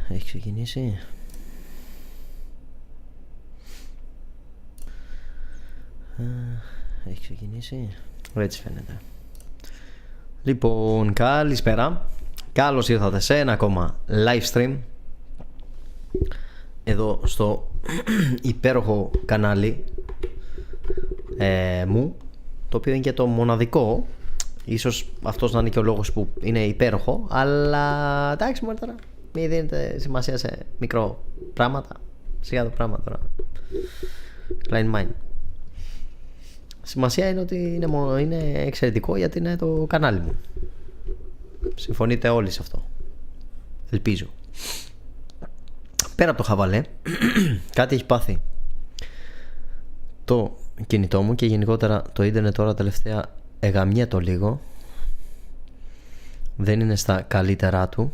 Έχει ξεκινήσει. Έχει ξεκινήσει. Έτσι φαίνεται. Λοιπόν, καλησπέρα. Καλώς ήρθατε σε ένα ακόμα live stream εδώ στο υπέροχο κανάλι μου, το οποίο είναι και το μοναδικό. Ίσως αυτός να είναι και ο λόγος που είναι υπέροχο, αλλά εντάξει μόλι τώρα, μην δίνετε σημασία σε μικρό πράγματα. Σιγά το πράγμα τώρα. Klein mind. Σημασία είναι ότι είναι εξαιρετικό, γιατί είναι το κανάλι μου. Συμφωνείτε όλοι σε αυτό, ελπίζω. Πέρα από το χαβαλέ, κάτι έχει πάθει το κινητό μου και γενικότερα το ίντερνετ τώρα τελευταία εγαμιέτο λίγο. Δεν είναι στα καλύτερά του.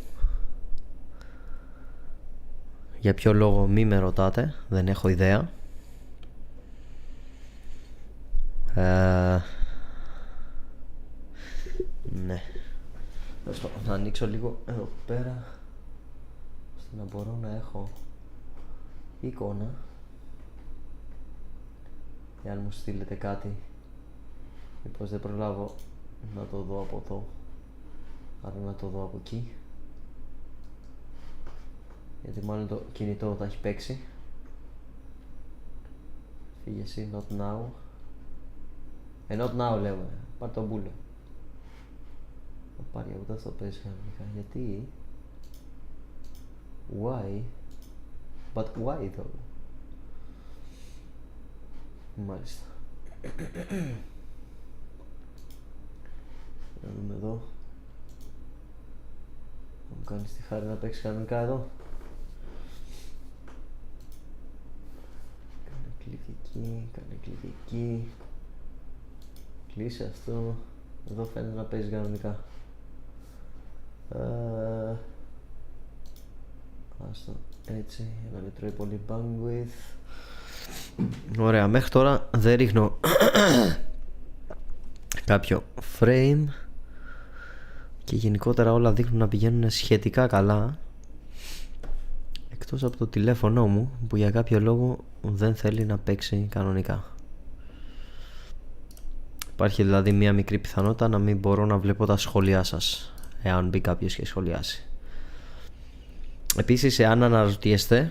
Για ποιο λόγο μη με ρωτάτε, δεν έχω ιδέα. Ναι. Να ανοίξω λίγο εδώ πέρα, ώστε να μπορώ να έχω εικόνα. Εάν μου στείλετε κάτι, μήπως δεν προλάβω να το δω από εδώ, άρα να το δω από εκεί, γιατί μάλλον το κινητό τα έχει παίξει. Φύγε εσύ, not now. Not now λέμε, πάρ' τον μπούλο. Θα πάρει από αυτό το παίζει κανονικά, γιατί why, but why though. Μάλιστα. Να δούμε εδώ. Θα μου κάνεις τη χάρη να παίξει κανονικά εδώ. Κάνε κλικ εκεί, κάνε κλικ εκεί. Κλείσε αυτό. Εδώ φαίνεται να παίζει κανονικά. Άστο έτσι, για να μην τρώει πολύ bandwidth. Ωραία, μέχρι τώρα δεν ρίχνω κάποιο frame και γενικότερα όλα δείχνουν να πηγαίνουν σχετικά καλά, εκτός από το τηλέφωνο μου που για κάποιο λόγο δεν θέλει να παίξει κανονικά. Υπάρχει δηλαδή μια μικρή πιθανότητα να μην μπορώ να βλέπω τα σχόλιά σας, εάν μπει κάποιος και σχολιάσει. Επίσης, εάν αναρωτιέστε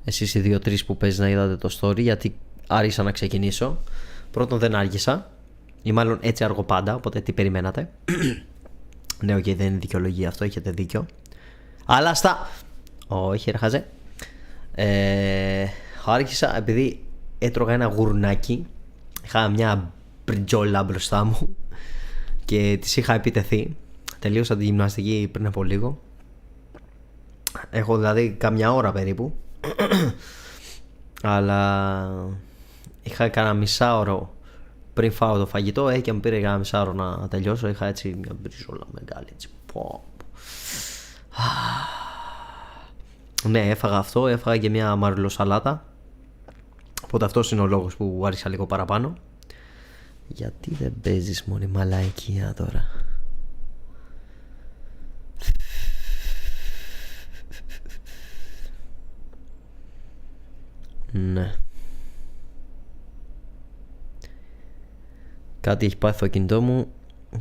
εσείς οι 2-3 που παίζει να είδατε το story, γιατί άρχισα να ξεκινήσω. Πρώτον, δεν άργησα, ή μάλλον έτσι αργώ πάντα, οπότε τι περιμένατε. Ναι, οκ, δεν είναι δικαιολογία αυτό, έχετε δίκιο. Αλλά όχι ρε χαζέ. Άρχισα επειδή έτρωγα ένα γουρνάκι. Είχα μια μπριτζόλα μπροστά μου και της είχα επιτεθεί. Τελείωσα τη γυμναστική πριν από λίγο. Έχω δηλαδή καμιά ώρα περίπου. Αλλά είχα κανένα μισάωρο πριν φάω το φαγητό, και μου πήρε κανένα μισάωρο να τελειώσω. Είχα έτσι μια μπριζόλα μεγάλη έτσι. Ναι, έφαγα αυτό, έφαγα και μια μαριλοσαλάτα. Οπότε αυτός είναι ο λόγος που άρχισα λίγο παραπάνω. Γιατί δεν παίζεις μόνη μαλαϊκία τώρα? Ναι. Κάτι έχει πάθει το κινητό μου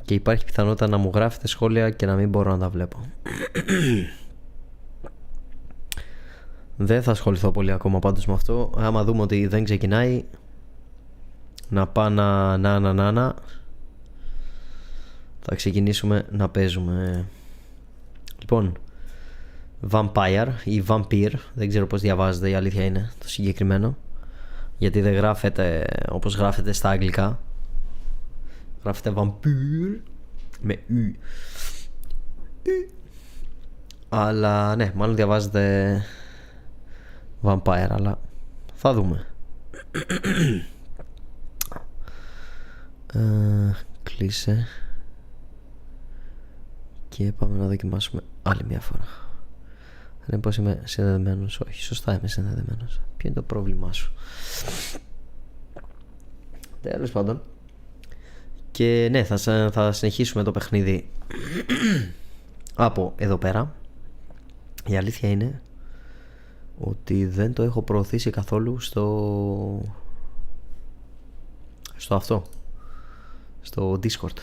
και υπάρχει πιθανότητα να μου γράφετε σχόλια και να μην μπορώ να τα βλέπω. Δεν θα ασχοληθώ πολύ ακόμα πάντως με αυτό. Άμα δούμε ότι δεν ξεκινάει, να πάω να θα ξεκινήσουμε να παίζουμε. Λοιπόν, Vampyr ή Vampyr, δεν ξέρω πώς διαβάζεται, η αλήθεια είναι το συγκεκριμένο, γιατί δεν γράφεται όπως γράφεται στα αγγλικά. Γράφεται Vampyr με U. Αλλά ναι, μάλλον διαβάζεται Vampyr, αλλά θα δούμε. Κλείσε και πάμε να δοκιμάσουμε άλλη μια φορά. Δεν πως είμαι συνδεδεμένος. Όχι, σωστά είμαι συνδεδεμένος. Ποιο είναι το πρόβλημά σου? Τέλος πάντων. Και ναι, θα συνεχίσουμε το παιχνίδι από εδώ πέρα. Η αλήθεια είναι ότι δεν το έχω προωθήσει καθόλου στο αυτό, στο Discord,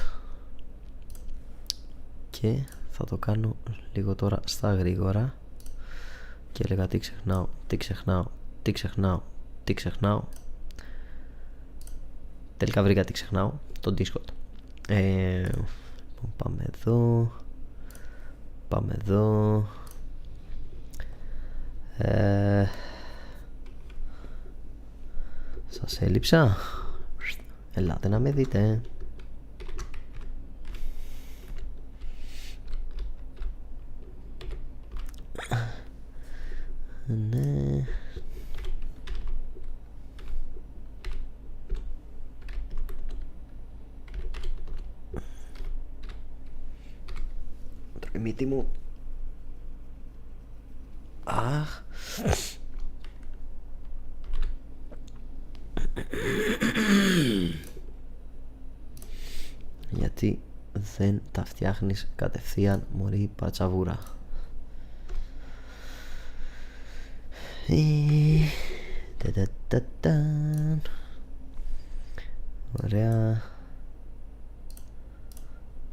και θα το κάνω λίγο τώρα στα γρήγορα. Και έλεγα τι ξεχνάω. Τελικά βρήκα τι ξεχνάω, το Discord. Πάμε εδώ. Σας έλειψα. Ελάτε να με δείτε. Ναι. Τρώει μύτη μου. Αχ. Γιατί δεν τα φτιάχνεις κατευθείαν, μωρή πατσαβούρα? Ωραία.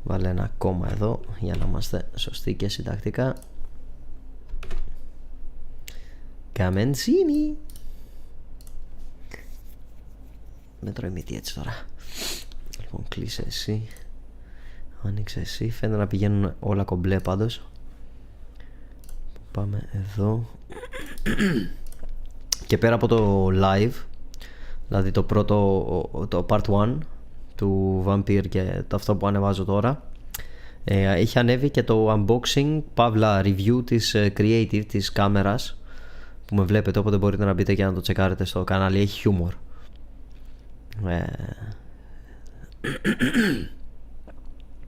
Βάλε ένα κόμμα εδώ για να είμαστε σωστοί και συντακτικά. Καμενσίνη. Δεν τρώει μύτη έτσι τώρα. Λοιπόν, κλείσε εσύ. Άνοιξε εσύ. Φαίνεται να πηγαίνουν όλα κομπλέ πάντως. Πάμε εδώ. Και πέρα από το live, δηλαδή το πρώτο, το part 1 του Vampyr και το αυτό που ανεβάζω τώρα, έχει ανέβει και το unboxing παύλα review της creative, της κάμερας που με βλέπετε, οπότε μπορείτε να μπείτε και να το τσεκάρετε στο κανάλι. Έχει χιούμορ.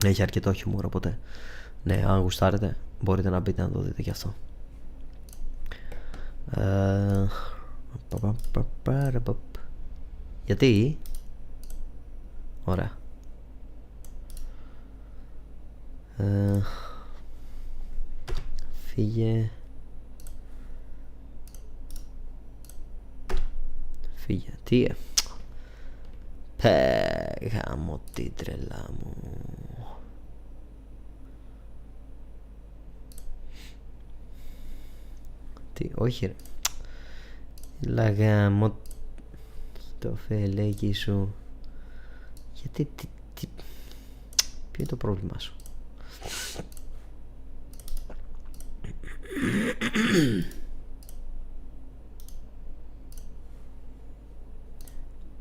Έχει αρκετό χιούμορ, οπότε ναι, αν γουστάρετε μπορείτε να μπείτε να το δείτε και αυτό. Γιατί? Ωραία. Φύγε. Τι? Γάμο τη τρελά μου. Τι? Όχι ρε. Λαγάμο το φελέκι σου. Γιατί ποιο είναι το πρόβλημά σου?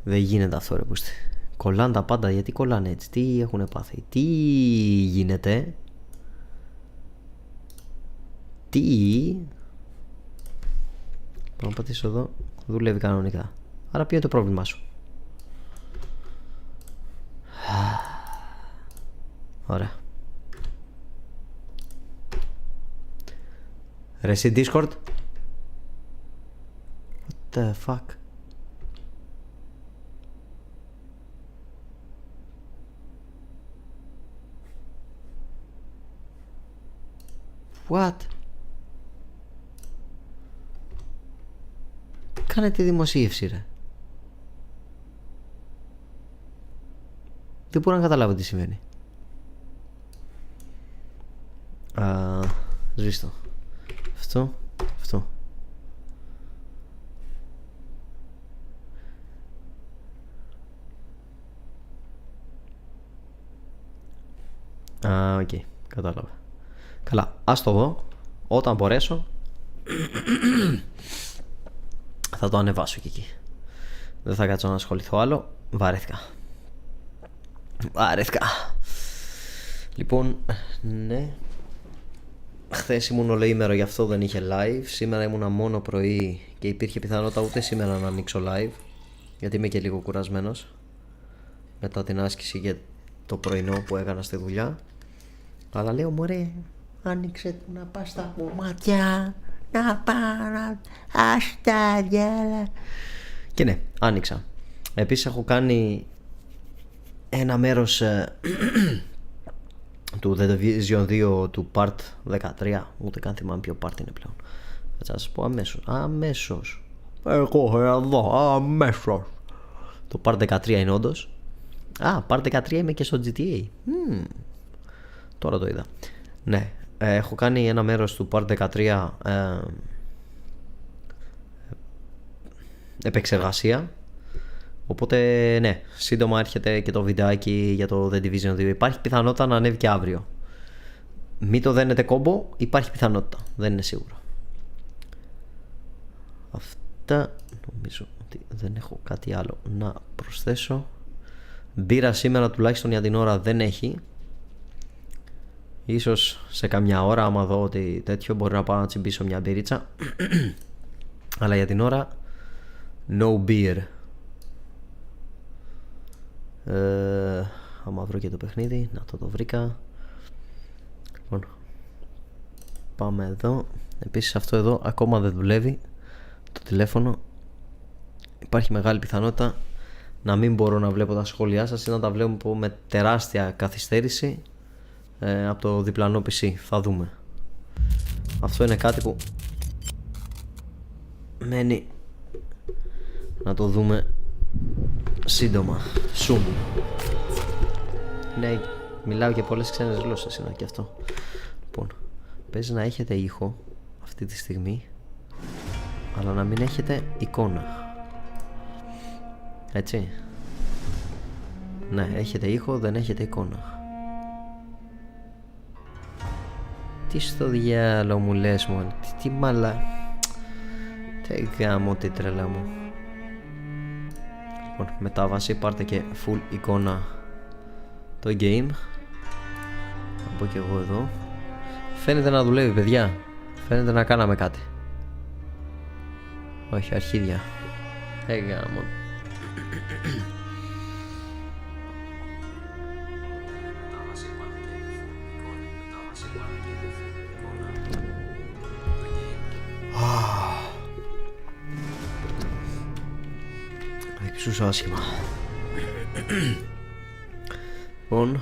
Δεν γίνεται αυτό ρε πούστη. Κολλάνε τα πάντα. Γιατί κολλάνε έτσι? Τι έχουνε πάθει? Τι γίνεται? Τι? Πάω να πατήσω εδώ. Δουλεύει κανονικά. Άρα ποιο είναι το πρόβλημά σου? Ωραία. Ρε εσύ Discord. What the fuck? What? Κάνε τη δημοσίευση ρε. Δεν μπορώ να καταλάβω τι σημαίνει. Σβήστο. Αυτό. Οκ, κατάλαβα. Καλά, ας το δω. Όταν μπορέσω θα το ανεβάσω και εκεί. Δεν θα κάτσω να ασχοληθώ άλλο. Βαρέθηκα. Λοιπόν, ναι. Χθες ήμουν ολοήμερο, γι' αυτό δεν είχε live. Σήμερα ήμουνα μόνο πρωί και υπήρχε πιθανότητα ούτε σήμερα να ανοίξω live, γιατί είμαι και λίγο κουρασμένος μετά την άσκηση και το πρωινό που έκανα στη δουλειά. Αλλά λέω μωρέ, άνοιξε να πας στα κομμάτια, να πάω αστάδια. Και ναι, άνοιξα. Επίσης έχω κάνει ένα μέρος του The Division 2 του Part 13. Ούτε καν θυμάμαι ποιο part είναι πλέον. Θα σας πω αμέσως. Εγώ εδώ αμέσως. Το Part 13 είναι όντως. Part 13 είμαι και στο GTA. Τώρα το είδα. Ναι, έχω κάνει ένα μέρος του Part 13 επεξεργασία. Οπότε ναι, σύντομα έρχεται και το βιντεάκι για το The Division 2. Υπάρχει πιθανότητα να ανέβει και αύριο. Μην το δένετε κόμπο, υπάρχει πιθανότητα. Δεν είναι σίγουρο. Αυτά, νομίζω ότι δεν έχω κάτι άλλο να προσθέσω. Μπύρα σήμερα τουλάχιστον για την ώρα δεν έχει. Ίσως σε καμιά ώρα άμα δω ότι τέτοιο μπορεί να πάω να τσιμπήσω μια μπυρίτσα. Αλλά για την ώρα no beer. Άμα βρω και το παιχνίδι, να το βρήκα. Λοιπόν, πάμε εδώ. Επίσης αυτό εδώ ακόμα δεν δουλεύει το τηλέφωνο. Υπάρχει μεγάλη πιθανότητα να μην μπορώ να βλέπω τα σχόλιά σας ή να τα βλέπω με τεράστια καθυστέρηση από το διπλανό PC. Θα δούμε. Αυτό είναι κάτι που μένει να το δούμε σύντομα. Soon. Ναι, μιλάω και πολλές ξένες γλώσσες είναι και αυτό. Λοιπόν, παίζει να έχετε ήχο αυτή τη στιγμή, αλλά να μην έχετε εικόνα. Έτσι. Ναι, έχετε ήχο, δεν έχετε εικόνα. Τι στο διάλογο μου λες μόνο, τι μαλά. Τι γάμο, τι τρέλα μου. Λοιπόν, μετάβαση, πάρτε και full εικόνα το game. Θα μπω και εγώ εδώ. Φαίνεται να δουλεύει, παιδιά. Φαίνεται να κάναμε κάτι. Όχι, αρχίδια. Γάμο. Εξούσου άσχημα. Λοιπόν,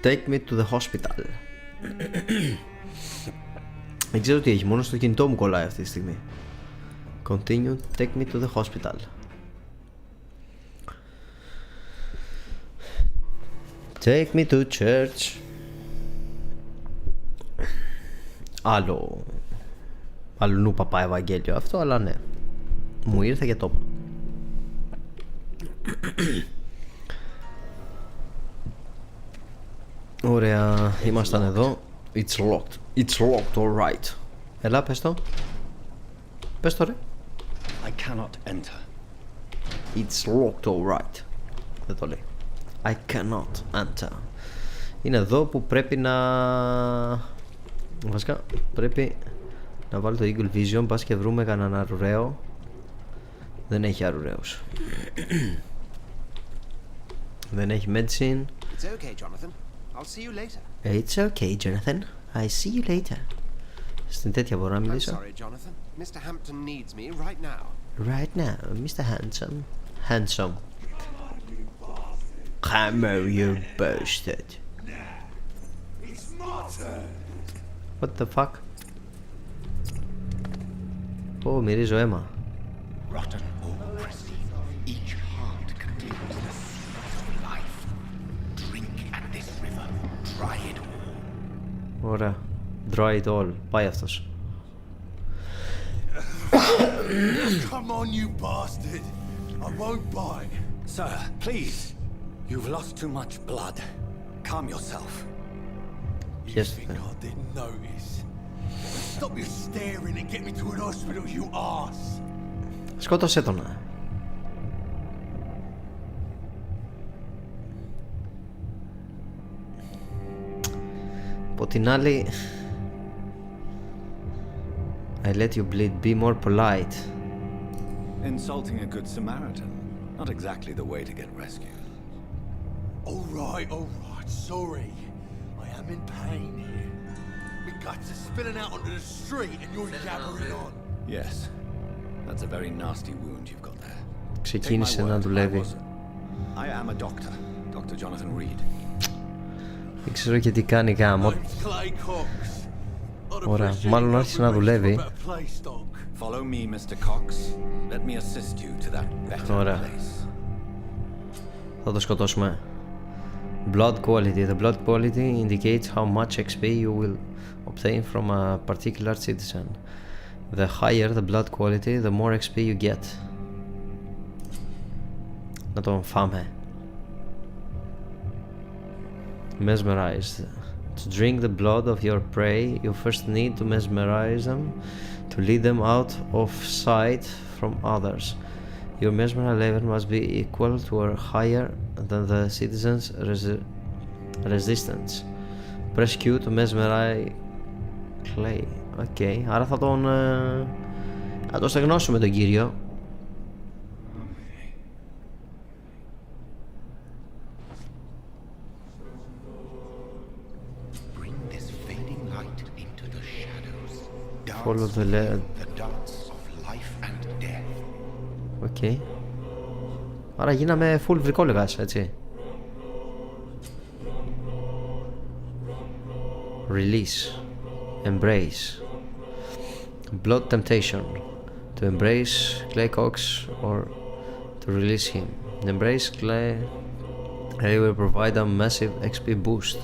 take me to the hospital. Δεν ξέρω τι έχει, μόνο στο κινητό μου κολλάει αυτή τη στιγμή. Continue, take me to the hospital. Take me to church. Άλλο νου παπά Ευαγγέλιο αυτό, αλλά ναι, μου ήρθε και το είπα. Ωραία, ήμασταν εδώ. It's locked. It's locked, alright. Έλα, πες το. Πες το ρε. I cannot enter. It's locked, alright. Δεν το λέει. I cannot enter. Είναι εδώ που πρέπει να... Βασικά, πρέπει να βάλω το Eagle Vision. Πας και βρούμε κανέναν αρουραίο. Δεν έχει αρουραίους. Δεν έχει medicine. It's okay, Jonathan. I'll see you later. It's okay, Jonathan. I see you later. Στην τέτοια μπορώ να I'm μιλήσω. sorry, Jonathan. Mr. Hampton needs me right now. Right now, Mr. Handsome. Handsome. Come on, you bastard. It's my turn. What the fuck? Ω, μυρίζω αίμα. Rotten or pristine, each heart contains the seed of life. Drink at this river, dry it all. Ωραία. Dry it all. Πάει αυτός. Come on, you bastard. I won't bite. Sir, please. You've lost too much blood. Calm yourself. You Yes, think sir. I didn't notice? Stop your staring and get me to an hospital, you arse. Σκότωσέ τον. Από την άλλη, I let you bleed, be more polite. Insulting a good Samaritan. Not exactly the way to get rescued. All right, sorry. I am in pain here. My guts are spilling out onto the street and you're jabbering on. Yes. That's a very nasty wound you've got there. Ξεκίνησε να δουλεύει. I am a doctor. Dr. Jonathan Reed. Δεν ξέρω και τι κάνει γάμο. Ωραία, μάλλον άρχισε να δουλεύει. Follow me, Mr. Cox. Let me assist you to that better Ωραία. place. Θα το σκοτώσουμε. Blood quality. The blood quality indicates how much XP you will obtain from a particular citizen. The higher the blood quality, the more XP you get. Να τον φάμε. Mesmerized. To drink the blood of your prey, you first need to mesmerize them to lead them out of sight from others. Your mesmerized level must be equal to or higher than the citizen's resistance. Press Q to mesmerize clay. Okay, άρα θα τον στεγνώσουμε τον κύριο. Follow the darts of life and death. Okay. Άρα γίναμε full βρικόλεγας, έτσι. Release. Embrace. Blood temptation. To embrace Clay Cox or to release him. Embrace Clay will provide a massive XP boost,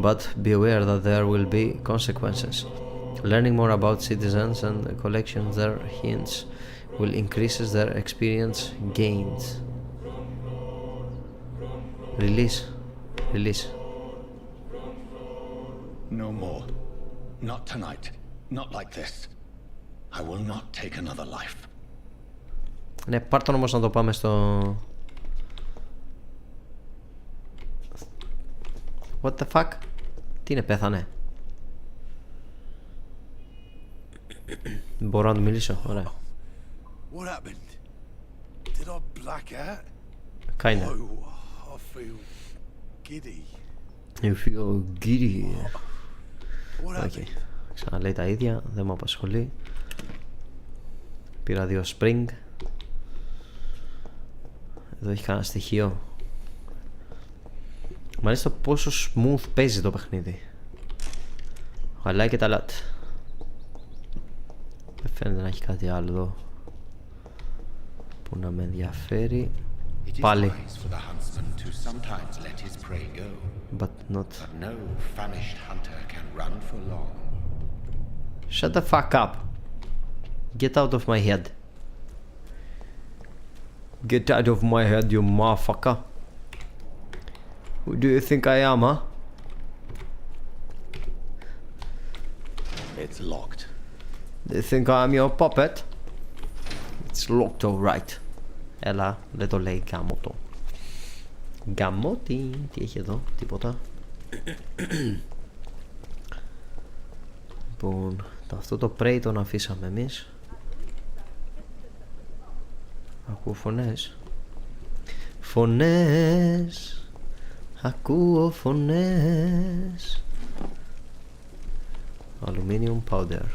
but be aware that there will be consequences. Learning more about citizens and collecting their hints will increase their experience gains. Release. Release. No more. Not tonight. Not like this. I will not take another life. Ναι, πάρ' τον όμως να το πάμε στο... What the fuck? Τι είναι, πέθανε? Μπορώ να του μιλήσω, ωραία. What happened? Did I black out? Kinda. Oh, I feel giddy. You feel giddy. What happened? Okay. Ξαναλέει τα ίδια, δεν μου απασχολεί. Πήρα 2 spring. Εδώ έχει κανένα στοιχείο. Μ' αρέσει το πόσο smooth παίζει το παιχνίδι. I like it a lot. Δεν φαίνεται να έχει κάτι άλλο εδώ που να με ενδιαφέρει. Πάλι. But not. No famished hunter can run for long. Shut the fuck up. Get out of my head. Get out of my head, you motherfucker. Who do you think I am, huh? It's locked. Do you think I'm your puppet? It's locked, alright. Έλα, δεν το λέει γαμώτο. Γαμώτη, τι έχει εδώ, τίποτα. Λοιπόν, αυτό το prey τον αφήσαμε εμείς. Ακούω φωνές. Φωνές. Ακούω φωνές. Aluminium powder.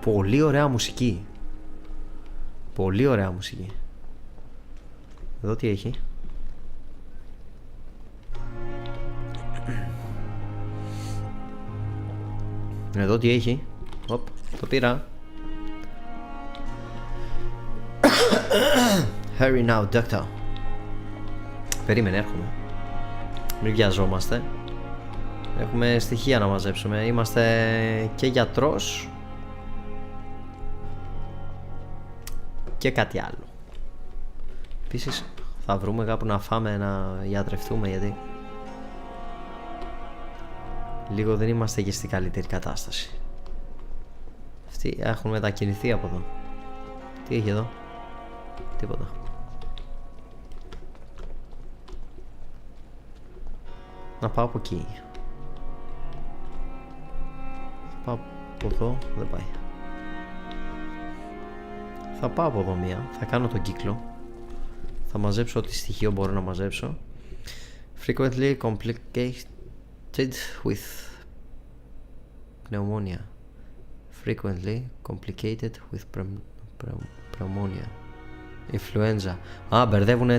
Πολύ ωραία μουσική. Πολύ ωραία μουσική. Εδώ τι έχει? Εδώ τι έχει? Οπ, το πήρα. Hurry now, doctor. Περίμενε, έρχομαι. Μην βιαζόμαστε. Έχουμε στοιχεία να μαζέψουμε. Είμαστε και γιατρός και κάτι άλλο. Επίσης θα βρούμε κάπου να φάμε, να γιατρευτούμε, γιατί λίγο δεν είμαστε και στην καλύτερη κατάσταση. Αυτοί έχουν μετακινηθεί από εδώ. Τι έχει εδώ? Τίποτα. Να πάω από εκεί. Θα πάω από εδώ, δεν πάει. Θα πάω από εδώ μία, θα κάνω τον κύκλο. Θα μαζέψω ό,τι στοιχείο μπορώ να μαζέψω. Frequently complicated with pneumonia. Frequently complicated with Πνευμόνια. Influenza. Α, μπερδεύουνε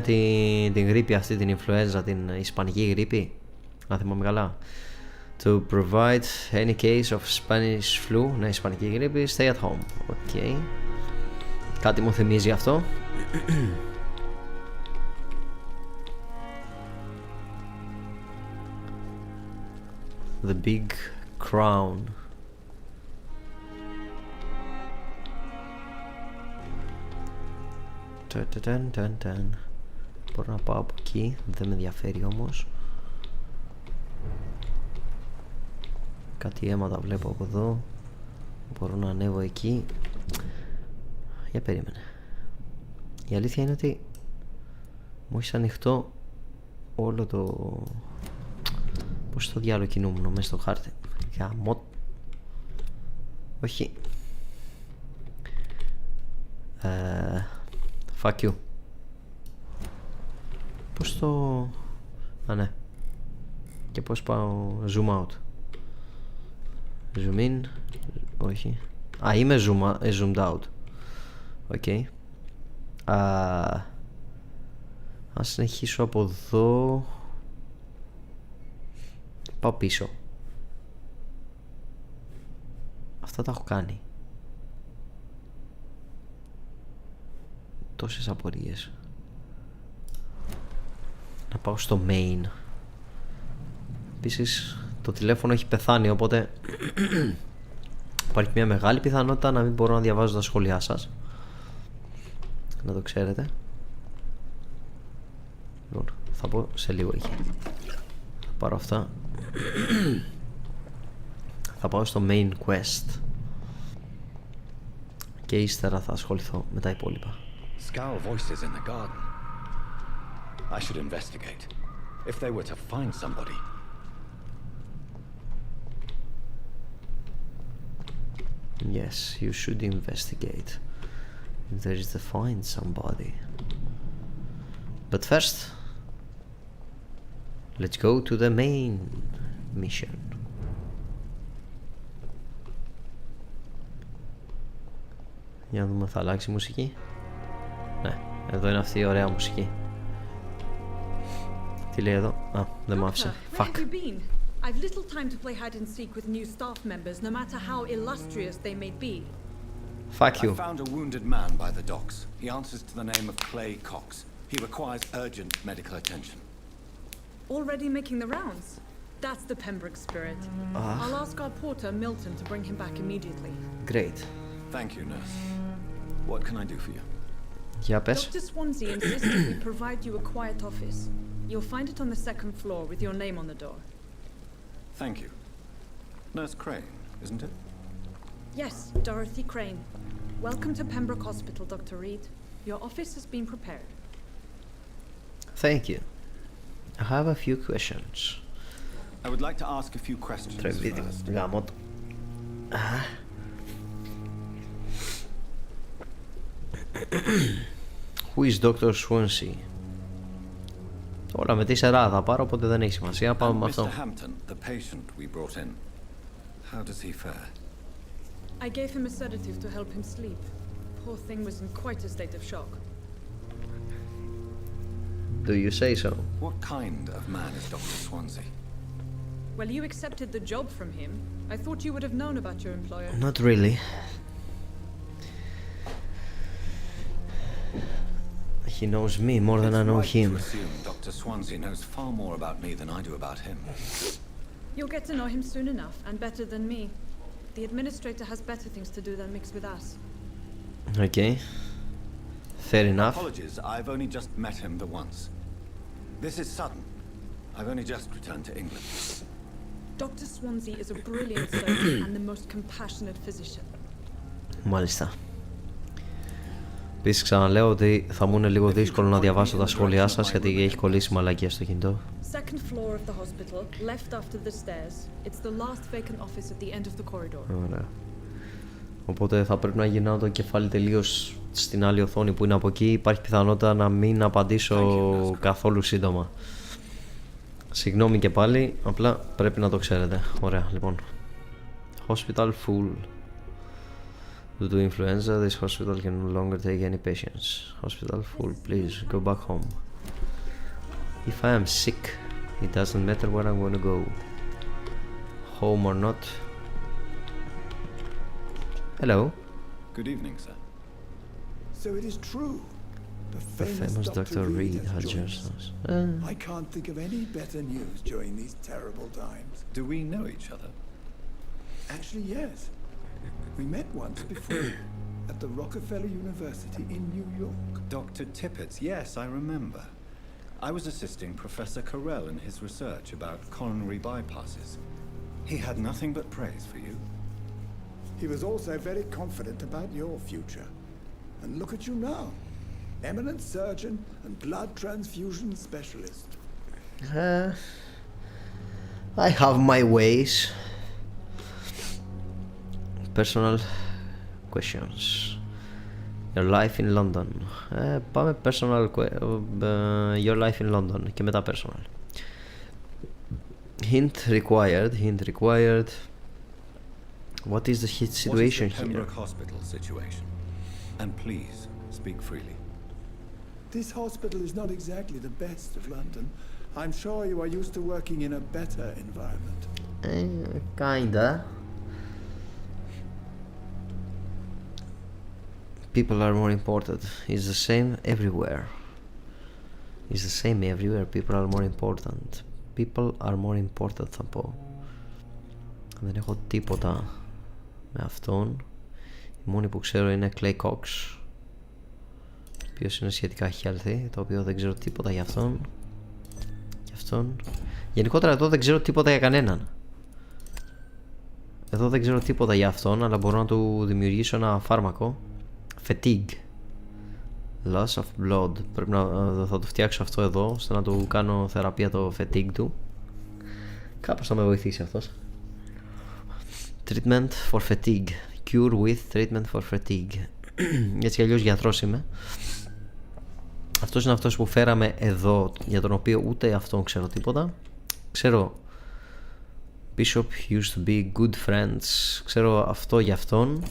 την γρίπη αυτή, την influenza, την ισπανική γρίπη. Να θυμάμαι καλά. To provide any case of Spanish flu. Ναι, ισπανική γρίπη. Stay at home. Οκ. Κάτι μου θυμίζει αυτό. The big crown. Μπορώ να πάω από εκεί, δεν με ενδιαφέρει όμως. Κάτι αίματα βλέπω από εδώ. Μπορώ να ανέβω εκεί. Για περίμενε. Η αλήθεια είναι ότι μου έχει ανοιχτό όλο το... Πώς το διάλογο κινούμουν μέσα στο χάρτη. Γαμώ. Όχι. Fuck you. Πώς το... Α, ναι. Και πώς πάω zoom out. Zoom in. Όχι. Α, είμαι zoomed out. Οκ. Ας συνεχίσω από εδώ. Πάω πίσω. Αυτά τα έχω κάνει. Τόσες απορίες. Να πάω στο main. Επίσης το τηλέφωνο έχει πεθάνει, οπότε υπάρχει μια μεγάλη πιθανότητα να μην μπορώ να διαβάζω τα σχόλιά σας. Να το ξέρετε. Λοιπόν, θα πω σε λίγο εκεί. Θα πάρω αυτά. Θα πάω στο main quest και ύστερα θα ασχοληθώ με τα υπόλοιπα. Scowl voices in the garden. I should investigate. If they were to find somebody. Yes, you should investigate. If there is to find somebody. But first, let's go to the main mission. Για να δούμε, θα αλλάξει η μουσική. Ναι, εδώ είναι αυτή η ωραία μουσική. Τι λέει εδώ? Α, δεν μ' άφησε. Fuck. I've little time to play hide and seek with new staff members, no matter how illustrious they may be. Fuck you. I found a wounded man by the docks. He answers to the name of Clay Cox. He requires urgent medical attention. Already making the rounds? That's the Pembroke spirit. I'll ask our porter, Milton, to bring him back immediately. Great. Thank you, nurse. What can I do for you? Για πες. Dr. Swansea insisted we provide you a quiet office. You'll find it on the second floor with your name on the door. Thank you. Nurse Crane, isn't it? Yes, Dorothy Crane. Welcome to Pembroke Hospital, Dr. Reed. Your office has been prepared. Thank you. I have a few questions. I would like to ask a few questions first. Γάμο το. Who is Dr. Swansea? Τώρα με τι σειρά θα πάρω, οπότε δεν έχει σημασία. Πάμε με αυτό. Mr. Hampton, the patient we brought in. How does he fare? I gave him a sedative to help him sleep. Poor thing was in quite a state of shock. Do you say so? What kind of man is Dr. Swansea? Well, you accepted the job from him. I thought you would have known about your employer. Not really. He knows me more than I know him. It's right to assume Dr. Swansea knows far more about me than I do about him. You'll get to know him soon enough, and better than me. The administrator has better things to do than mix with us. Okay. Fair enough. Apologies, I've only just met him the once. This is sudden. I've only just returned to England. Dr. Swansea is a brilliant surgeon and the most compassionate physician. Μάλιστα. Επίσης ξαναλέω ότι θα μου είναι λίγο δύσκολο να διαβάσω τα σχόλιά σας γιατί έχει κολλήσει μαλακία στο κινητό. Second floor of the hospital, left after the stairs. It's the last vacant office at the end of the corridor. Ωραία. Οπότε θα πρέπει να γυρνάω το κεφάλι τελείως στην άλλη οθόνη που είναι από εκεί. Υπάρχει πιθανότητα να μην απαντήσω καθόλου σύντομα. Συγγνώμη και πάλι, απλά πρέπει να το ξέρετε. Ωραία, λοιπόν. Hospital full. Due to influenza, this hospital can no longer take any patients. Hospital full, please go back home. If I am sick, it doesn't matter where I'm gonna go. Home or not. Hello. Good evening, sir. So it is true. The famous Dr. Reed has joined just us. us. I can't think of any better news during these terrible times. Do we know each other? Actually, yes. We met once before at the Rockefeller University in New York. Dr. Tippett's, yes, I remember. I was assisting Professor Carell in his research about coronary bypasses. He had nothing but praise for you. He was also very confident about your future. And look at you now. Eminent surgeon and blood transfusion specialist. I have my ways. Personal questions. Your life in London. Πάμε personal. Your life in London και μετά personal. Hint required. Hint required. What is the situation What is the here? Pembroke Hospital situation? And please, speak freely. This hospital is not exactly the best of London. I'm sure you are used to working in a better environment. Kinda. People are more important. It's the same everywhere. It's the same everywhere. People are more important. People are more important θα πω. Δεν έχω τίποτα με αυτόν. Η μόνη που ξέρω είναι Clay Cox, ο οποίος είναι σχετικά healthy, το οποίο δεν ξέρω τίποτα για αυτόν. Για αυτόν. Γενικότερα εδώ δεν ξέρω τίποτα για κανέναν. Εδώ δεν ξέρω τίποτα για αυτόν, αλλά μπορώ να του δημιουργήσω ένα φάρμακο. Fatigue. Loss of blood. Πρέπει να θα το φτιάξω αυτό εδώ, ώστε να του κάνω θεραπεία το fatigue του. Κάπως θα με βοηθήσει αυτός. Treatment for fatigue. Cure with treatment for fatigue. Έτσι κι αλλιώς γιατρός είμαι. Αυτός είναι αυτός που φέραμε εδώ, για τον οποίο ούτε αυτόν ξέρω τίποτα. Ξέρω Bishop used to be good friends. Ξέρω αυτό για αυτόν.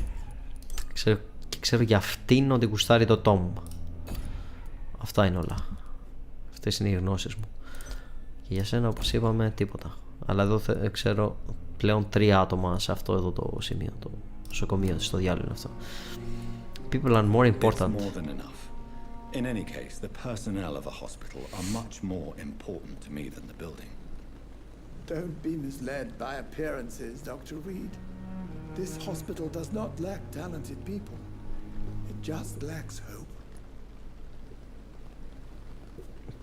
Ξέρω για αυτήν ότι γουστάρει το Tom. Αυτά είναι όλα. Αυτές είναι οι γνώσεις μου. Και για σένα, όπως είπαμε, τίποτα. Αλλά εδώ ξέρω πλέον 3 άτομα σε αυτό εδώ το σημείο. Το νοσοκομείο, στο διάλογο είναι αυτό. People are more important. It's more than enough. In any case, the personnel of a hospital are much more important to me than the building. Don't be misled by appearances, Dr. Reed. This hospital does not lack talented people. It just lacks hope.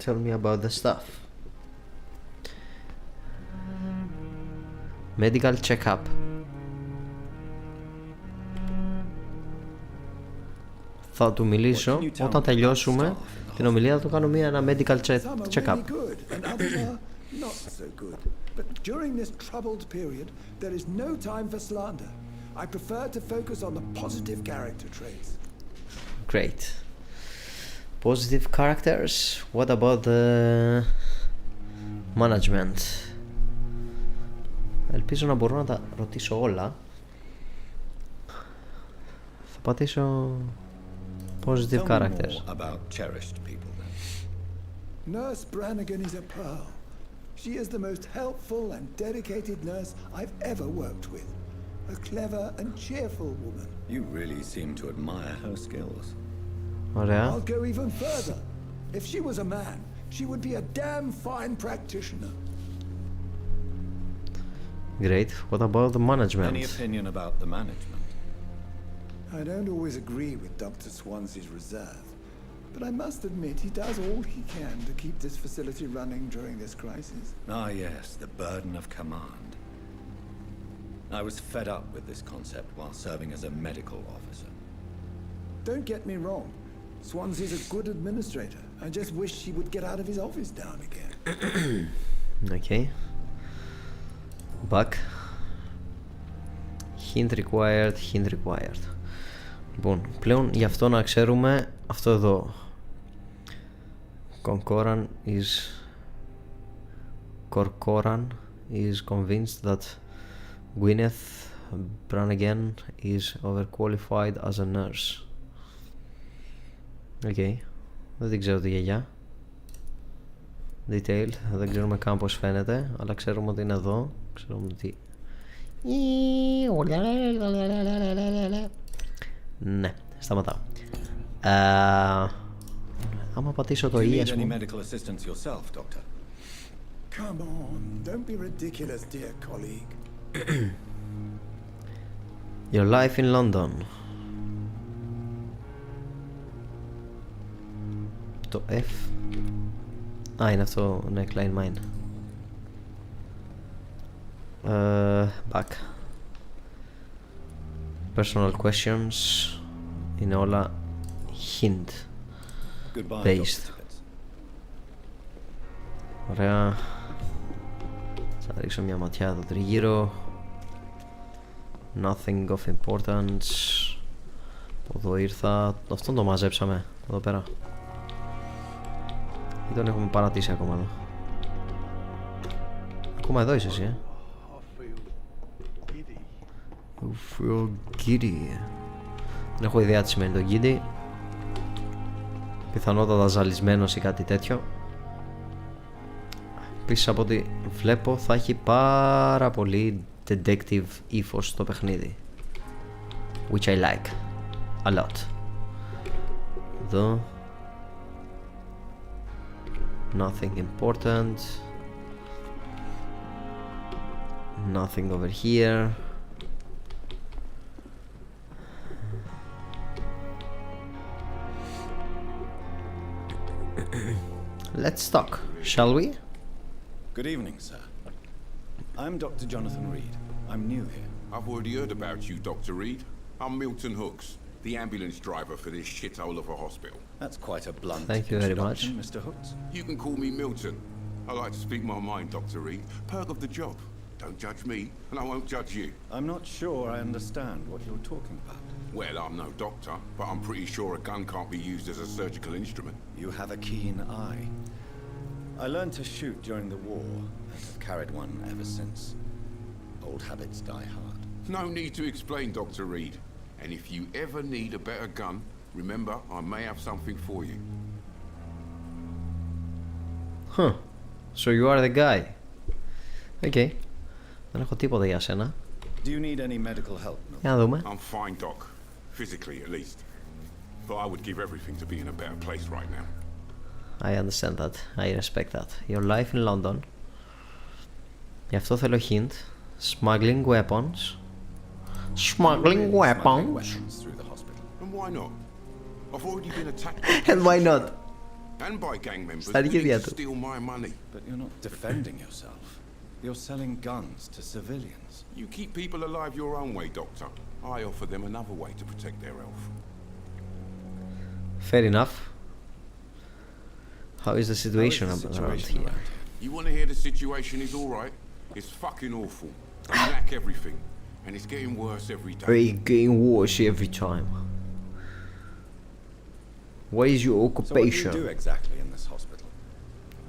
Tell me about the stuff. Medical check-up. Θα του μιλήσω όταν τελειώσουμε την ομιλία, θα του κάνω ένα medical check-up. Not so good. But during this troubled period, there is no time for slander. I prefer to focus on the positive character traits. Great. Positive characters. What about the management? Ελπίζω να μπορώ να τα ρωτήσω όλα. Θα πατήσω positive characters. About cherished people, then. Nurse Brannigan is a pearl. She is the most helpful and dedicated nurse I've ever worked with. A clever and cheerful woman. You really seem to admire her skills. Ωραία. I'll go even further. If she was a man, she would be a damn fine practitioner. Great. What about the management? Any opinion about the management? I don't always agree with Dr. Swansea's reserve, but I must admit he does all he can to keep this facility running during this crisis. Ah, yes, the burden of command. I was fed up with this concept while serving as a medical officer. Don't get me wrong. Swansea's a good administrator. I just wish he would get out of his office down again. Okay. Back. Hint required, hint required. Λοιπόν, πλέον γι' αυτό να ξέρουμε αυτό εδώ. Corcoran is convinced that Gwyneth Brannigan is overqualified as a nurse. Okay. Δεν την ξέρω τη γιαγιά. Detail. Δεν ξέρουμε καν πώς φαίνεται, αλλά ξέρουμε ότι είναι εδώ. Ξέρουμε ότι... Ναι, σταματάω. Άμα πατήσω το E, ας πούμε... Come on, don't be ridiculous, dear colleague. Your life in London. Το F. Α, είναι αυτό, ναι, Klein Mine. Back. Personal questions. Είναι όλα hint based. Ωραία. Θα ρίξω μια ματιά εδώ τριγύρω. Nothing of importance. Από εδώ ήρθα. Αυτόν το μαζέψαμε εδώ πέρα. Ή τον έχουμε παρατήσει ακόμα εδώ. Ακόμα εδώ είσαι εσύ, You feel giddy. Δεν έχω ιδέα τι σημαίνει το giddy. Πιθανότατα ζαλισμένος ή κάτι τέτοιο. Επίσης από ό,τι βλέπω θα έχει πάρα πολύ detective ύφος στο παιχνίδι, which I like a lot. Εδώ nothing important, nothing over here. Let's talk, shall we? Good evening, sir. I'm Dr. Jonathan Reed. I'm new here. I've already heard about you, Dr. Reed. I'm Milton Hooks, the ambulance driver for this shithole of a hospital. That's quite a blunt Thank you very much, Mr. Hooks. You can call me Milton. I like to speak my mind, Dr. Reed. Perk of the job. Don't judge me, and I won't judge you. I'm not sure I understand what you're talking about. Well, I'm no doctor, but I'm pretty sure a gun can't be used as a surgical instrument. You have a keen eye. I learned to shoot during the war, and have carried one ever since. Old habits die hard. No need to explain, Dr. Reed. And if you ever need a better gun, remember, I may have something for you. Huh. So you are the guy. Okay. Δεν έχω τίποτα για σένα. Do you need any medical help? No? Για να δούμε. I'm fine, Doc. Physically, at least. But I would give everything to be in a better place right now. I understand that. I respect that. Your life in London. Γι' αυτό θέλω hint. Smuggling weapons. Smuggling weapons. Through the hospital. And why not? I've already been attacked And why not? and by gang members Στα αρχίδια willing to του. steal my money. But you're not defending yourself. You're selling guns to civilians. You keep people alive your own way, Doctor. I offer them another way to protect their health. Fair enough. How is the situation How is the around situation here? around here? You want to hear the situation is all right? It's fucking awful. They lack everything, and it's getting worse every day. It's getting worse every time. What is your So what do you occupation? do exactly in this hospital?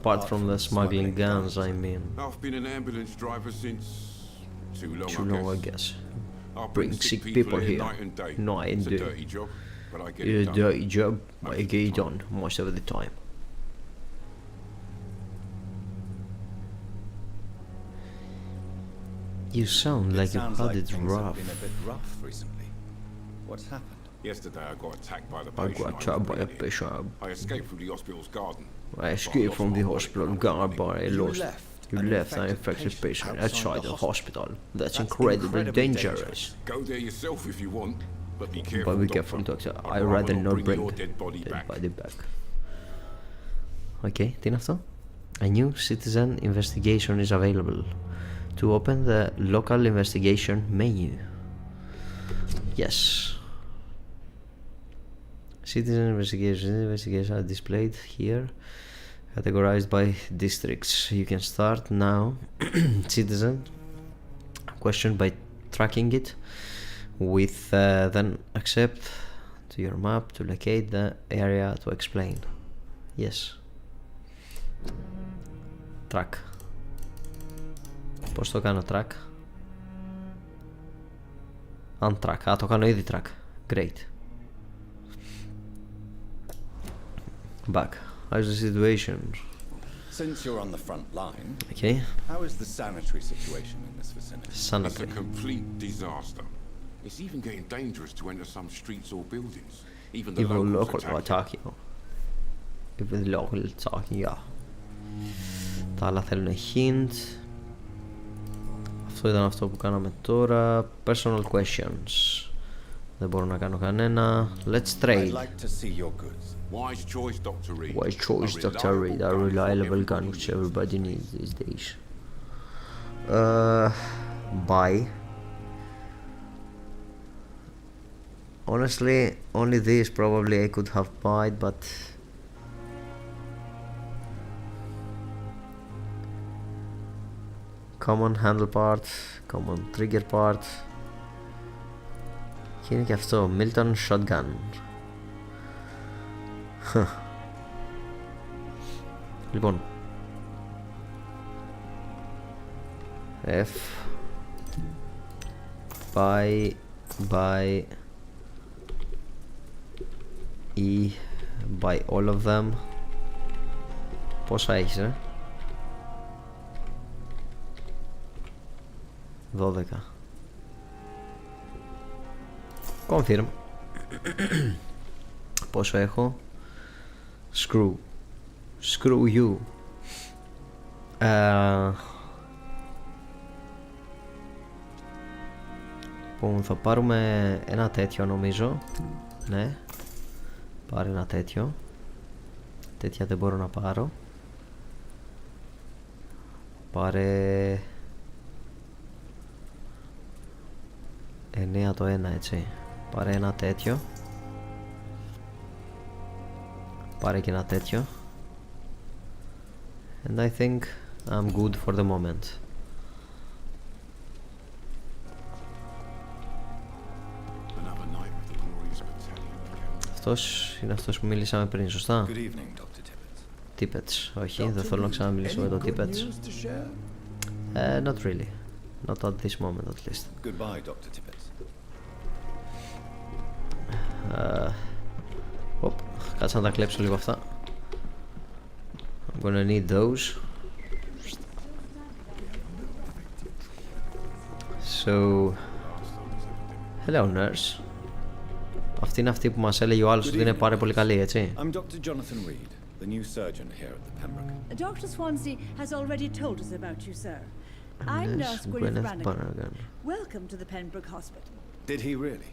Apart from the smuggling guns, I mean. I've been an ambulance driver since too long. Too long, I guess. I Bring sick people here. night and day. Night and It's a day. dirty job, but I get It's it a done. dirty job, but I get it done most of the time. You sound like you sounds had like it things rough. have been a bit rough recently. What's happened? Yesterday I got attacked by the I patient. got was attacked by a bleeding. patient. I escaped from the hospital's garden. I escaped from the hospital guard, but I You lost. left You an left an infected infected patient patient outside the hospital. That's That's incredibly incredibly dangerous. dangerous. Go there yourself if you want, but be careful, But be doctor. careful, doctor. I'd I'd rather not bring your dead body back. body back. Okay, τι είναι αυτό? A new citizen investigation is available. To open the local investigation menu. Yes. Citizen investigations are displayed here, categorized by districts. You can start now. Citizen question by tracking it with then accept to your map to locate the area to explain. Yes. Track. Πώς το κάνω track? Untrack. Α, το κάνω ήδη track. Great. Back. How's the situation? Since you're on the front line, Okay. how is the sanitary situation in this vicinity? It's Sanitary. a complete disaster. It's even getting dangerous to enter some streets or buildings. Even the Even locals local attack. talking. Even local talking, yeah. Τα άλλα θέλουν hint. Αυτό ήταν αυτό που κάναμε τώρα. Personal questions. Δεν μπορώ να κάνω κανένα. Let's I'd trade. like to see your goods. Wise choice, Dr. Reed. Wise choice, Dr. Reed. A reliable gun which everybody needs these days. Buy. Honestly, only these probably I could have bought, but common handle part, common trigger part. Και είναι και αυτό, Milton Shotgun. Λοιπόν, F buy E buy all of them. Πόσα έχεις, 12. Confirm. Πόσο έχω? Screw you. Λοιπόν, θα πάρουμε ένα τέτοιο νομίζω. Ναι. Πάρε ένα τέτοιο. Τέτοια δεν μπορώ να πάρω. Πάρε 9 το ένα, έτσι. Πάρε ένα τέτοιο. Πάρε και ένα τέτοιο. And I think I'm good for the moment. Another night with the glorious battalion. Αυτός είναι αυτός που μιλήσαμε πριν, σωστά? Good evening, Dr. Tippett. Tippets. Όχι, δεν θέλω να ξαναμιλήσω με το Any good Tippets. news to share? Not really. Not at this moment at least. Goodbye, Dr. Tippett. Κάτσε να τα κλέψω λίγο αυτά. I'm gonna need those. So, hello nurse. Αυτή είναι αυτή που μας έλεγε ο άλλος ότι είναι πάρα πολύ καλή, έτσι. I'm Dr. Jonathan Reed, the new surgeon here at the Pembroke. Dr. Swansea has already told us about you, sir. I'm Nurse Nurse Gwyneth Gwyneth Brannigan. Brannigan. Welcome to the Pembroke Hospital. Did he really?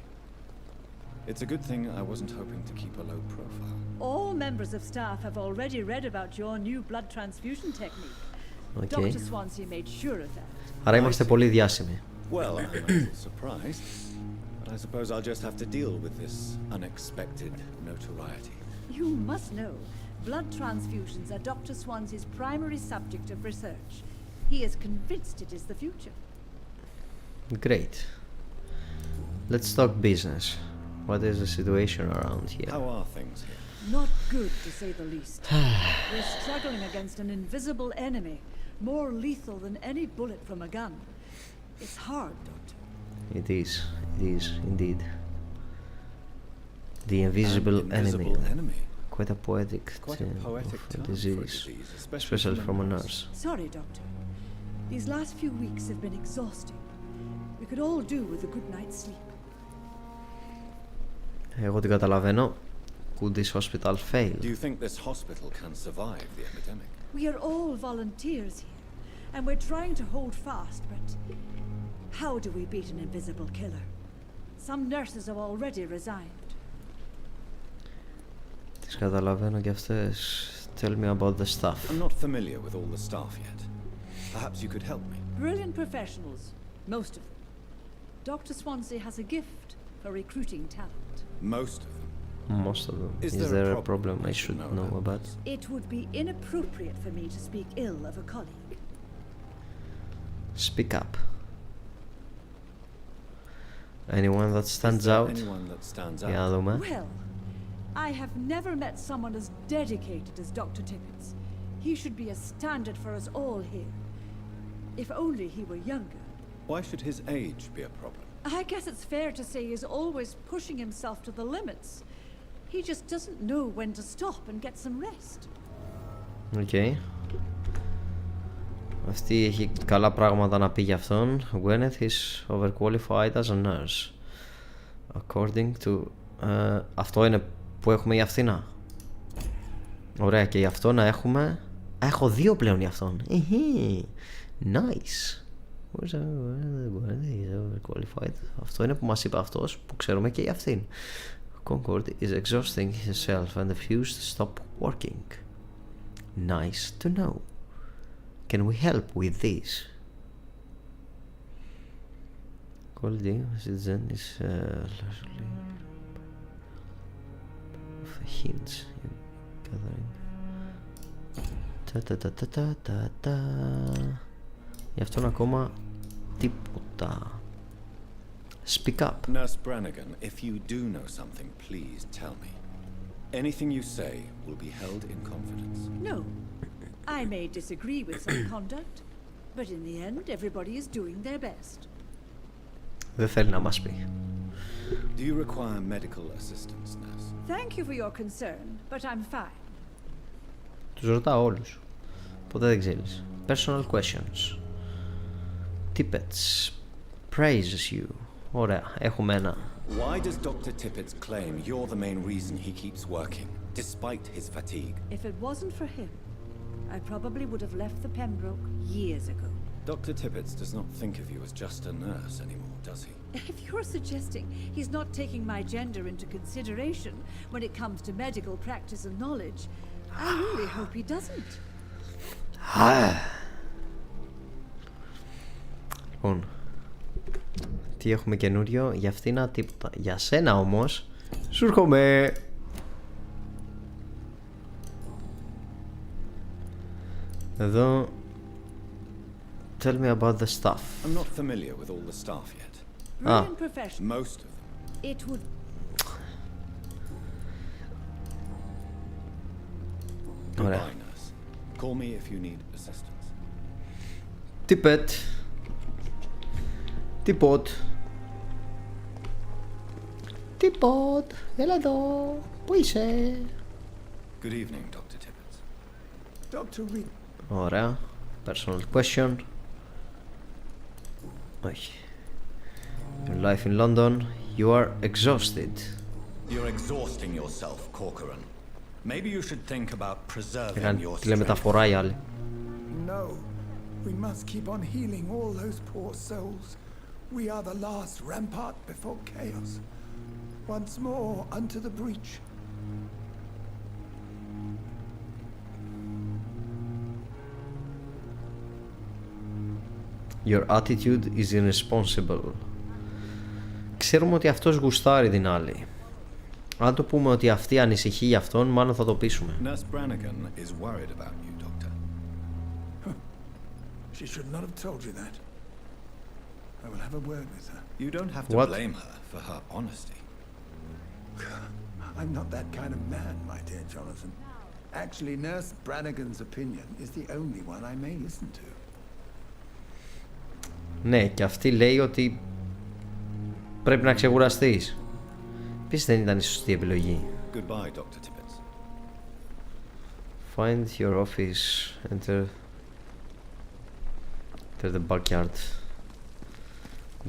It's a good thing I wasn't hoping to keep a low profile. All members of staff have already read about your new blood transfusion technique. Okay. Dr. Swansea made sure of that. Άρα είμαστε πολύ διάσημοι. Well, I'm a little surprised, but I suppose I'll just have to deal with this unexpected notoriety. You must know, blood transfusions are Dr. Swansea's primary subject of research. He is convinced it is the future. Great. Let's talk business. What is the situation around here? How are things here? Not good, to say the least. We're struggling against an invisible enemy, more lethal than any bullet from a gun. It's hard, Doctor. It is indeed. The invisible enemy. Quite a poetic Quite term a poetic of a term for a disease, disease, especially from a nurse. Sorry, Doctor. These last few weeks have been exhausting. We could all do with a good night's sleep. Εγώ την καταλαβαίνω. Could this hospital fail? Do you think this hospital can survive the epidemic? We are all volunteers here, and we're trying to hold fast, but how do we beat an invisible killer? Some nurses have already resigned. Τις καταλαβαίνω και αυτές. Tell me about the staff. I'm not familiar with all the staff yet. Perhaps you could help me. Brilliant professionals, most of them. Dr. Swansea has a gift for recruiting talent. Most of them. Most of them. Is Is there there a a problem problem I should know about? It would be inappropriate for me to speak ill of a colleague. Speak up. Anyone that stands Is there out? anyone that stands Για να out? δούμε. Well, I have never met someone as dedicated as Dr. Tippett's. He should be a standard for us all here. If only he were younger. Why should his age be a problem? I guess it's fair to say he's always pushing himself to the limits. He just doesn't know when to stop and get some rest. Okay. Αυτή έχει καλά πράγματα να πει για αυτόν. Gwyneth is overqualified as a nurse. According to... αυτό είναι που έχουμε για αυτήνα. Ωραία, και για αυτό να έχουμε... έχω δύο πλέον για αυτόν. Nice. Overqualified. Αυτό είναι που μας είπε αυτός, που ξέρουμε και για αυτήν. Concord is exhausting himself and refused to stop working. Nice to know. Can we help with this? Quality citizen is largely of the hints gathering. Ta. Γι' αυτόν ακόμα τίποτα. Speak up. Nurse Brannigan, if you do know something, please tell me. Anything you say will be held in confidence. No. I may disagree with some conduct, but in the end, everybody is doing their best. Δεν θέλει να μας πει. Do you require medical assistance, nurse? Thank you for your concern, but I'm fine. Τους ρωτάω όλους. Ποτέ δεν ξέρεις. Personal questions. Tippets praises you. Ωραία, έχουμε ένα. Why does Dr. Tippett claim you're the main reason he keeps working, despite his fatigue? If it wasn't for him, I probably would have left the Pembroke years ago. Dr. Tippett does not think of you as just a nurse anymore, does he? If you're suggesting he's not taking my gender into consideration when it comes to medical practice and knowledge, I really hope he doesn't. Λοιπόν, τι έχουμε καινούριο? Για αυτήν τίποτα. Για σένα όμως σου έρχομαι. Εδώ. Tell me about the staff. I'm not familiar with all the staff yet. Brilliant professional. Most of them. It would. Goodbye, nurse. Call me if you need assistance. Tippett. Tippot. Tippot. Έλα εδώ. Πού είσαι? Good evening, Dr. Tippett. Dr. Reed. Ωραία. Personal question. Όχι. Your life in London. You are exhausted. You're exhausting yourself, Corcoran. Maybe you should think about preserving your Έκανε strength. τηλεμεταφορά οι άλλοι. No. We must keep on healing all those poor souls. We are the last rampart before chaos. Once more unto the breach. Your attitude is irresponsible. Ξέρουμε ότι αυτός γουστάρει την άλλη. Αν το πούμε ότι αυτή ανησυχεί για αυτόν, μάλλον θα το πείσουμε. Nurse Brannigan is worried about you, Doctor. She should not have told you that. I will have a word with her. You don't have to What? blame her for her honesty. I'm not that kind of man, my dear Jonathan. Actually, Nurse Brannigan's opinion is the only one I may listen to. Ναι, και αυτή λέει ότι πρέπει να ξεκουραστείς. Επίσης δεν ήταν η σωστή επιλογή. Goodbye, Dr. Tippett. Find your office. Enter the backyard.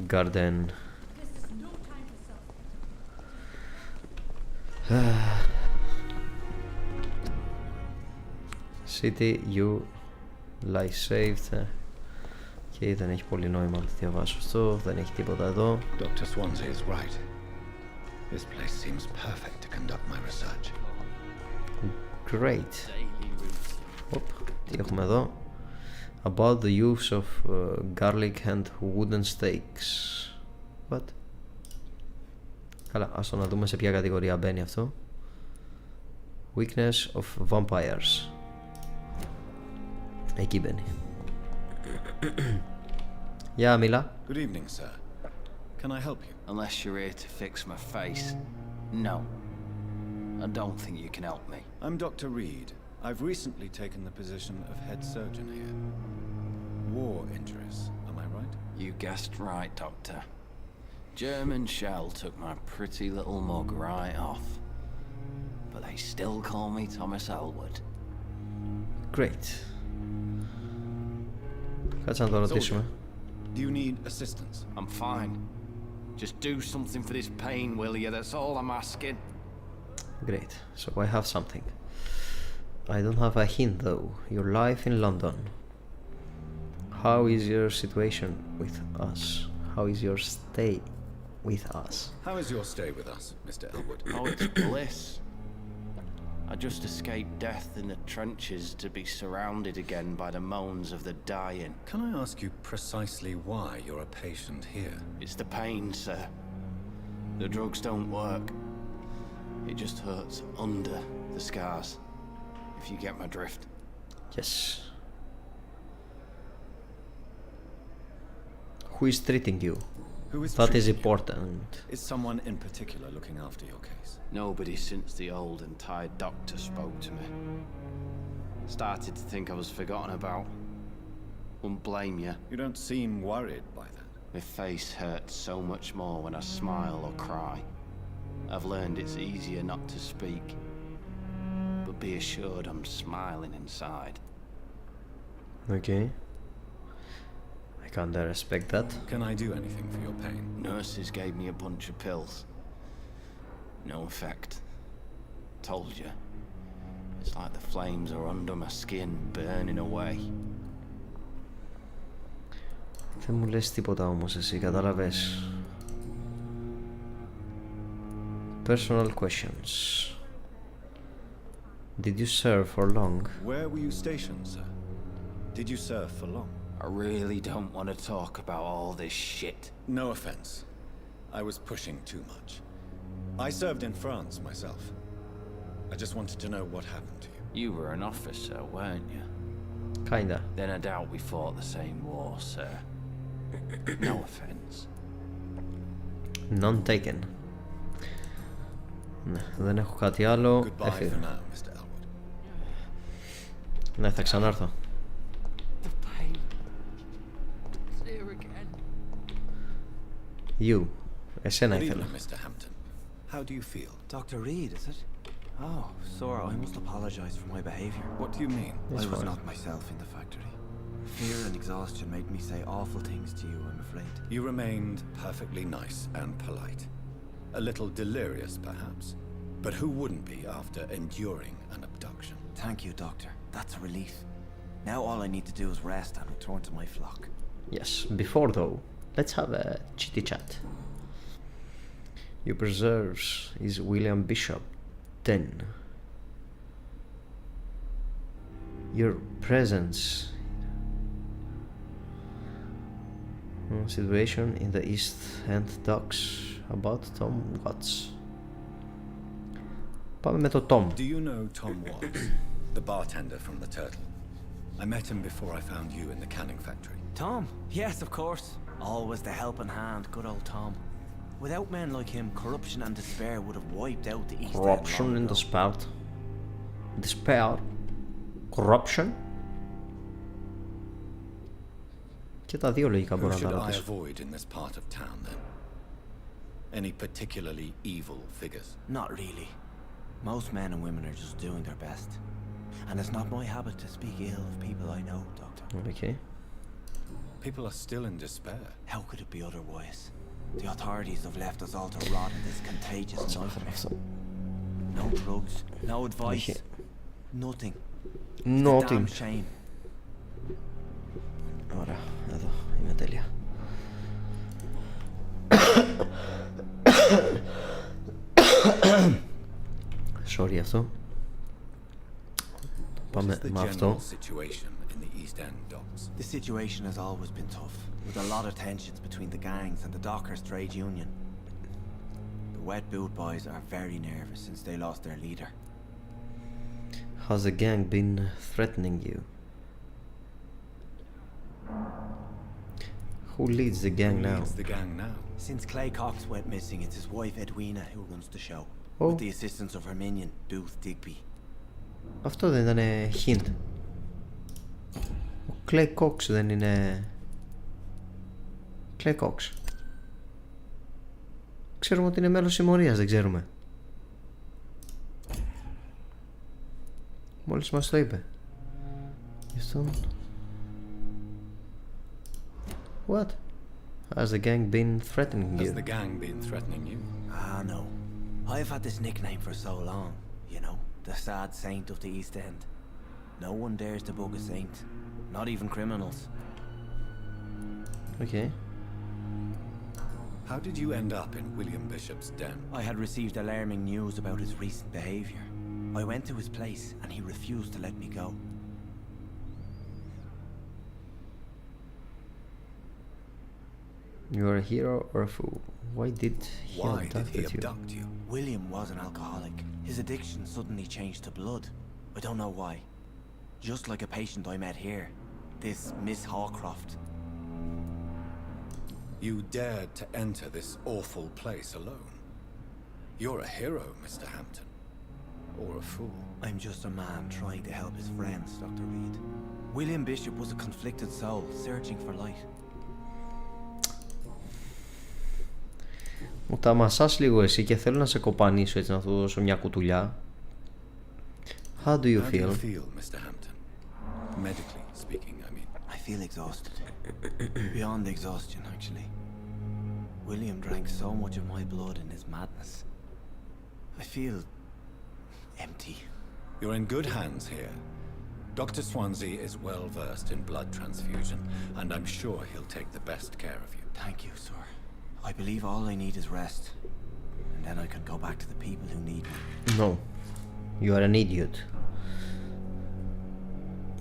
Garden. City, you lie saved. Και δεν έχει πολύ νόημα να το διαβάσω αυτό. Δεν έχει τίποτα εδώ. Dr. Swansea is right. This place seems perfect to conduct my research. Great. Τι έχουμε εδώ? About the use of garlic and wooden stakes. What? Καλά, ας το να δούμε σε ποια κατηγορία μπαίνει αυτό. Weakness of vampires. Εκεί μπαίνει. Γεια, μίλα. Good evening, sir. Can I help you? Unless you're here to fix my face. No. I don't think you can help me. I'm Dr. Reed. I've recently taken the position of head surgeon here. War injuries, am I right? You guessed right, Doctor. German shell took my pretty little mug right off. But they still call me Thomas Elwood. Great. Κάτσε να το ρωτήσουμε. Do you need assistance? I'm fine. Just do something for this pain, will you? That's all I'm asking. Great. So I have something. I don't have a hint though. Your life in London. How is your situation with us? How is your stay with us? How is your stay with us, Mr. Elwood? Oh, it's bliss. I just escaped death in the trenches to be surrounded again by the moans of the dying. Can I ask you precisely why you're a patient here? It's the pain, sir. The drugs don't work. It just hurts under the scars, if you get my drift. Yes. Who is treating you? Who is That is treating you? important. Is someone in particular looking after your case? Nobody since the old and tired doctor spoke to me. Started to think I was forgotten about. Wouldn't blame you. You don't seem worried by that. My face hurts so much more when I smile or cry. I've learned it's easier not to speak. But be assured I'm smiling inside. Okay. I kinda respect that. Can I do anything for your pain? Nurses gave me a bunch of pills. No effect. Told you. It's like the flames are under my skin, burning away. Δεν μου λες τίποτα όμως εσύ, κατάλαβες. Personal questions. Did you serve for long? Where were you stationed, sir? Did you serve for long? I really don't want to talk about all this shit. No offense. I was pushing too much. I served in France myself. I just wanted to know what happened to you. You were an officer, weren't you? Kinda. Then I doubt we fought the same war, sir. No offense. None taken. Ναι, δεν έχω κάτι άλλο. Goodbye Έφυγα. for now, Mr. Elwood. Ναι, θα ξανάρθω. The pain. It's here again. You. Εσένα Good ήθελα. evening, Mr. Hampton. How do you feel? Dr. Reed, is it? Oh, Sora, I must apologize for my behavior. What do you mean? It's I was fine. not myself in the factory. Fear and exhaustion made me say awful things to you, I'm afraid. You remained perfectly nice and polite. A little delirious, perhaps. But who wouldn't be after enduring an abduction? Thank you, Doctor. That's a relief. Now all I need to do is rest and return to my flock. Yes, before though, let's have a chitty chat. Your preserves is William Bishop 10. Your presence. Situation in the East End Docks about Tom Watts. Πάμε με το Tom. Do you know Tom Watts, the bartender from the Turtle? I met him before I found you in the canning factory. Tom? Yes, of course. Always the helping hand, good old Tom. Without men like him, corruption and despair would have wiped out the East End Corruption long and ago. despair. Despair. Corruption. Και τα δύο λογικά Who μπορώ να τα should I ρωτήσω. avoid in this part of town, then? Any particularly evil figures? Not really. Most men and women are just doing their best. And it's not my habit to speak ill of people I know, Doctor. Okay. People are still in despair. How could it be otherwise? The authorities have left us all to rot in this contagious nightmare. No drugs, no advice, Okay. nothing. Nothing. Damn shame. Ωραία, εδώ είμαι τέλεια. Sorry αυτό. Πάμε What's the με general αυτό. situation in the East End docks? The situation has always been tough, with a lot of tensions between the gangs and the Dockers Trade Union. The Wet Boot Boys are very nervous since they lost their leader. Has the gang been threatening you? Who leads the gang Who now? leads the gang now? Since Clay Cox went missing, it's his wife Edwina who runs the show, Oh. with the assistance of her minion, Booth Digby. Αυτό δεν ήταν hint. Ο Clay Cox δεν είναι... Clay Cox. ξέρουμε ότι είναι μέλος συμμορίας, δεν ξέρουμε. Μόλις μας το είπε. What? Has the gang been threatening you? Has the gang been threatening you? Ah, no. I've had this nickname for so long, you know, the sad saint of the East End. No one dares to bug a saint, not even criminals. Okay. How did you end up in William Bishop's den? I had received alarming news about his recent behavior. I went to his place and he refused to let me go. You're a hero or a fool? Why did he abduct you? William was an alcoholic. His addiction suddenly changed to blood. I don't know why. Just like a patient I met here. This Miss Hawcroft. You dared to enter this awful place alone. You're a hero, Mr. Hampton. Or a fool. I'm just a man trying to help his friends, Dr. Reed. William Bishop was a conflicted soul, searching for light. Μου τα μασάς λίγο εσύ και θέλω να σε κοπανίσω έτσι, να του δώσω μια κουτουλιά. How do you feel? Mr. Hampton? Medically speaking, I mean. I feel exhausted. Beyond exhaustion, actually. William drank so much of my blood in his madness. I feel empty. You're in good hands here. Dr. Swansea is well versed in blood transfusion, and I'm sure he'll take the best care of you. Thank you, sir. I believe all I need is rest, and then I can go back to the people who need me. No, you are an idiot.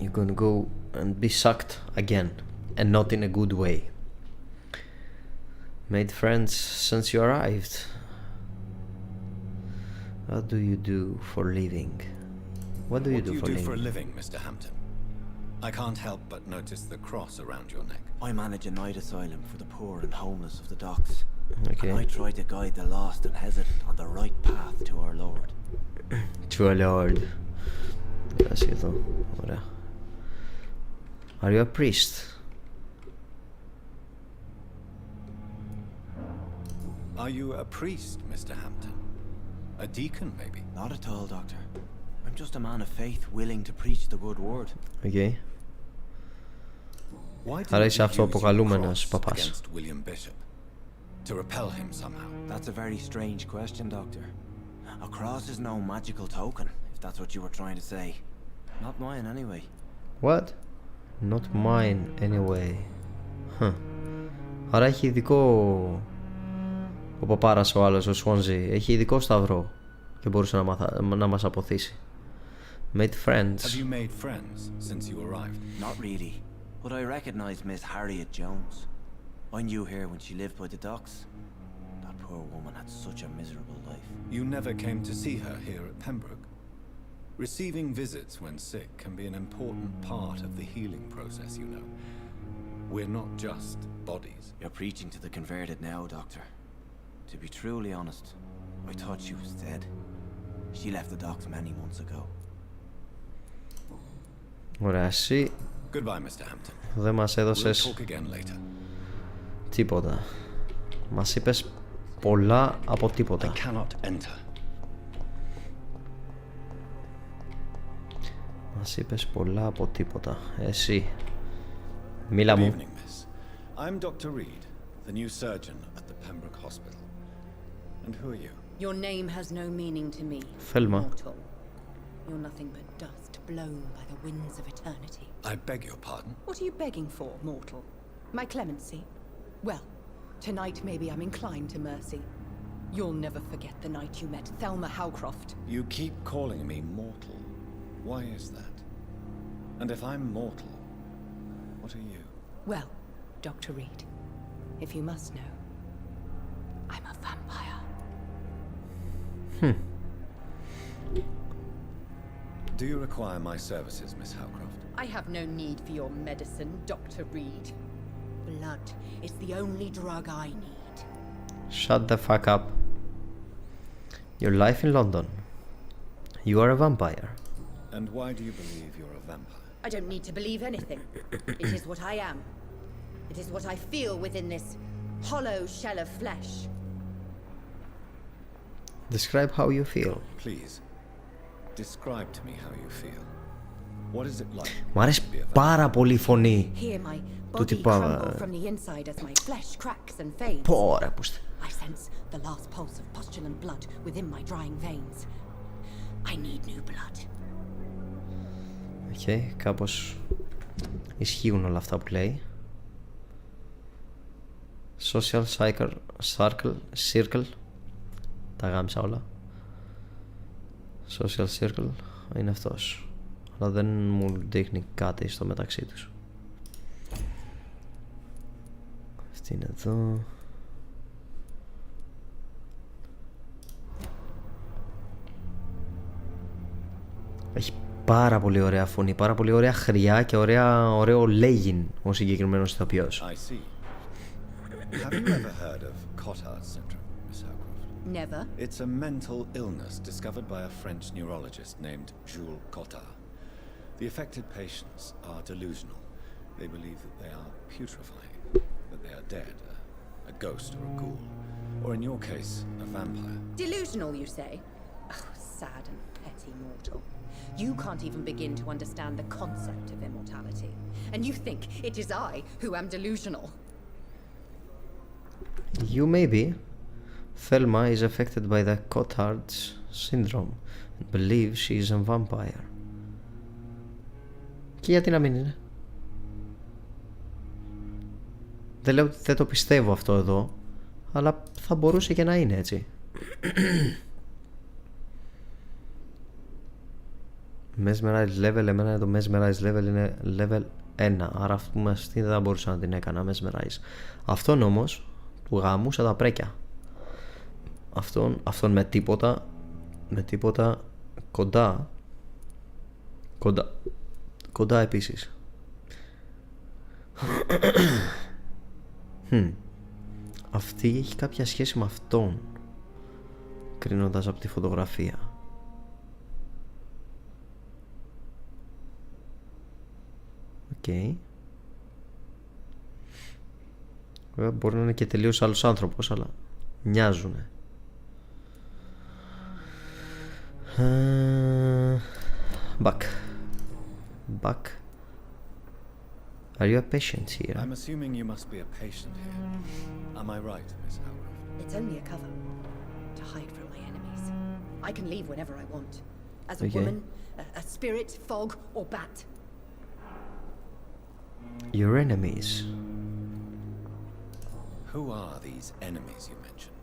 You're gonna go and be sucked again, and not in a good way. Made friends since you arrived. What do you do for living? What do you do for a living, Mr. Hampton? I can't help but notice the cross around your neck. I manage a night asylum for the poor and homeless of the docks. Okay. And I try to guide the lost and hesitant on the right path to our Lord. To our Lord. Κοίτας εδώ. Ωραία. Are you a priest? Are you a priest, Mr. Hampton? A deacon, maybe? Not at all, Doctor. I'm just a man of faith willing to preach the good word. Okay. Άρα είσαι αυτοαποκαλούμενος παπάς. Against William Bishop to repel him somehow. That's a very strange question, Doctor. A cross is no magical token, if that's what you were trying to say. Not mine, anyway. What? Not mine, anyway. Huh. Άρα έχει ειδικό ο παπάρας ο άλλος, ο Swansea. Έχει ειδικό σταυρό και μπορούσε να μας αποθήσει. Made friends. Have you made friends since you arrived? Not really, but I recognize Miss Harriet Jones. I knew her when she lived by the docks. That poor woman had such a miserable life. You never came to see her here at Pembroke? Receiving visits when sick can be an important part of the healing process, you know. We're not just bodies. You're preaching to the converted now, Doctor. To be truly honest, I thought she was dead. She left the docks many months ago. Ωραία, εσύ δεν μας έδωσες τίποτα. Μας είπες πολλά από τίποτα. Μας είπες πολλά από τίποτα. Εσύ, μίλα μου. I'm Dr. Reed, the new surgeon at the Pembroke Hospital. And who are you? Your name has no meaning to me. Thelma. Mortal. You're nothing but dust blown by the winds of eternity. I beg your pardon? What are you begging for, mortal? My clemency? Well, tonight maybe I'm inclined to mercy. You'll never forget the night you met Thelma Howcroft. You keep calling me mortal. Why is that? And if I'm mortal, what are you? Well, Dr. Reed, if you must know, I'm a vampire. Do you require my services, Miss Howcroft? I have no need for your medicine, Dr. Reed. Blood is the only drug I need. Shut the fuck up. Your life in London. You are a vampire. And why do you believe you're a vampire? I don't need to believe anything. It is what I am. It is what I feel within this hollow shell of flesh. Describe how you feel. Please, describe to me how you feel. What is it like? Μ' αρέσει πάρα πολύ η φωνή Hear my του body τυπά. crumble from the inside as my flesh cracks and fades. Πω ρε πούστε. I sense the last pulse of postulant blood within my drying veins. I need new blood. Οκ, κάπως ισχύουν όλα αυτά που λέει. Social circle. Τα γάμισα όλα. Social circle είναι αυτός. Αλλά δεν μου δείχνει κάτι στο μεταξύ τους. Αυτή είναι εδώ. Έχει πάρα πολύ ωραία φωνή, πάρα πολύ ωραία χρειά και ωραίο λέγειν ο συγκεκριμένος ηθοποιός. I see. Have you ever heard of Cotard's syndrome, Miss Howcroft? Never. It's a mental illness discovered by a French neurologist named Jules Cotard. The affected patients are delusional. They believe that they are putrefying, that they are dead, a ghost or a ghoul, or in your case, a vampire. Delusional, you say? Oh, sad and petty mortal. You can't even begin to understand the concept of immortality. And you think it is I who am delusional. You may be. Thelma is affected by the Cotard's syndrome and believes she is a vampire. Και γιατί να μην είναι? Δεν λέω ότι δεν το πιστεύω αυτό εδώ, αλλά θα μπορούσε και να είναι έτσι. Mesmerize level, εμένα το Mesmerize level είναι level 1, άρα αυτή δεν θα μπορούσα να την έκανα Mesmerize. Αυτόν όμως του γάμουσα τα πρέκια. Αυτόν με τίποτα κοντά επίσης. Αυτή έχει κάποια σχέση με αυτόν, κρίνοντας από τη φωτογραφία. Οκ. Βέβαια μπορεί να είναι και τελείως άλλος άνθρωπος, αλλά μοιάζουνε. Back. Are you a patient here? I'm assuming you must be a patient here. Am I right, Miss Howcroft? It's only a cover to hide from my enemies. I can leave whenever I want. As a Okay. woman, a spirit, fog, or bat. Your enemies. Who are these enemies you mentioned?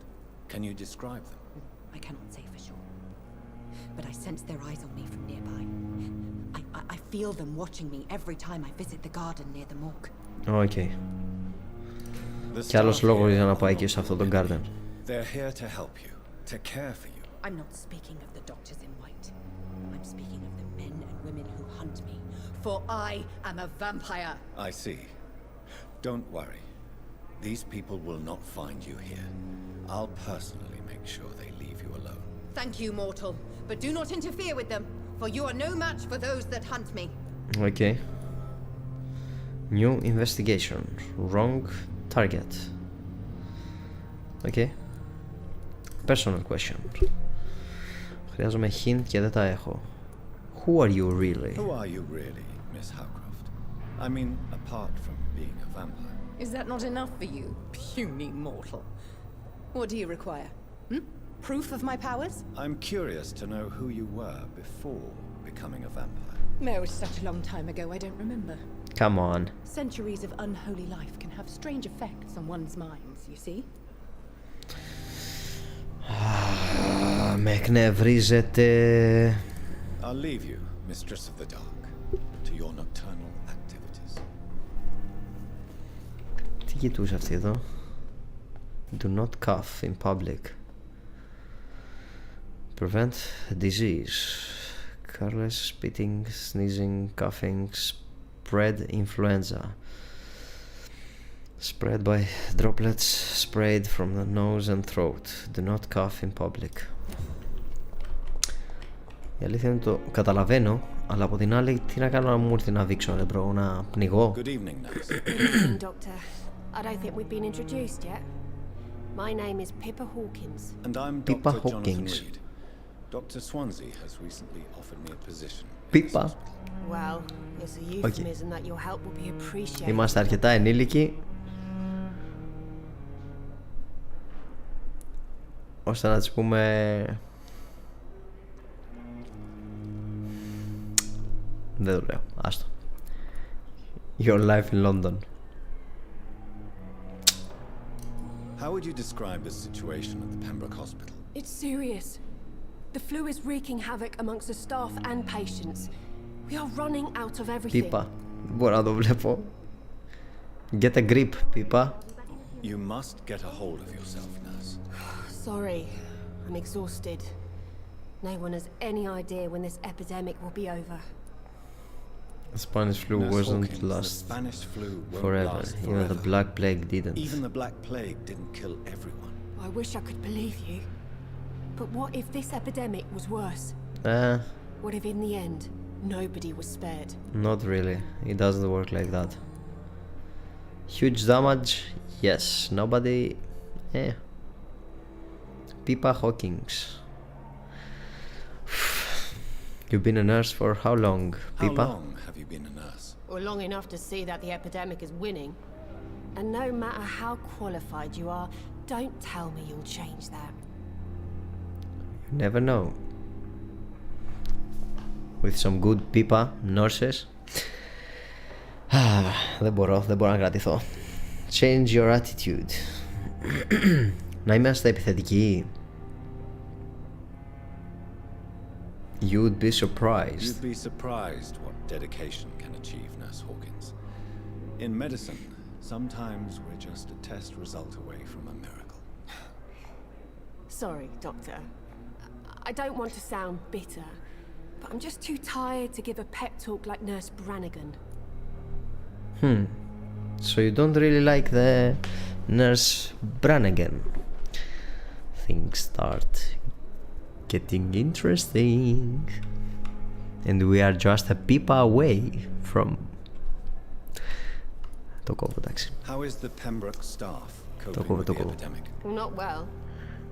Can you describe them? I cannot say for sure. But I sense their eyes on me from nearby. I feel them watching me every time I visit the garden near the morgue. Okay. Κι άλλος λόγος για να πάει και σε αυτό το garden. They're here to help you, to care for you. I'm not speaking of the doctors in white. I'm speaking of the men and women who hunt me. For I am a vampire. I see. Don't worry. These people will not find you here. I'll personally make sure they leave you alone. Thank you, mortal. But do not interfere with them, for you are no match for those that hunt me. Okay. New investigation. Wrong target. Okay. Personal question. Χρειάζομαι hint και δεν τα έχω. Who are you really? Who are you really, Miss Howcroft? I mean, apart from being a vampire. Is that not enough for you, puny mortal? What do you require? Proof of my powers? I'm curious to know who you were before becoming a vampire. No, it's such a long time ago, I don't remember. Come on. Centuries of unholy life can have strange effects on one's minds, you see? Με εκνευρίζετε. I'll leave you, Mistress of the Dark, to your nocturnal activities. Τι κοιτούσε αυτή εδώ? Do not cough in public. Prevent disease. Careless spitting, sneezing, coughing, spread influenza. Spread by droplets sprayed from the nose and throat. Do not cough in public. Η αλήθεια είναι το καταλαβαίνω, αλλά από την άλλη τι να κάνω να μου έρθει να δείξω, ρε μπρο, να πνιγώ. Good evening, nurse. Good evening, Doctor. I don't think we've been introduced yet. My name is Pippa Hawkins. And I'm Pippa Dr. Jonathan Hawkins. Reed. Dr. Swansea has recently offered me a position. Pippa. Well, it's a euphemism that your help will be appreciated. Είμαστε αρκετά ενήλικοι ώστε να της πούμε... Δεν το λέω, άστο. Your life in London. How would you describe the situation at the Pembroke Hospital? It's serious. The flu is wreaking havoc amongst the staff and patients. We are running out of everything. Πίπα, μπορώ να το βλέπω. Get a grip, Πίπα. You must get a hold of yourself, nurse. Sorry, I'm exhausted. No one has any idea when this epidemic will be over. The Spanish flu Nurse wasn't Hawkins, the last Spanish flu won't forever. last Even the forever. Black Plague didn't. Even the Black Plague didn't kill everyone. I wish I could believe you. But what if this epidemic was worse? What if in the end, nobody was spared? Not really. It doesn't work like that. Huge damage? Yes. Nobody... Pippa Hawkins. You've been a nurse for how long, Pippa? How long have you been a nurse? Or long enough to see that the epidemic is winning. And no matter how qualified you are, don't tell me you'll change that. You never know. With some good Pippa nurses. Δεν μπορώ να κρατηθώ. Change your attitude. Να είμαστε επιθετικοί. You'd be surprised. You'd be surprised what dedication can achieve, Nurse Hawkins. In medicine, sometimes we're just a test result away from a miracle. Sorry, Doctor. I don't want to sound bitter, but I'm just too tired to give a pep talk like Nurse Brannigan. So you don't really like the Nurse Brannigan. Things start getting interesting. And we are just a Pippa away from... Το κόβω, εντάξει. How is the Pembroke staff coping with the epidemic? Well, not well.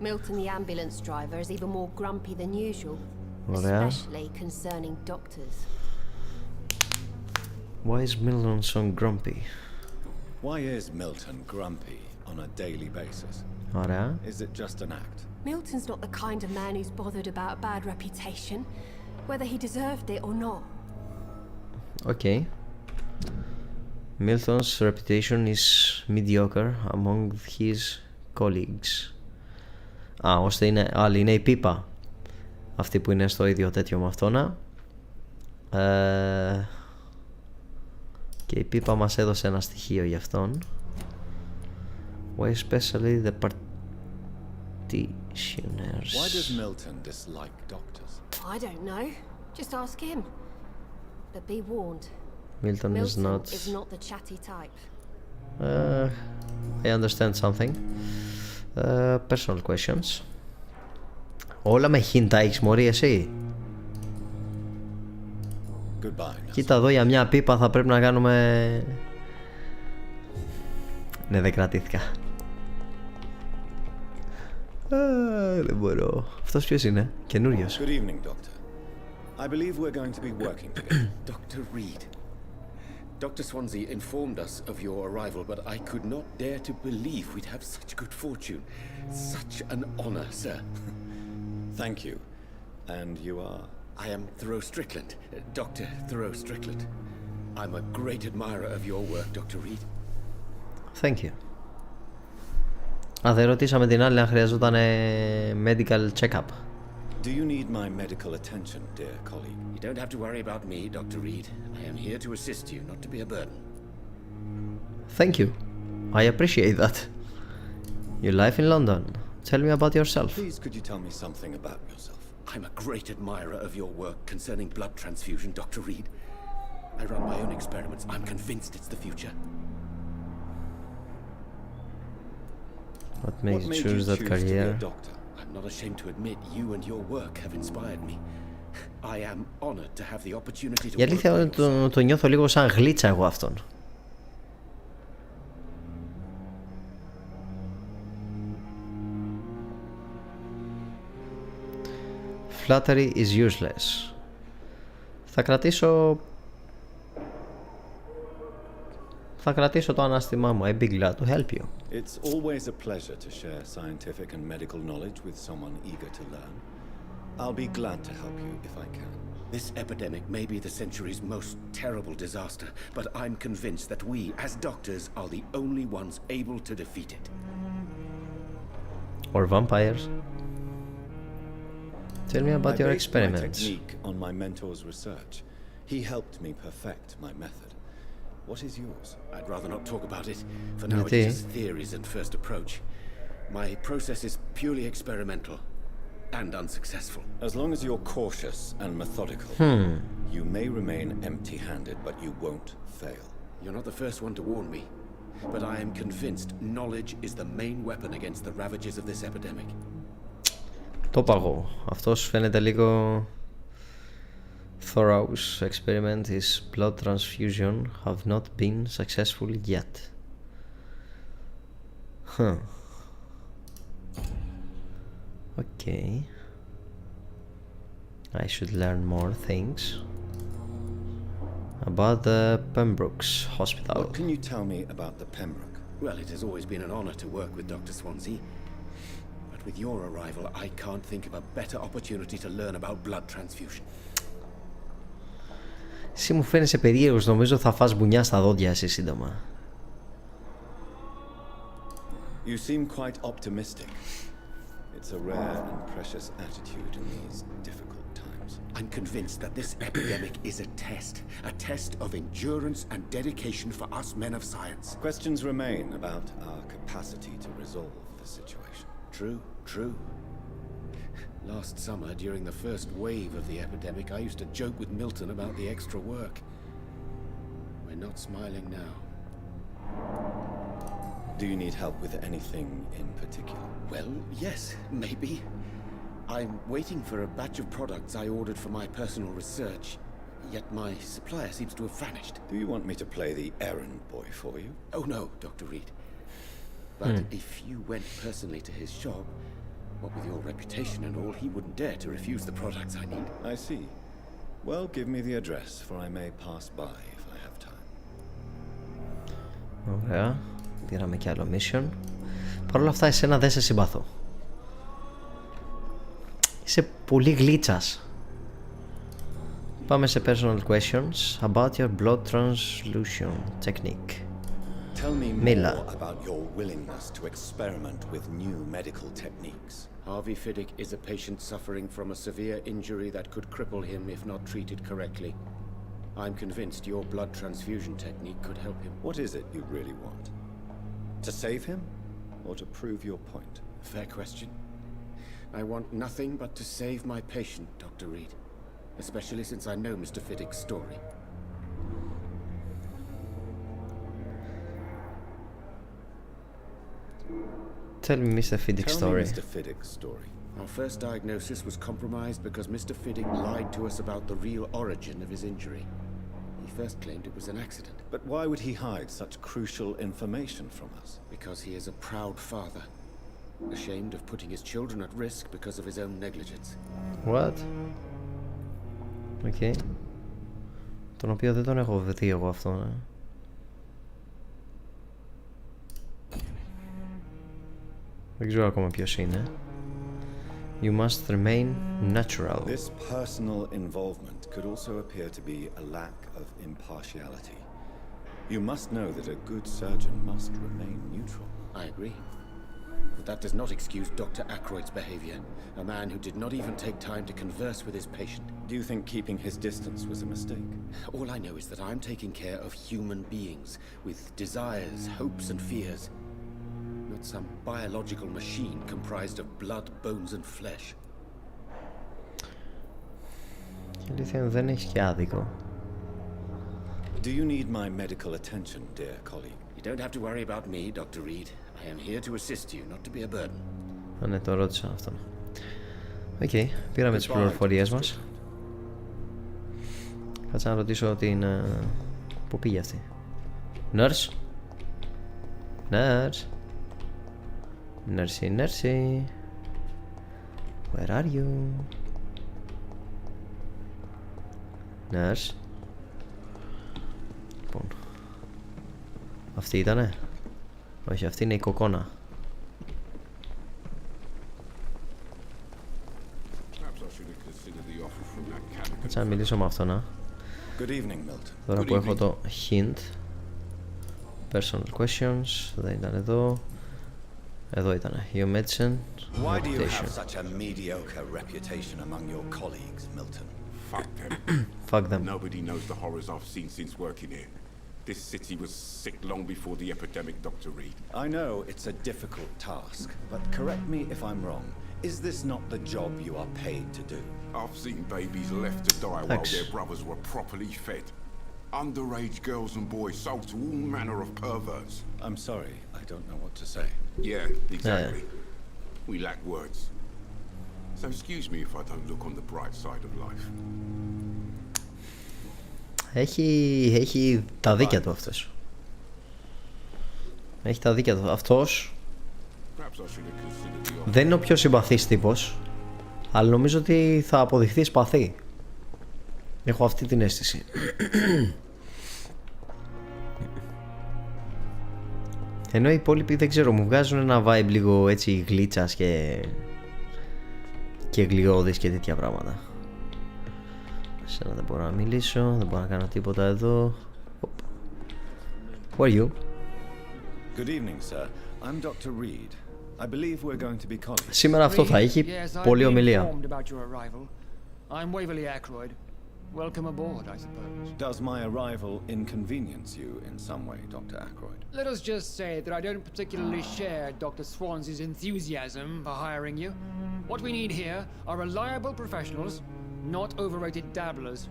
Milton, the ambulance driver, is even more grumpy than usual. Ωραία. Especially concerning doctors. Why is Milton so grumpy? Why is Milton grumpy on a daily basis? Ωραία. Is it just an act? Milton's not the kind of man who's bothered about a bad reputation, whether he deserved it or not. Okay. Milton's reputation is mediocre among his colleagues. Ώστε είναι άλλοι, είναι η Πίπα. Αυτή που είναι στο ίδιο τέτοιο με αυτόνα. Και η Πίπα μας έδωσε ένα στοιχείο για αυτόν. Why especially the practitioners? Why does Milton dislike doctors? I don't know. Just ask him. But be warned. Milton is not the chatty type. I understand something. Personal questions. Όλα με χίντα έχεις μωρή εσύ. Goodbye. Κοίτα εδώ για μια Πίπα θα πρέπει να κάνουμε... Ναι, δεν κρατήθηκα. Δεν μπορώ. Αυτός ποιος είναι? Καινούριος. Good evening, Doctor. I believe we're going to be working together. Dr. Reed. Dr. Swansea informed us of your arrival, but I could not dare to believe we'd have such good fortune. Such an honor, sir. Thank you. And you are? I am Thoreau Strickland, Dr. Thoreau Strickland. I'm a great admirer of your work, Dr. Reed. Thank you. Δεν ρωτήσαμε την άλλη αν χρειαζόταν medical check-up. Do you need my medical attention, dear colleague? You don't have to worry about me, Dr. Reed. I am here to assist you, not to be a burden. Thank you. I appreciate that. Your life in London. Tell me about yourself. Please, could you tell me something about yourself? I'm a great admirer of your work concerning blood transfusion, Dr. Reed. I run my own experiments. I'm convinced it's the future. What made you choose that career? I'm not ashamed to admit you and your work have inspired me. I am honored to have the opportunity to. Η αλήθεια είναι το νιώθω λίγο σαν γλίτσα εγώ αυτόν. Flattery is useless. Θα κρατήσω το ανάστημά μου. I'd be glad to help you. It's always a pleasure to share scientific and medical knowledge with someone eager to learn. I'll be glad to help you if I can. This epidemic may be the century's most terrible disaster, but I'm convinced that we, as doctors, are the only ones able to defeat it. Or vampires. Tell me about your I based experiments. my technique on my mentor's research. He helped me perfect my method. What is yours? I'd rather not talk about it. For now, it's just theories and first approach. My process is purely experimental and unsuccessful. As long as you're cautious and methodical, you may remain empty-handed, but you won't fail. You're not the first one to warn me, but I am convinced knowledge is the main weapon against the ravages of this epidemic. Το παγώ. Αυτός φαίνεται λίγο... Thoreau's experiment is blood transfusion have not been successful yet. Huh. Okay. I should learn more things about the Pembroke's Hospital. What can you tell me about the Pembroke? Well, it has always been an honor to work with Dr. Swansea. But with your arrival, I can't think of a better opportunity to learn about blood transfusion. Εσύ μου φαίνεσαι περίεργος, νομίζω θα φας μπουνιά στα δόντια εσύ σύντομα. You seem quite optimistic. It's a rare and precious attitude in these difficult times. I'm convinced that this epidemic is a test of endurance and dedication for us men of science. Questions remain about our capacity to resolve the situation. True. Last summer, during the first wave of the epidemic, I used to joke with Milton about the extra work. We're not smiling now. Do you need help with anything in particular? Well, yes, maybe. I'm waiting for a batch of products I ordered for my personal research, yet my supplier seems to have vanished. Do you want me to play the errand boy for you? Oh no, Dr. Reed. But if you went personally to his shop, what with your reputation and all, he wouldn't dare to refuse the products I need. I see. Well, give me the address, for I may pass by if I have time. Ωραία. Πήραμε και άλλο mission. Παρ' όλα αυτά, εσένα δεν σε συμπαθώ. Είσαι πολύ γλίτσας. Πάμε σε personal questions about your blood transfusion technique. Tell me Mila. more about your willingness to experiment with new medical techniques. Harvey Fiddick is a patient suffering from a severe injury that could cripple him if not treated correctly. I'm convinced your blood transfusion technique could help him. What is it you really want? To save him, or to prove your point? Fair question. I want nothing but to save my patient, Dr. Reed. Especially since I know Mr. Fiddick's story. Tell me Mr. Fiddick's story. Tell me Mr. Fiddick's story. Our first diagnosis was compromised because Mr. Fiddick lied to us about the real origin of his injury. He first claimed it was an accident. But why would he hide such crucial information from us? Because he is a proud father, ashamed of putting his children at risk because of his own negligence. What? Okay. Τον οποίο δεν τον έχω δει εγώ αυτό, Δεν ξέρω ακόμα ποιος είναι. You must remain natural. This personal involvement could also appear to be a lack of impartiality. You must know that a good surgeon must remain neutral. I agree. But that does not excuse Dr. Ackroyd's behavior, a man who did not even take time to converse with his patient. Do you think keeping his distance was a mistake? All I know is that I'm taking care of human beings with desires, hopes and fears. Not some biological machine comprised of blood, bones and flesh. Η αλήθεια δεν έχει και άδικο. Do you need my medical attention, dear colleague? You don't have to worry about me, Dr. Reed. I am here to assist you, not to be a burden. Ναι, το ρώτησα αυτόν. Οκ, πήραμε τις πληροφορίες μας. Κάτσε να ρωτήσω την... Πού πήγε αυτή? Nurse? Nurse? Nursey, nursey. Where are you? Nurse. Λοιπόν. Αυτή ήτανε. Όχι, αυτή είναι η κοκόνα. Κάτσε να μιλήσω με αυτόν. Τώρα που έχω το hint. Personal questions. Δεν ήταν εδώ. Εδώ ήταν. Your medicine. Why do you have such a mediocre reputation among your colleagues, Milton? Fuck them. Fuck them. Nobody knows the horrors I've seen since working here. This city was sick long before the epidemic, Dr. Reed. I know it's a difficult task, but correct me if I'm wrong. Is this not the job you are paid to do? I've seen babies left to die while their brothers were properly fed. Underage girls and boys sold to all manner of perverts. I'm sorry, I don't know what to say. Yeah, exactly. We lack words. So excuse me if I don't look on the bright side of life. Έχει τα δίκια του αυτός. Έχει τα δίκια του. Αυτός δεν είναι ο πιο συμπαθής τύπος, αλλά νομίζω ότι θα αποδειχθεί σπαθή. Έχω αυτή την αίσθηση. Ενώ οι υπόλοιποι δεν ξέρω, μου βγάζουν ένα vibe λίγο έτσι γλίτσας και γλιώδης και τέτοια πράγματα. Σένα δεν μπορώ να μιλήσω, δεν μπορώ να κάνω τίποτα εδώ. Who are you? Good evening, sir. I'm Dr. Reed. I believe we're going to be colleagues. Σήμερα αυτό θα έχει πολλή ομιλία. I'm Waverly Ackroyd. Welcome aboard, I suppose. Does my arrival inconvenience you in some way, Dr. Ackroyd? Let us just say that I don't particularly share Dr. Swans's enthusiasm for hiring you. What we need here are reliable professionals, not overrated dabblers.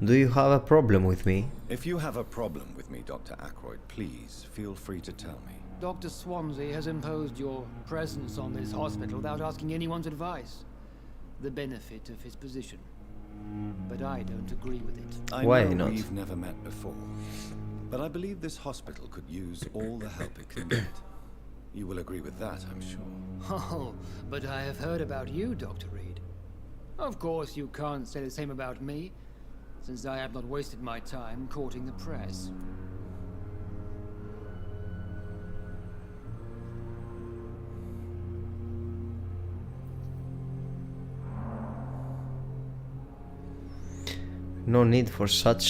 Do you have a problem with me? If you have a problem with me, Dr. Ackroyd, please feel free to tell me. Dr. Swansea has imposed your presence on this hospital without asking anyone's advice. The benefit of his position. But I don't agree with it. I know we've never met before, but I believe this hospital could use all the help it can get. You will agree with that, I'm sure. Oh, but I have heard about you, Dr. Reed. Of course, you can't say the same about me, since I have not wasted my time courting the press. No need for such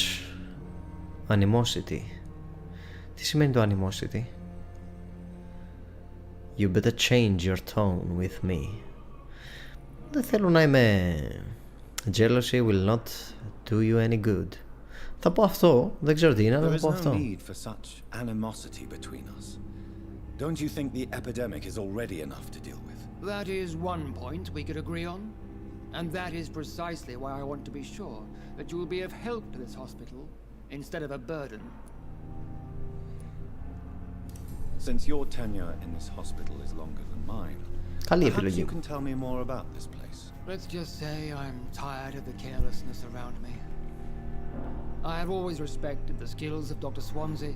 animosity. Τι σημαίνει το animosity? You better change your tone with me. Δεν θέλω να είμαι... Jealousy will not do you any good. Θα πω αυτό, δεν ξέρω τι είναι, αλλά θα πω αυτό. There is no need for such animosity between us. Don't you think the epidemic is already enough to deal with? That is one point we could agree on. And that is precisely why I want to be sure that you will be of help to this hospital instead of a burden. Since your tenure in this hospital is longer than mine, perhaps you can tell me more about this place. Let's just say I'm tired of the carelessness around me. I have always respected the skills of Dr. Swansea,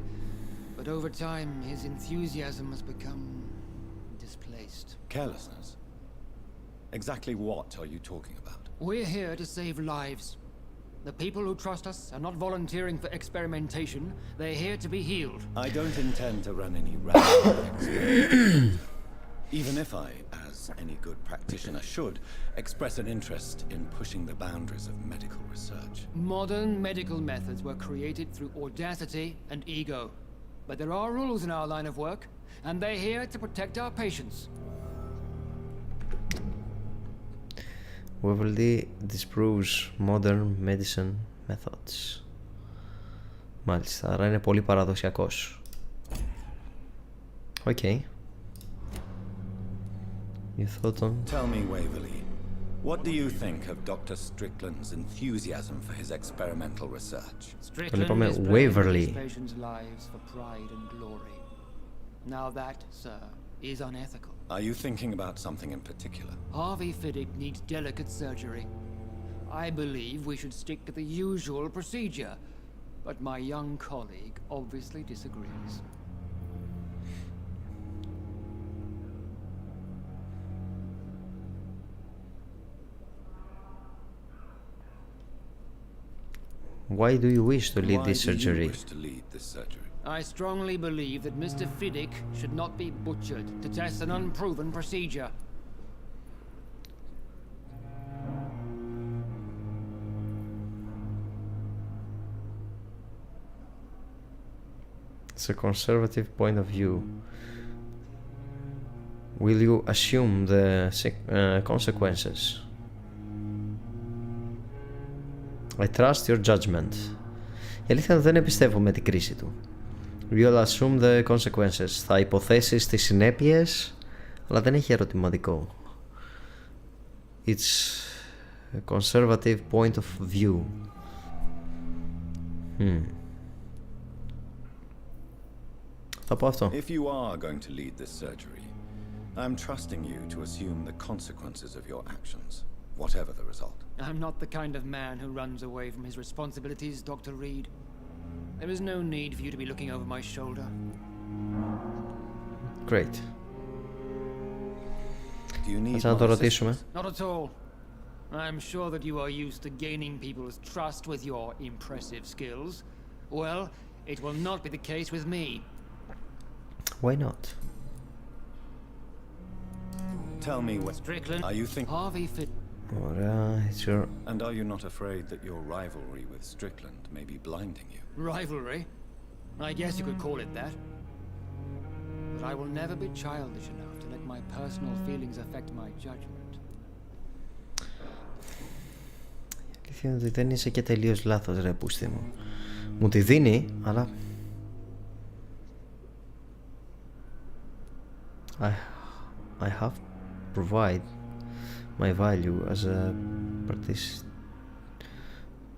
but over time his enthusiasm has become displaced. Carelessness? Exactly what are you talking about? We're here to save lives. The people who trust us are not volunteering for experimentation. They're here to be healed. I don't intend to run any random experiments. Even if I, as any good practitioner should, express an interest in pushing the boundaries of medical research. Modern medical methods were created through audacity and ego. But there are rules in our line of work, and they're here to protect our patients. Waverly disproves modern medicine methods. Μάλιστα, άρα είναι πολύ παραδοσιακός. Οκ. You thought on... Tell me, Waverly, what do you think of Dr. Strickland's enthusiasm for his experimental research? Strickland is playing his patients' lives for pride and glory. Now that, sir, is unethical. Are you thinking about something in particular? Harvey Fiddick needs delicate surgery. I believe we should stick to the usual procedure, but my young colleague obviously disagrees. Why do you wish to lead this Why do you surgery? wish to lead this surgery? I strongly believe that Mr. Fiddick should not be butchered to test an unproven procedure. It's a conservative point of view. Will you assume the consequences? I trust your judgment. Η αλήθεια είναι δεν εμπιστεύομαι την κρίση του. You'll assume the consequences. Θα υποθέσεις τις συνέπειες, αλλά δεν έχει ερωτηματικό. It's a conservative point of view. Θα πω αυτό. If you are going to lead this surgery, I'm trusting you to assume the consequences of your actions, whatever the result. I'm not the kind of man who runs away from his responsibilities, Dr. Reed. There is no need for you to be looking over my shoulder. Great. Do you need να το ρωτήσουμε. Not at all. I'm sure that you are used to gaining people's trust with your impressive skills. Well, it will not be the case with me. Why not? Tell me what Strickland, are you thinking? Harvey Fit. Ωραία, it's your... And are you not afraid that your rivalry with Strickland may be blinding you? Rivalry? I guess you could call it that. But I will never be childish enough to let my personal feelings affect my judgment. Η αλήθεια είναι ότι δεν είσαι και τελείως λάθος, ρε πούστη μου. Μου τη δίνει, αλλά... I have provide my value as a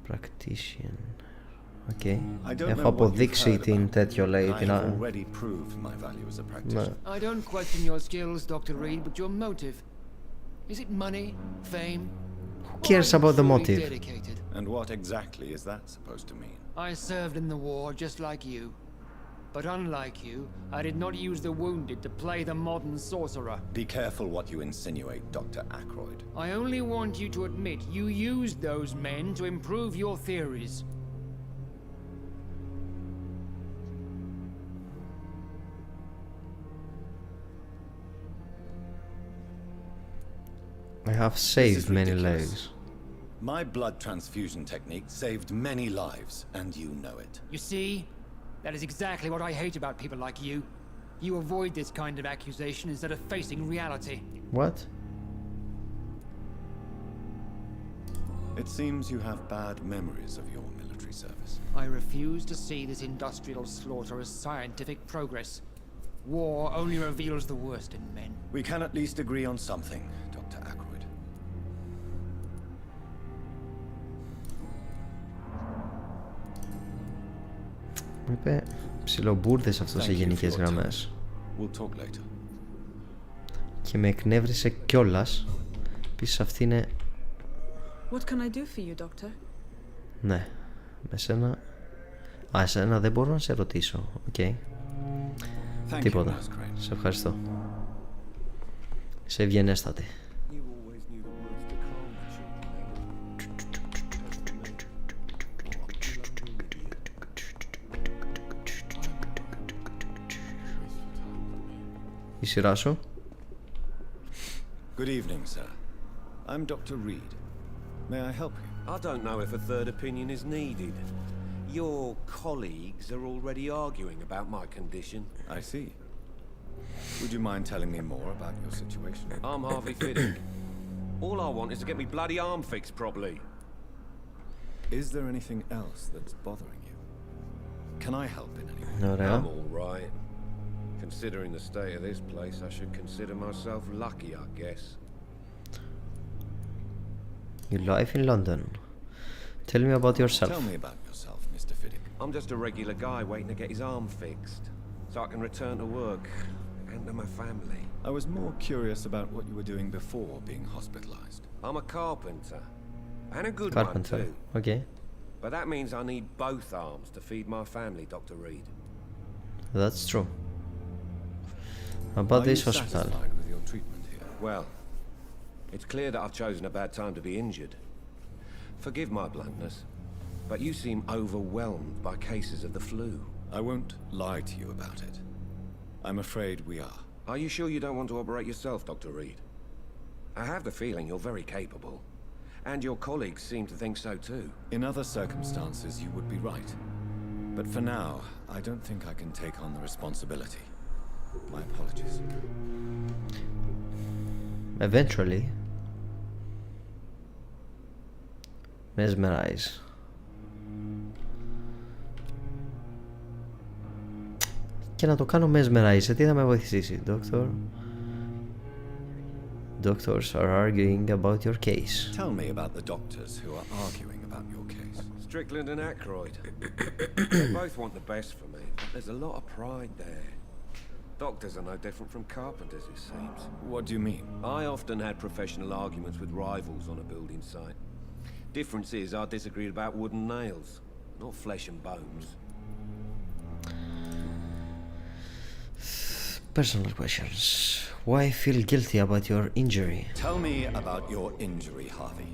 practitioner. Okay. Έχω αποδείξει την τέτοιο, λέει, την... I don't question your skills, Dr. Reed, but your motive. Is it money, fame? Who cares about the motive? Dedicated? And what exactly is that supposed to mean? I served in the war just like you. But unlike you, I did not use the wounded to play the modern sorcerer. Be careful what you insinuate, Dr. Ackroyd. I only want you to admit you used those men to improve your theories. I have saved many lives. My blood transfusion technique saved many lives, and you know it. You see? That is exactly what I hate about people like you. You avoid this kind of accusation instead of facing reality. What? It seems you have bad memories of your military service. I refuse to see this industrial slaughter as scientific progress. War only reveals the worst in men. We can at least agree on something, Dr. Ackroyd. Μου είπε ψιλομπούρδες αυτό σε γενικές γραμμές. Και με εκνεύρισε κιόλας. Επίσης αυτή είναι... What can I do for you, doctor? Ναι, με σένα... Α, εσένα δεν μπορώ να σε ρωτήσω. Οκ. Τίποτα. Σε ευχαριστώ. Σε ευγενέστατη. Η σειρά σου. Good evening, sir. I'm Dr. Reed. May I help you? I don't know if a third opinion is needed. Your colleagues are already arguing about my condition. I see. Would you mind telling me more about your situation? I'm Harvey Fiddick. All I want is to get me bloody arm fixed properly. Is there anything else that's bothering you? Can I help in any way? Ωραία. I'm all right. Considering the state of this place, I should consider myself lucky, I guess. Your life in London. Tell me about yourself. Tell me about yourself, Mr. Fiddick. I'm just a regular guy waiting to get his arm fixed, so I can return to work and to my family. I was more curious about what you were doing before being hospitalized. I'm a carpenter, and a good Carpenter. one too. Okay. But that means I need both arms to feed my family, Dr. Reed. That's true. About this hospital. With your treatment here? Well, it's clear that I've chosen a bad time to be injured. Forgive my bluntness, But you seem overwhelmed by cases of the flu. I won't lie to you about it. I'm afraid we are. Are you sure you don't want to operate yourself, Dr. Reed? I have the feeling you're very capable. And your colleagues seem to think so too. In other circumstances, you would be right. But for now, I don't think I can take on the responsibility. My apologies. Eventually. Mesmerize. Και να το κάνω mesmerize, τι θα με βοηθήσει, Doctor? Doctors are arguing about your case. Tell me about the doctors who are arguing about your case. Strickland and Ackroyd. They both want the best for me, but there's a lot of pride there. Doctors are no different from carpenters, it seems. What do you mean? I often had professional arguments with rivals on a building site. Difference is I disagreed about wooden nails, not flesh and bones. Personal questions. Why feel guilty about your injury? Tell me about your injury, Harvey.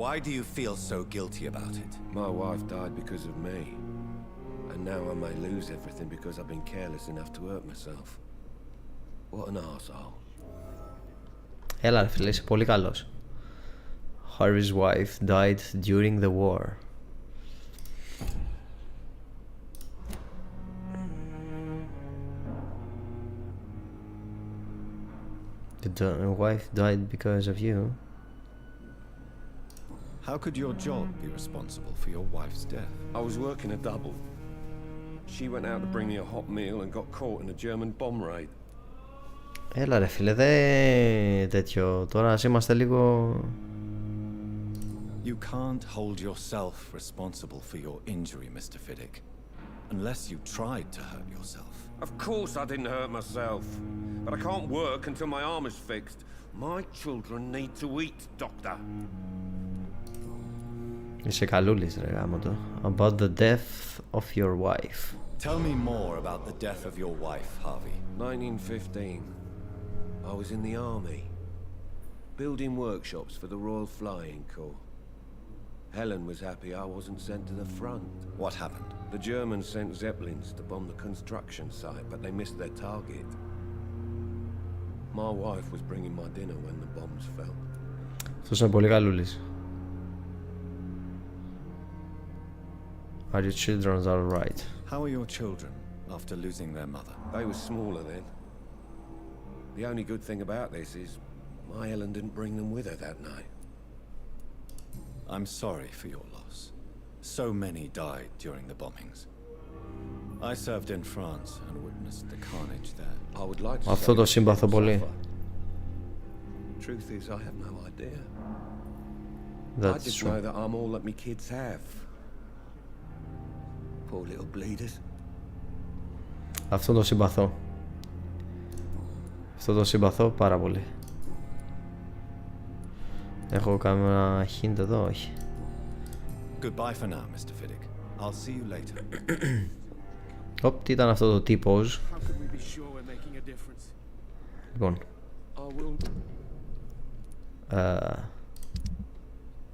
Why do you feel so guilty about it? My wife died because of me. And now I may lose everything because I've been careless enough to hurt myself. What an arsehole. Έλα ρε φίλε, είσαι πολύ καλός. Harvey's wife died during the war. The wife died because of you. How could your job be responsible for your wife's death? I was working a double. She went out to bring me a hot meal and got caught in a German bomb raid. Έλα ρε φίλε, δε τέτοιο. Τώρα ας είμαστε λίγο... You can't hold yourself responsible for your injury, Mr. Fiddick. Unless you tried to hurt yourself. Of course I didn't hurt myself. But I can't work until my arm is fixed. My children need to eat, doctor. Είσαι καλούλης ρε γάμο το. About the death of your wife. Tell me more about the death of your wife, Harvey. 1915. I was in the army. Building workshops for the Royal Flying Corps. Helen was happy I wasn't sent to the front. What happened? The Germans sent Zeppelins to bomb the construction site, but they missed their target. My wife was bringing my dinner when the bombs fell. Αυτός είναι πολύ καλούλης. Are your children all right? How are your children after losing their mother? They were smaller then. The only good thing about this is my Helen didn't bring them with her that night. I'm sorry for your loss. So many died during the bombings. I served in France and witnessed the carnage there. I would like to Αυτό το συμπαθώ πολύ. Truth is, I have no idea. That's I just true. know that I'm all that my kids have. Poor little bleeders. Αυτό το συμπαθώ. Αυτό το συμπαθώ πάρα πολύ. Έχω κανένα hint εδώ, όχι. Goodbye for now, Mr. Fiddick. I'll see you later. Οπ, τι ήταν αυτό το T-pose. Λοιπόν.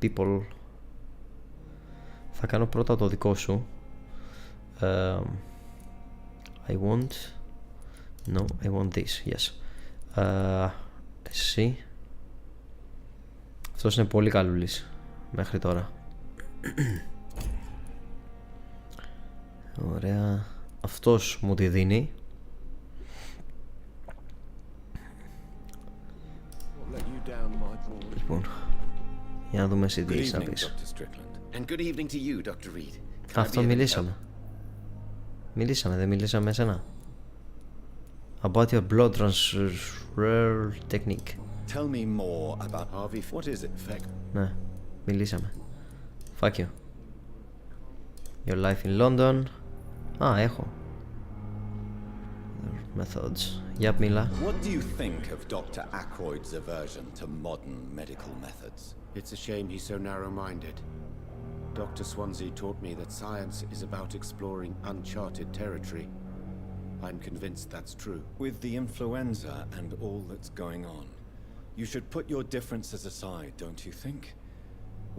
People. Θα κάνω πρώτα το δικό σου. I want... No, I want this, yes. Εσύ. Αυτός είναι πολύ καλούλης μέχρι τώρα. Ωραία. Αυτός μου τη δίνει. Λοιπόν, για να δούμε εσύ τι έχεις να πεις. And good evening to you, Dr. Reed. Αυτό μιλήσαμε. Μιλήσαμε, δεν μιλήσαμε με εσένα. About your blood transfer technique. Tell me more about Harvey. What is it? Ναι, μιλήσαμε. Fuck you. Your life in London. Α, έχω. Methods. Yep, Mila. What do you think of Dr. Ackroyd's aversion to modern medical methods? It's a shame he's so narrow-minded. Dr. Swansea taught me that science is about exploring uncharted territory. I'm convinced that's true. With the influenza and all that's going on, you should put your differences aside, don't you think?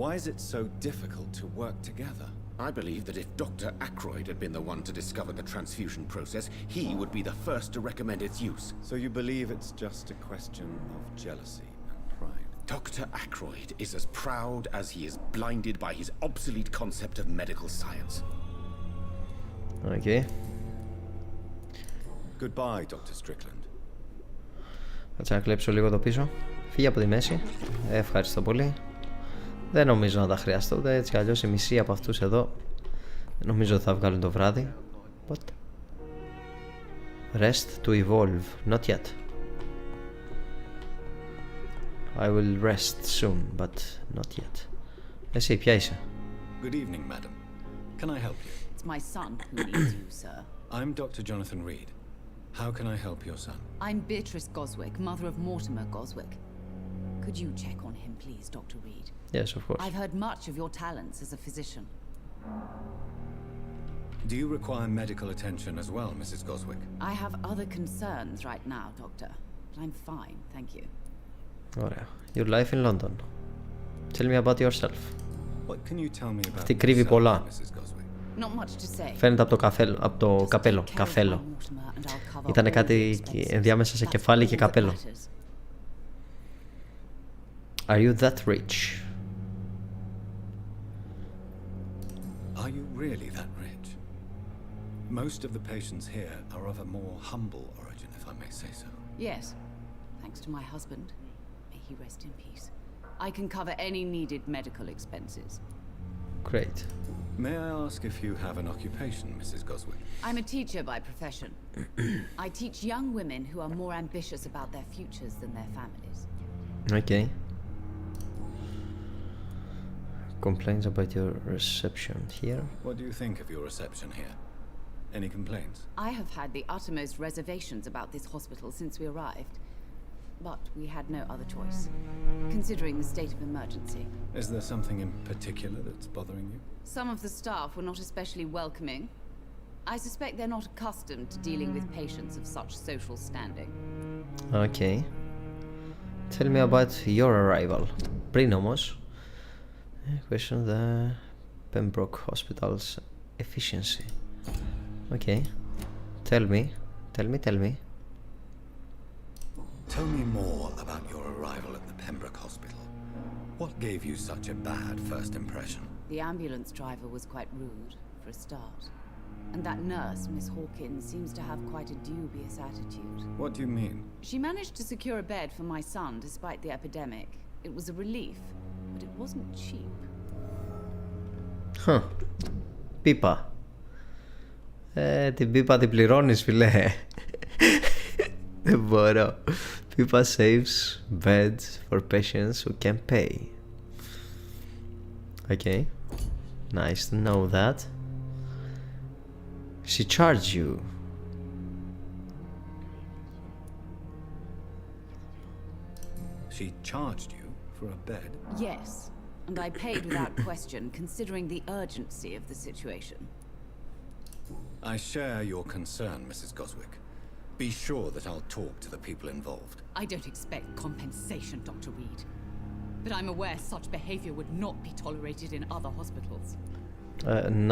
Why is it so difficult to work together? I believe that if Dr. Ackroyd had been the one to discover the transfusion process, he would be the first to recommend its use. So you believe it's just a question of jealousy and pride? Dr. Ackroyd is as proud as he is blinded by his obsolete concept of medical science. Okay. Goodbye, Dr. Strickland. Θα κλέψω λίγο το πίσω. Φύγε από τη μέση. Ευχαριστώ πολύ. Δεν νομίζω να τα χρειαστώ ούτε έτσι κι αλλιώς η μισή από αυτούς εδώ νομίζω ότι θα βγάλουν το βράδυ. What? Rest to evolve. Not yet. I will rest soon, but not yet. Εσύ ποια είσαι? Good evening, madam. Can I help you? It's my son who needs you, sir. I'm Dr. Jonathan Reed. How can I help your son? I'm Beatrice Goswick, mother of Mortimer Goswick. Could you check on him, please, Dr. Reed? Yes, of course. I've heard much of your talents as a physician. Do you require medical attention as well, Mrs. Goswick? I have other concerns right now, Doctor. But I'm fine, thank you. Ωραία. Your life in London. Tell me about yourself. What can you tell me about Αυτή κρύβει πολλά. Not much to say. Φαίνεται από το καπέλο. Καφέλο. Ήτανε κάτι ενδιάμεσα σε κεφάλι και καπέλο. Are you that rich? Are you really that rich? Most of the patients here are of a more humble origin, if I may say so. Yes, thanks to my husband. May he rest in peace. I can cover any needed medical expenses. Great. May I ask if you have an occupation, Mrs. Goswick? I'm a teacher by profession. I teach young women who are more ambitious about their futures than their families. Okay. Complaints about your reception here? What do you think of your reception here? Any complaints? I have had the uttermost reservations about this hospital since we arrived. But we had no other choice, considering the state of emergency. Is there something in particular that's bothering you? Some of the staff were not especially welcoming. I suspect they're not accustomed to dealing with patients of such social standing. Okay. Tell me about your arrival. Πριν όμως, question the Pembroke Hospital's efficiency. Okay. Tell me. Tell me more about your arrival at the Pembroke Hospital. What gave you such a bad first impression? The ambulance driver was quite rude, for a start. And that nurse, Miss Hawkins, seems to have quite a dubious attitude. What do you mean? She managed to secure a bed for my son despite the epidemic. It was a relief, but it wasn't cheap. Huh. Πίπα. Την πίπα την πληρώνεις, φιλέ. Δεν μπορώ. Πίπα saves beds for patients who can pay. Okay. Nice to know that. She charged you. She charged you for a bed? Yes, and I paid without question, considering the urgency of the situation. I share your concern, Mrs. Goswick. Be sure that I'll talk to the people involved. I don't expect compensation, Dr. Reed. But I'm aware such behavior would not be tolerated in other hospitals.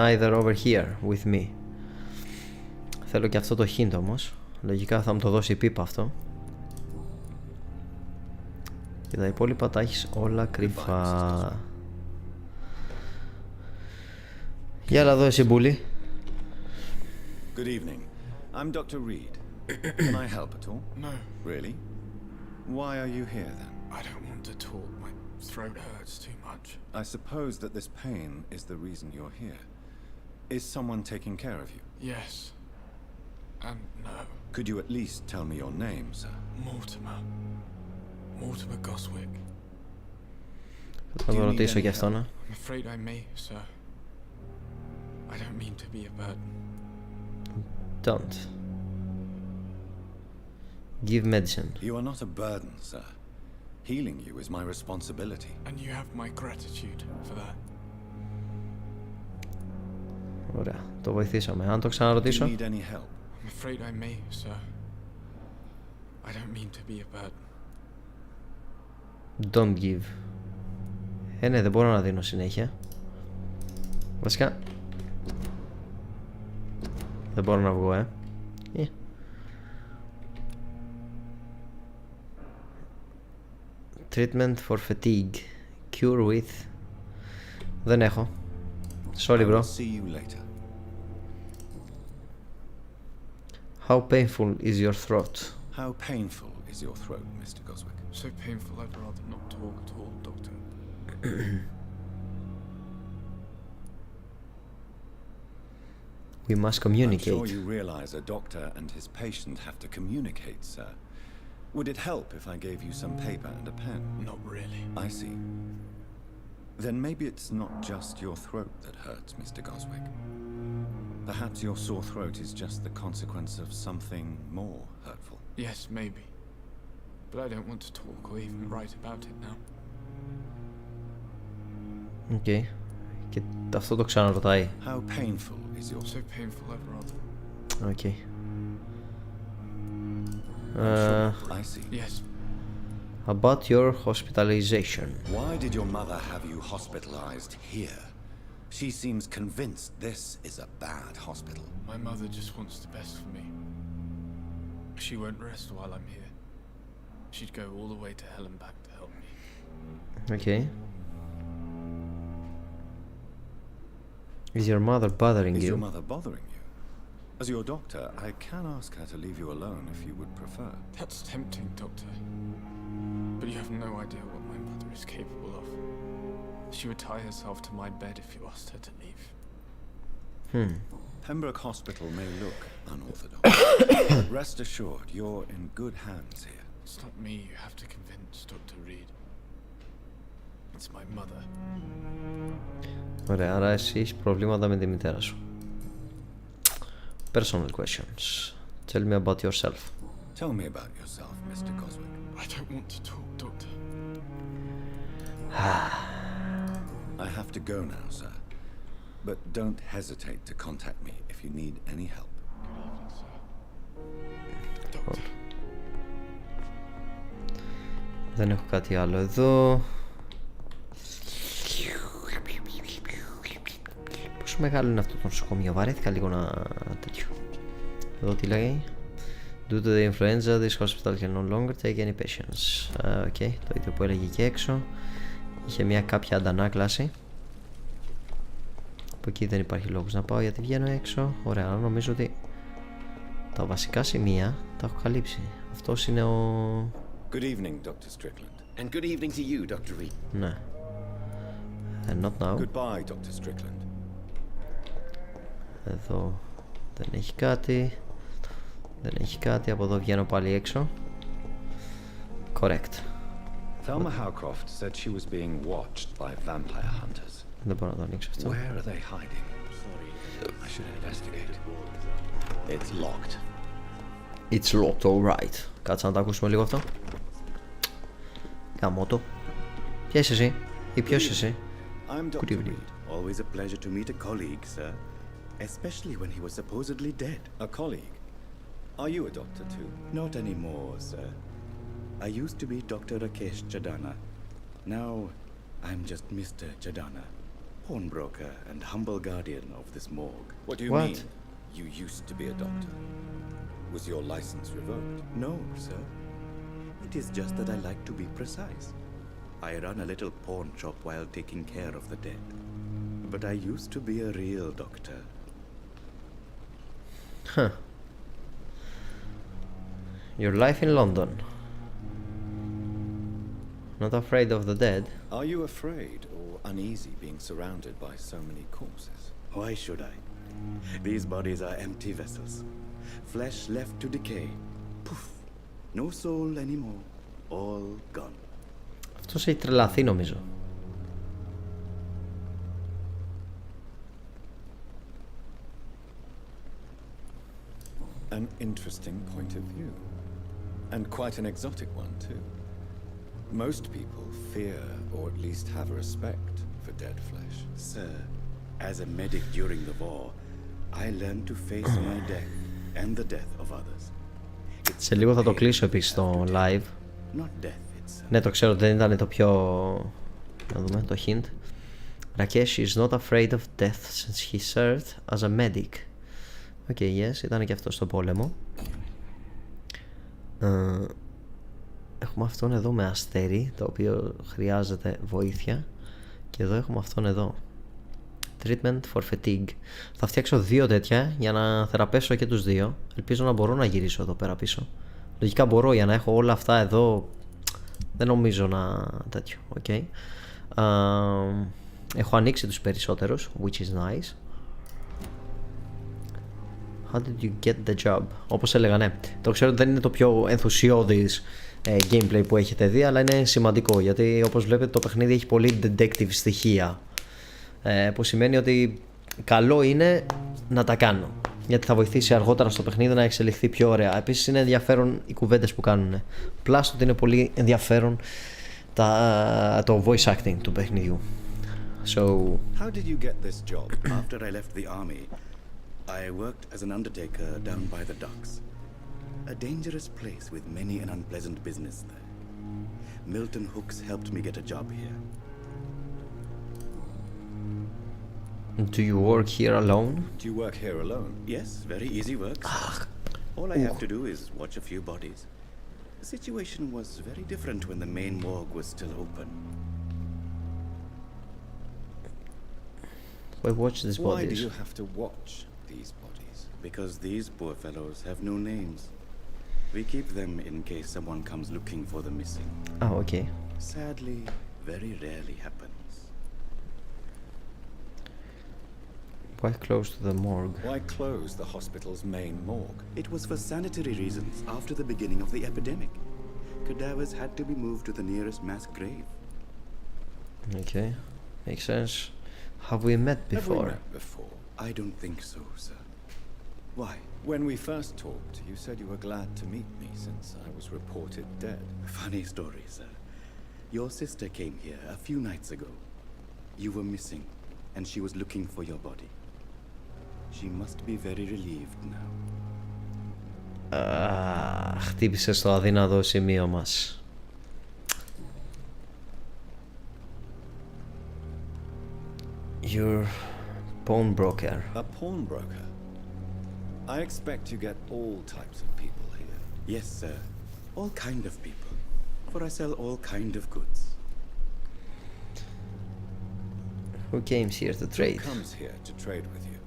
Neither over here with me. Θέλω και αυτό το hint όμως. Λογικά θα μου το δώσει η πίπα αυτό. Και τα υπόλοιπα τα έχεις όλα κρυφά. Για έλα εδώ εσύ μπουλή. Good evening. I'm Dr. Reed. Can I help at all? No. Really? Why are you here then? I don't want to talk. My throat hurts too much. I suppose that this pain is the reason you're here. Is someone taking care of you? Yes. And no. Could you at least tell me your name, sir? Mortimer Goswick. Θα το ρωτήσω και αυτό, να. I'm afraid I may, sir. I don't mean to be a burden. Don't. Give medicine. You are not a burden, sir. Healing you is my responsibility. And you have my gratitude for that. Ωραία, το βοηθήσαμε. Αν το ξαναρωτήσω. Do you need any help? I'm afraid I may, sir. I don't mean to be a burden. Don't give. Ναι, δεν μπορώ να δίνω συνέχεια. Βασικά, Δεν μπορώ να βγω, Treatment for fatigue. Cure with. Δεν έχω. Sorry, bro. See you later. How painful is your throat? How painful is your throat, Mr. Goswick? So painful I'd rather not talk at all, Doctor. We must communicate. I'm sure you realize a doctor and his patient have to communicate, sir. Would it help if I gave you some paper and a pen? Not really. I see. Then maybe it's not just your throat that hurts, Mr. Goswick. Perhaps your sore throat is just the consequence of something more hurtful. Yes, maybe. But I don't want to talk or even write about it now. Okay. Και αυτό το ξαναρωτάει. How painful is your... So painful I'd rather. Okay. I see. Yes. About your hospitalization. Why did your mother have you hospitalized here? She seems convinced this is a bad hospital. My mother just wants the best for me. She won't rest while I'm here. She'd go all the way to hell and back to help me. Okay. Is your mother bothering you? Is your mother bothering you? As your doctor, I can ask her to leave you alone if you would prefer. That's tempting, Doctor. But you have no idea what my mother is capable of. She would tie herself to my bed if you asked her to leave. Pembroke Hospital may look unorthodox, but rest assured you're in good hands here. It's not me you have to convince, Dr. Reed. It's my mother. Ωραία, άρα εσύ έχεις προβλήματα με τη μητέρα σου. Personal questions. Tell me about yourself. Tell me about yourself, Mr. Goswick. I don't want to talk, Doctor. I have to go now, sir. But don't hesitate to contact me if you need any help. Good evening, sir. Doctor. Δεν έχω κάτι άλλο εδώ. Πόσο μεγάλο είναι αυτό το νοσοκομείο? Βαρέθηκα λίγο να τέτοιο. Εδώ τι λέει? Due to the influenza, this hospital can no longer take any patients. Okay, το ίδιο που έλεγε και έξω. Είχε μια κάποια αντανάκλαση. Από εκεί δεν υπάρχει λόγος να πάω γιατί βγαίνω έξω. Ωραία, νομίζω ότι τα βασικά σημεία τα έχω καλύψει. Αυτός είναι ο... Good evening, Dr. Strickland. And good evening to you, Dr. Reed. Ναι. And not now. Goodbye, Dr. Strickland. Εδώ δεν έχει κάτι. Δεν έχει κάτι. Από εδώ βγαίνω πάλι έξω. Correct. Thelma Howcroft said she was being watched by vampire hunters. Δεν μπορώ να το ανοίξω αυτό. Where are they hiding? Sorry, I should investigate. It's locked. It's locked, alright. Κάτσε να το ακούσουμε λίγο αυτό. Γαμώτο. Ποια είσαι εσύ? Ή ποιος είσαι εσύ? I'm Dr. Reed. Always a pleasure to meet a colleague, sir. Especially when he was supposedly dead. A colleague? Are you a doctor too? Not anymore, sir. I used to be Dr. Rakesh Chadana. Now, I'm just Mr. Chadana, pawnbroker and humble guardian of this morgue. What do you mean? You used to be a doctor. Was your license revoked? No, sir. It is just that I like to be precise. I run a little pawn shop while taking care of the dead. But I used to be a real doctor. Huh. Your life in London. Not afraid of the dead? Are you afraid or uneasy being surrounded by so many corpses? Why should I? These bodies are empty vessels. Flesh left to decay. Poof. No soul anymore. All gone. Αυτός έχει τρελαθεί νομίζω. An interesting point of view. And quite an exotic one too. Most people fear or at least have a respect for dead flesh. Sir, as a medic during the war, I learned to face my death and the death of others. Σε λίγο θα το κλείσω επίσης το live. Ναι, το ξέρω, δεν ήταν το πιο... Να δούμε το hint. Rakesh is not afraid of death since he served as a medic. Οκ, yes, ήταν και αυτό στον πόλεμο. Έχουμε αυτόν εδώ με αστέρι, το οποίο χρειάζεται βοήθεια. Και εδώ έχουμε αυτόν εδώ. Treatment for fatigue. Θα φτιάξω 2 τέτοια για να θεραπεύσω και τους 2. Ελπίζω να μπορώ να γυρίσω εδώ πέρα πίσω. Λογικά μπορώ, για να έχω όλα αυτά εδώ. Δεν νομίζω να τέτοιο. Okay. Έχω ανοίξει τους περισσότερους, which is nice. How did you get the job? Όπως έλεγα, ναι. Το ξέρω ότι δεν είναι το πιο ενθουσιώδης gameplay που έχετε δει, αλλά είναι σημαντικό, γιατί όπως βλέπετε το παιχνίδι έχει πολύ detective στοιχεία, που σημαίνει ότι καλό είναι να τα κάνω, γιατί θα βοηθήσει αργότερα στο παιχνίδι να εξελιχθεί πιο ωραία. Επίσης είναι ενδιαφέρον οι κουβέντες που κάνουν. Πλάς ότι είναι πολύ ενδιαφέρον το voice acting του παιχνιδιού. So, how did you get this job? After I left the army, I worked as an undertaker down by the docks. A dangerous place with many an unpleasant business there. Milton Hooks helped me get a job here. Do you work here alone? Do you work here alone? Yes, very easy work. All I have to do is watch a few bodies. The situation was very different when the main morgue was still open. Why watch these bodies? Why do you have to watch these bodies? Because these poor fellows have no names. We keep them in case someone comes looking for the missing. Oh, okay. Sadly, very rarely happens. Why close to the morgue? Why close the hospital's main morgue? It was for sanitary reasons after the beginning of the epidemic. Cadavers had to be moved to the nearest mass grave. Okay, makes sense. Have we met before? Have we met before? I don't think so, sir. Why? When we first talked, you said you were glad to meet me since I was reported dead. Funny story, sir. Your sister came here a few nights ago. You were missing, and she was looking for your body. She must be very relieved now. Χτύπησε στο αδύνατο σημείο μας. You're pawnbroker. A pawnbroker? I expect you get all types of people here. Yes, sir. All kind of people. For I sell all kind of goods. Who came here to trade? Who comes here to trade with you?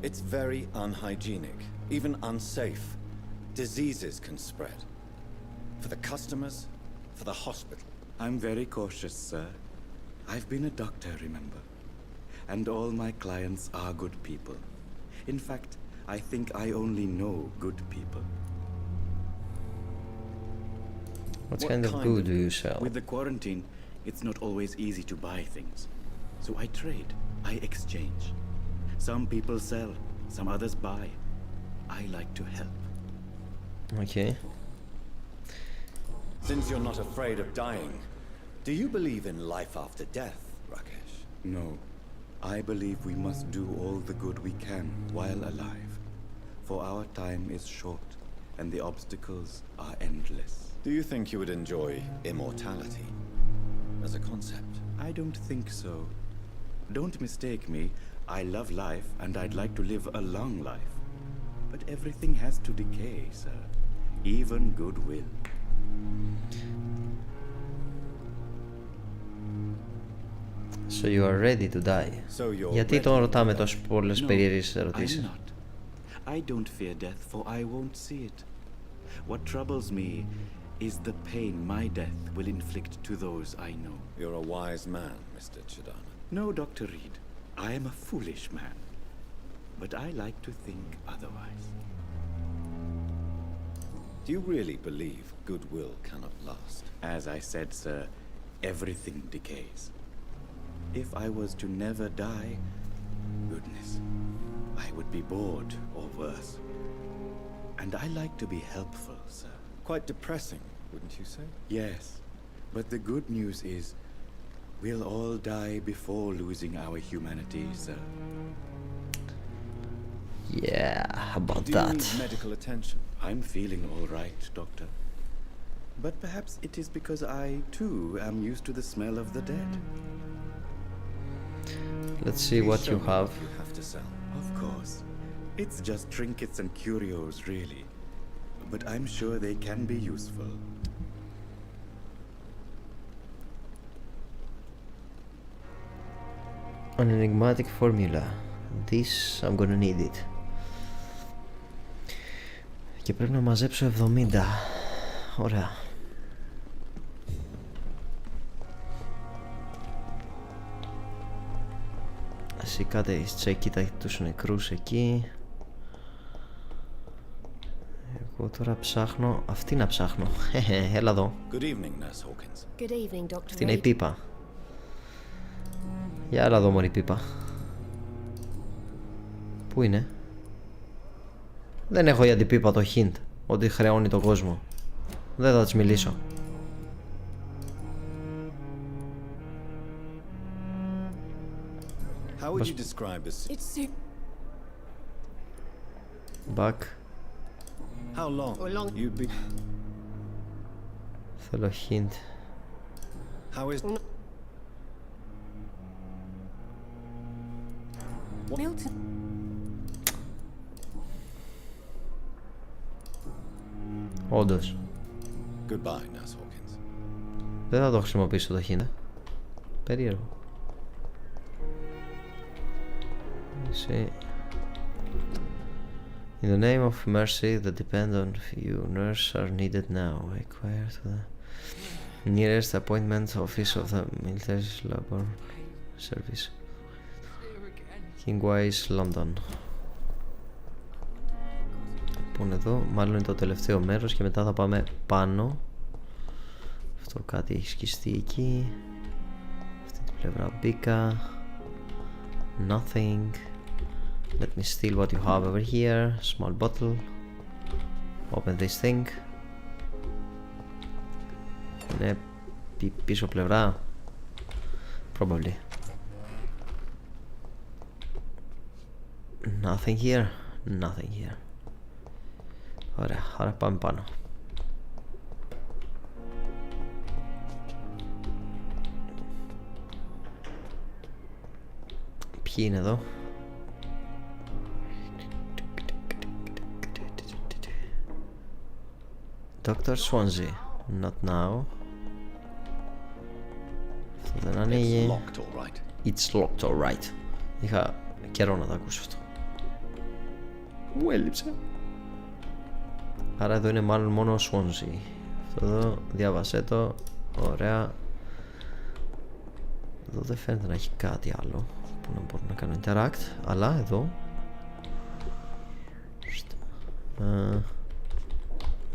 It's very unhygienic, even unsafe. Diseases can spread. For the customers, for the hospital. I'm very cautious, sir. I've been a doctor, remember? And all my clients are good people. In fact, I think I only know good people. What kind of good do you sell? With the quarantine, it's not always easy to buy things. So I trade, I exchange. Some people sell, some others buy. I like to help. Okay. Since you're not afraid of dying, do you believe in life after death, Rakesh? No. I believe we must do all the good we can while alive. For our time is short, and the obstacles are endless. Do you think you would enjoy immortality as a concept? I don't think so. Don't mistake me. I love life, and I'd like to live a long life. But everything has to decay, sir. Even goodwill. So you are ready to die. So you're Γιατί τον ρωτάμε τόσες πολλές περίεργες ερωτήσεις? I'm not. I don't fear death, for I won't see it. What troubles me is the pain my death will inflict to those I know. You're a wise man, Mr. Chidana. No, Dr. Reed. I am a foolish man. But I like to think otherwise. Do you really believe goodwill cannot last? As I said, sir, everything decays. If I was to never die, goodness, I would be bored or worse. And I like to be helpful, sir. Quite depressing, wouldn't you say? Yes, but the good news is we'll all die before losing our humanity, sir. Yeah, how about Do that? you need medical attention? I'm feeling all right, Doctor. But perhaps it is because I, too, am used to the smell of the dead. Let's see what you have. You have to sell. Of course. It's just trinkets and curios, really. But I'm sure they can be useful. An enigmatic formula. This, I'm gonna need it. Και πρέπει να μαζέψω 70. Ωραία. Εσύ κάτε κοίτα τους νεκρούς εκεί. Εγώ τώρα ψάχνω. Αυτή να ψάχνω. Έλα εδώ. Good evening, Nurse Hawkins. Good evening, Dr. Αυτή είναι η πίπα. Για έλα εδώ μωρή πίπα. Πού είναι? Δεν έχω για την πίπα το hint ότι χρεώνει τον κόσμο. Δεν θα της μιλήσω. How would you describe this? It's Back. How long you'd be? Θέλω hint. How is? Milton. Όντως. Goodbye, Nurse Hawkins. Δεν θα το χρησιμοποιήσω το hint. Περίεργο. See. In the name of mercy, the dependent few nurses are needed now. Require to the nearest appointment office of the military labor service. Kingwise, London. Λοιπόν εδώ, μάλλον είναι το τελευταίο μέρος και μετά θα πάμε πάνω. Αυτό κάτι έχει σκιστεί εκεί. Αυτή την πλευρά μπήκα. Nothing. Let me steal what you have over here. Small bottle. Open this thing. Είναι πίσω πλευρά. Probably. Nothing here. Nothing here. Ωραία, άρα πάμε πάνω. Ποιοι είναι εδώ? Dr. Swansea. Not now. Αυτό δεν ανοίγει. It's locked alright. Είχα καιρό να το ακούσω αυτό. Μου έλειψε. Άρα εδώ είναι μάλλον μόνο ο Swansea. Αυτό εδώ, διάβασέ το. Ωραία. Εδώ δεν φαίνεται να έχει κάτι άλλο που να μπορώ να κάνω interact. Αλλά εδώ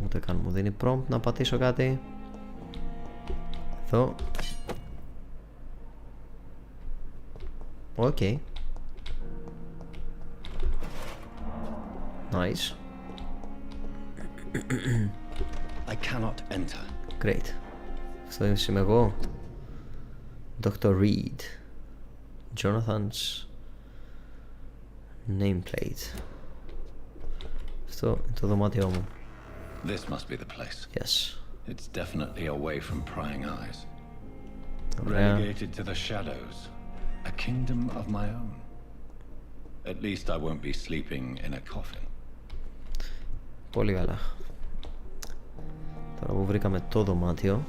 ούτε καν μου δίνει prompt να πατήσω κάτι. Εδώ. Οκ. Nice. I cannot enter. Great. Αυτό είμαι εγώ. Dr. Reed. Jonathan's nameplate. Αυτό είναι το δωμάτιό μου. This must be the place. Yes. It's definitely away from prying eyes. Ωραία. Relegated to the shadows. A kingdom of my own. At least I won't be sleeping in a coffin. Πολύ καλά. Τώρα που βρήκαμε το δωμάτιο,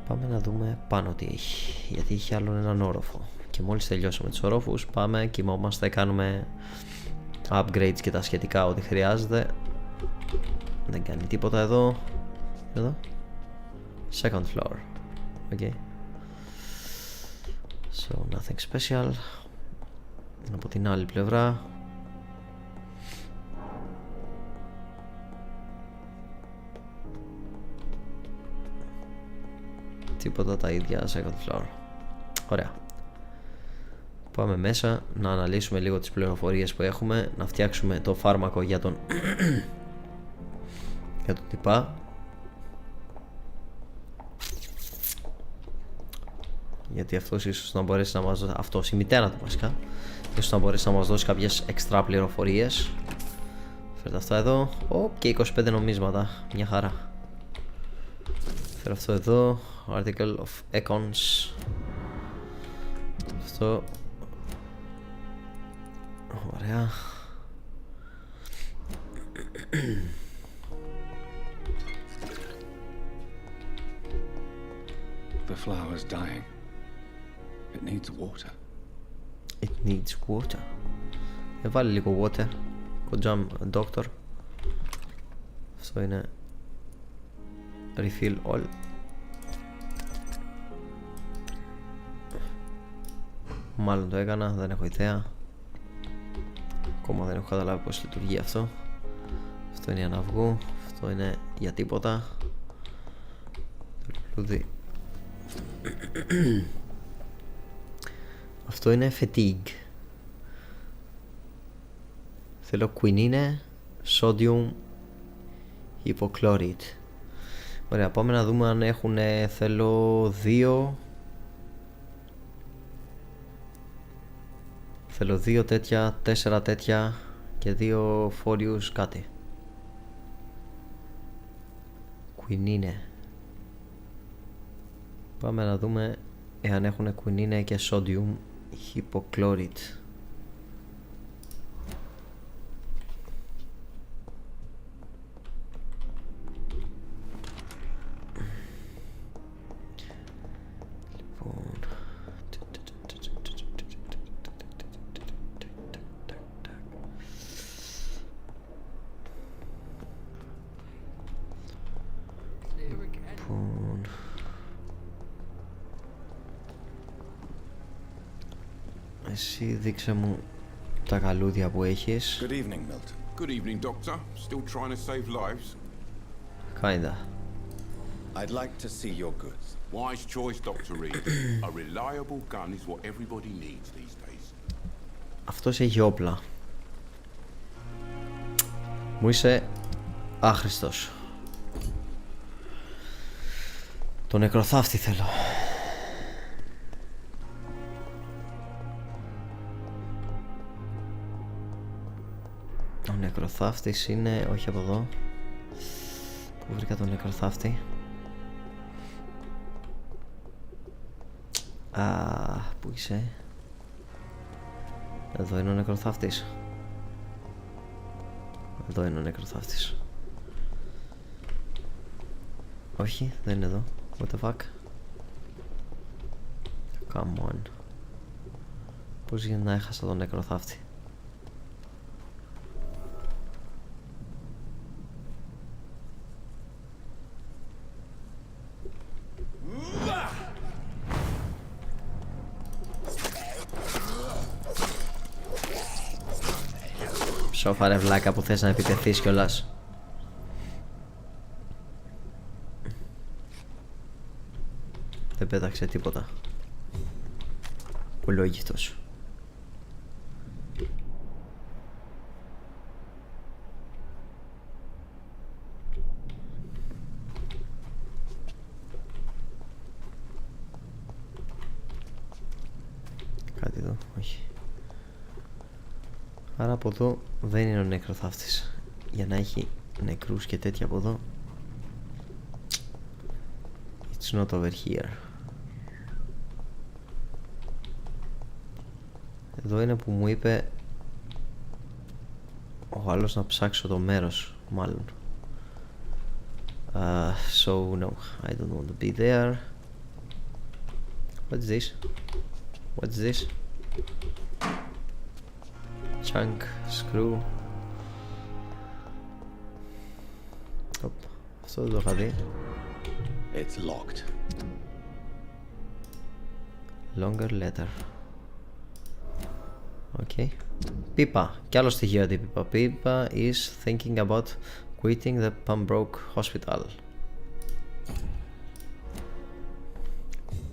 πάμε να δούμε πάνω τι έχει. Γιατί έχει άλλον έναν όροφο. Και μόλις τελειώσουμε τους ορόφους, πάμε, κοιμόμαστε, κάνουμε upgrades και τα σχετικά ό,τι χρειάζεται. Δεν κάνει τίποτα εδώ. Εδώ. Second floor. Okay. So nothing special. Από την άλλη πλευρά. Τίποτα, τα ίδια second floor. Ωραία. Πάμε μέσα να αναλύσουμε λίγο τις πληροφορίες που έχουμε, να φτιάξουμε το φάρμακο για τον για τον τυπά. Γιατί αυτός ίσως να μπορέσει να μας δώσει, αυτός, η μητέρα του βασικά, ίσως να μπορέσει να μας δώσει κάποιες εξτρά πληροφορίες. Φέρτε αυτά εδώ. Και 25 νομίσματα, μια χαρά. Φέρω αυτό εδώ. Article of Econs. Αυτό. Ωραία. The flower's dying. It needs water. It needs water. Βάλει λίγο water. Kojam doctor. Αυτό είναι refill all. Μάλλον το έκανα, δεν έχω ιδέα. Ακόμα δεν έχω καταλάβει πως λειτουργεί αυτό. Αυτό είναι για να βγω. Αυτό είναι για τίποτα. Το λουλούδι. Αυτό είναι fatigue. Θέλω quinine, sodium, hypochlorite. Ωραία, πάμε να δούμε αν έχουν. Θέλω 2. Θέλω 2 τέτοια, 4 τέτοια και 2 φόριους κάτι. Quinine. Πάμε να δούμε εάν έχουν quinine και sodium hypochlorite. Εσύ δείξε μου τα καλούδια που έχεις. Good evening, Milton. Good evening, Doctor. Still trying to save lives? Kinda. I'd like to see your goods. Wise choice, Dr. Reed. A reliable gun is what everybody needs these days. Αυτός έχει όπλα. Μου είσαι άχρηστος. Το νεκροθάφτη θέλω. Ο νεκροθάφτης είναι, όχι από εδώ. Πού βρήκα τον νεκροθάφτη? Πού είσαι? Εδώ είναι ο νεκροθάφτης. Εδώ είναι ο νεκροθάφτης. Όχι, δεν είναι εδώ. What the fuck? Come on. Πώς γίνεται να έχασα τον νεκροθάφτη? Σώφα ρε βλάκα που θες να επιτεθείς κιόλας. Δεν πέταξε τίποτα. Ολόγητος. Κάτι εδώ, όχι. Άρα από εδώ δεν είναι ο νεκροθάφτης. Για να έχει νεκρούς και τέτοια από εδώ. It's not over here. Εδώ είναι που μου είπε ο άλλος να ψάξω το μέρος, μάλλον. So no, I don't want to be there. What's this? What's this? Chunk, screw. Αυτό δεν το είχα δει. It's locked. Longer letter. Okay. Πίπα. Κι άλλο στοιχείο αντί πίπα. Πίπα is thinking about quitting the Pembroke Hospital.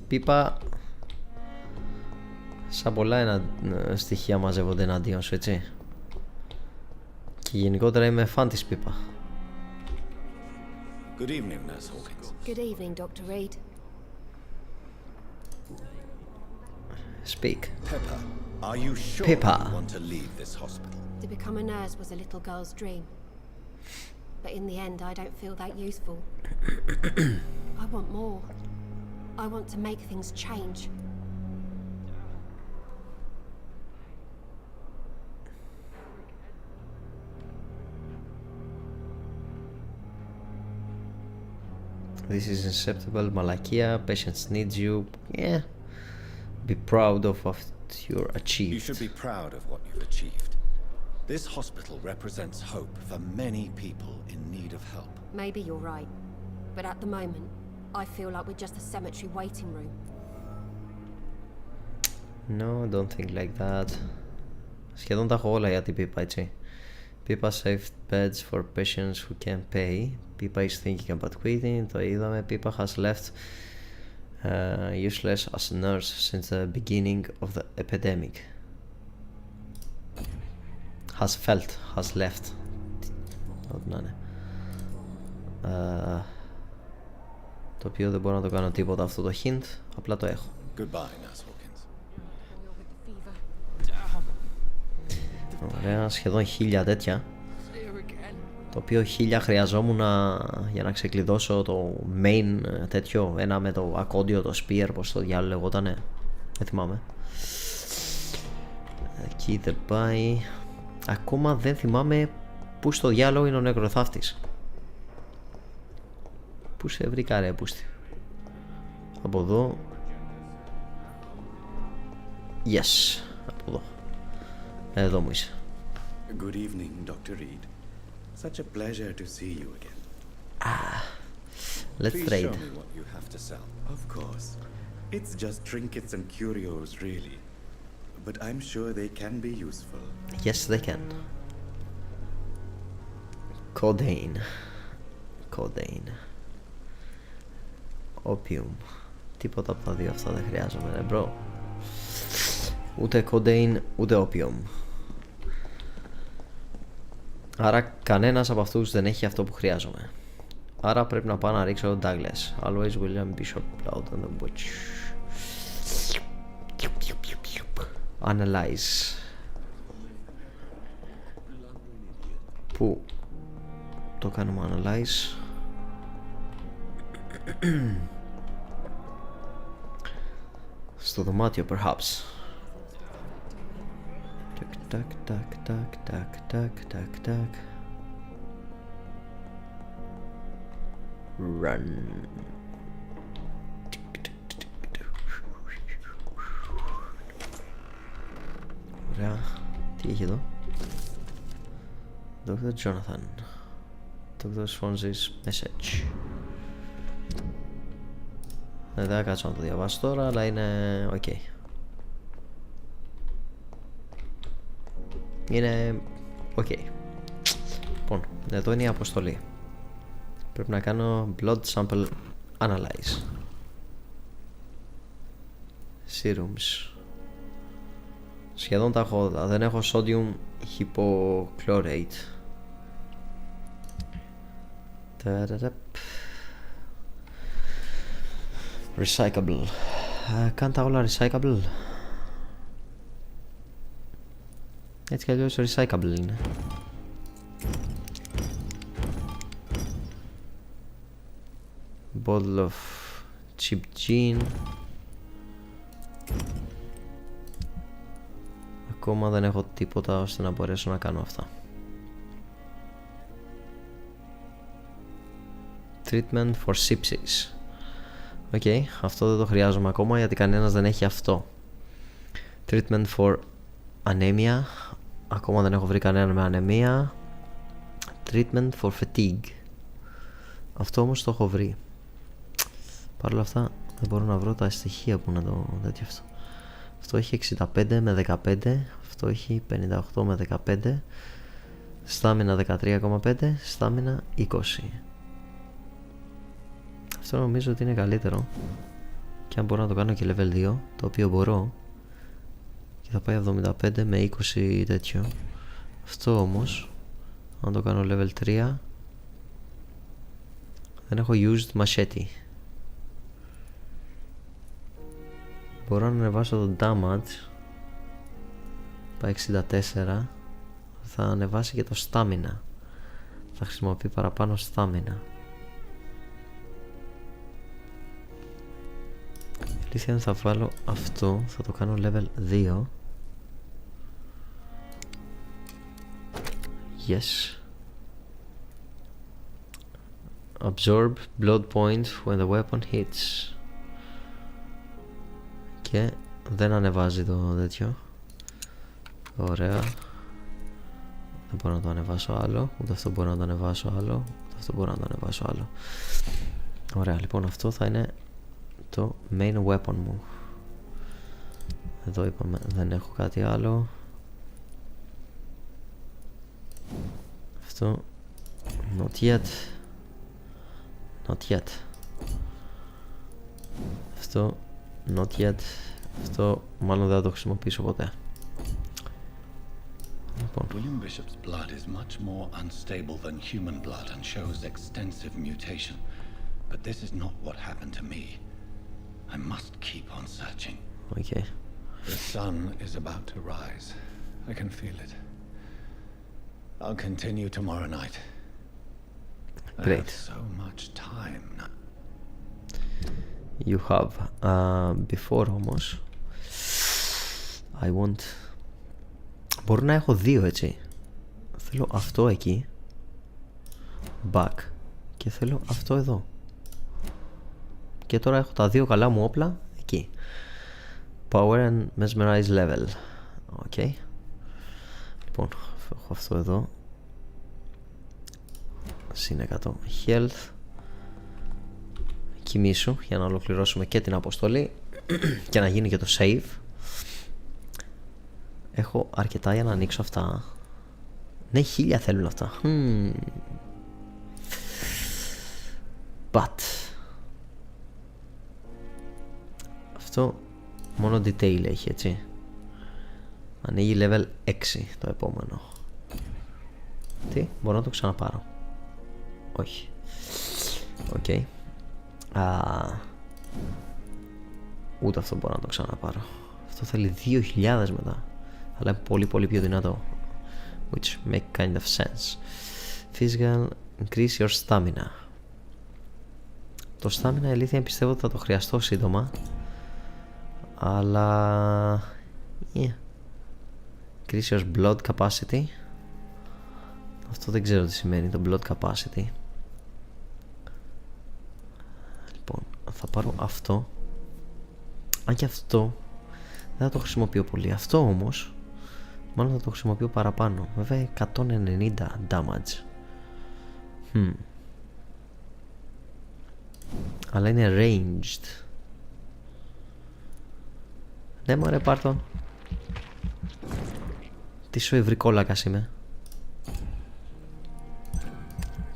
Πίπα. Σαν πολλά στοιχεία μαζεύονται εναντίον σου, έτσι. Και γενικότερα είμαι φαν της πίπα. Good evening, Nurse Hawkins. Good evening, Dr. Reed. Speak. Pepper, are you sure Pippa. you want to leave this hospital? To become a nurse was a little girl's dream. But in the end, I don't feel that useful. I want more. I want to make things change. This is acceptable. Μαλακία. Patience needs you. Yeah. Be proud of what you're achieved. You should be proud of what you've achieved. This hospital represents hope for many people in need of help. Maybe you're right. But at the moment, I feel like we're just a cemetery waiting room. No, don't think like that. Σχεδόν τα έχω όλα για την Πίπα, έτσι. Πίπα saved beds for patients who can't pay. Πίπα is thinking about quitting. Το είδαμε. Πίπα has left useless as a nurse since the beginning of the epidemic. Has felt, has left. Ό,τι να είναι. Το οποίο δεν μπορώ να το κάνω τίποτα αυτό το hint. Απλά το έχω. Ωραία, σχεδόν 1000 τέτοια. Το οποίο 1000 χρειαζόμουν για να ξεκλειδώσω το main τέτοιο. Ένα με το ακόντιο, το spear, πως το διάλογο λεγότανε. Δεν θυμάμαι. Εκεί δεν πάει. Ακόμα δεν θυμάμαι πού στο διάλογο είναι ο νεκροθάφτης. Πού σε βρήκα ρε πούστη. Από εδώ. Yes. Από εδώ. Εδώ μου είσαι. Good evening, Dr. Reed. Such a pleasure to see you again. Let's Please trade. show me what you have to sell. Of course. It's just trinkets and curios, really. But I'm sure they can be useful. Yes, they can. Codeine. Codeine. Opium. Τίποτα από τα δύο αυτά δεν χρειάζομαι, ρε bro. Ούτε codeine, ούτε opium. Άρα κανένας από αυτούς δεν έχει αυτό που χρειάζομαι. Άρα πρέπει να πάω να ρίξω Douglas. Always William Bishop Loud on the watch. Analyze. Πού το κάνουμε analyze? Στο δωμάτιο perhaps. Τακ τακ τακ τακ τακ τακ τακ. Run. Ωραία. Τι έχει εδώ? Dr. Jonathan. Dr. Swansea's message. Δεν θα κάτσω να το διαβάσω τώρα, αλλά είναι ok. Είναι ok. Λοιπόν, εδώ είναι η αποστολή. Πρέπει να κάνω blood sample analyze. Serums. Σχεδόν τα έχω. Δεν έχω sodium hypochlorate. Recyclable. Κάνε τα όλα recyclable. Έτσι κι αλλιώς recyclable είναι. Bottle of cheap gin. Ακόμα δεν έχω τίποτα ώστε να μπορέσω να κάνω αυτά. Treatment for sepsis. Οκ, αυτό δεν το χρειάζομαι ακόμα γιατί κανένας δεν έχει αυτό. Treatment for anemia. Ακόμα δεν έχω βρει κανένα με ανεμία. Treatment for fatigue. Αυτό όμως το έχω βρει. Παρ' όλα αυτά δεν μπορώ να βρω τα στοιχεία που να το τέτοιο αυτό. Αυτό έχει 65 με 15. Αυτό έχει 58 με 15. Στάμινα 13,5. Στάμινα 20. Αυτό νομίζω ότι είναι καλύτερο. Και αν μπορώ να το κάνω και level 2, το οποίο μπορώ, και θα πάει 75 με 20 τέτοιο. Αυτό όμως, αν το κάνω level 3, δεν έχω used machete. Μπορώ να ανεβάσω το damage. Πάει 64. Θα ανεβάσει και το stamina. Θα χρησιμοποιεί παραπάνω stamina. Λύση αν θα βάλω αυτό, θα το κάνω level 2. Yes. Absorb blood point when the weapon hits. Και δεν ανεβάζει το τέτοιο. Ωραία. Δεν μπορώ να το ανεβάσω άλλο. Ούτε αυτό μπορώ να το ανεβάσω άλλο. Ούτε αυτό μπορώ να το ανεβάσω άλλο. Ωραία, λοιπόν αυτό θα είναι το main weapon μου. Εδώ είπαμε δεν έχω κάτι άλλο. Αυτό not yet. Not yet. Αυτό not yet. Αυτό μάλλον δεν θα το χρησιμοποιήσω ποτέ. William Bishop's blood is much more unstable than human blood and shows extensive mutation. But this is not what happened to me. I must keep on searching. Okay. The sun is about to rise. I can feel it. I'll continue tomorrow night. Great. I have so much time now. You have. Before όμως I want. Μπορώ να έχω δύο, έτσι. Θέλω αυτό εκεί. Back. Και θέλω αυτό εδώ. Και τώρα έχω τα δύο καλά μου όπλα εκεί. Power and mesmerize level. Ok. Λοιπόν, έχω αυτό εδώ. Συν 100 health. Κοιμήσου για να ολοκληρώσουμε και την αποστολή και να γίνει και το save. Έχω αρκετά για να ανοίξω αυτά. Ναι, 1000 θέλουν αυτά. But αυτό μόνο detail έχει, έτσι. Ανοίγει level 6 το επόμενο. Τι, μπορώ να το ξαναπάρω? Όχι. Οκ. Ούτε αυτό μπορώ να το ξαναπάρω. Αυτό θέλει 2000 μετά. Αλλά είναι πολύ πολύ πιο δυνατό. Which make kind of sense. Physical, increase your stamina. Το stamina, η αλήθεια, πιστεύω ότι θα το χρειαστώ σύντομα. Αλλά increase your blood capacity. Αυτό δεν ξέρω τι σημαίνει το blood capacity. Λοιπόν, θα πάρω αυτό. Αν και αυτό δεν θα το χρησιμοποιώ πολύ. Αυτό όμως μάλλον θα το χρησιμοποιώ παραπάνω. Βέβαια 190 damage. Αλλά είναι ranged. Ναι μωρέ, πάρ' τον. Τι σου ευρικόλακας είμαι.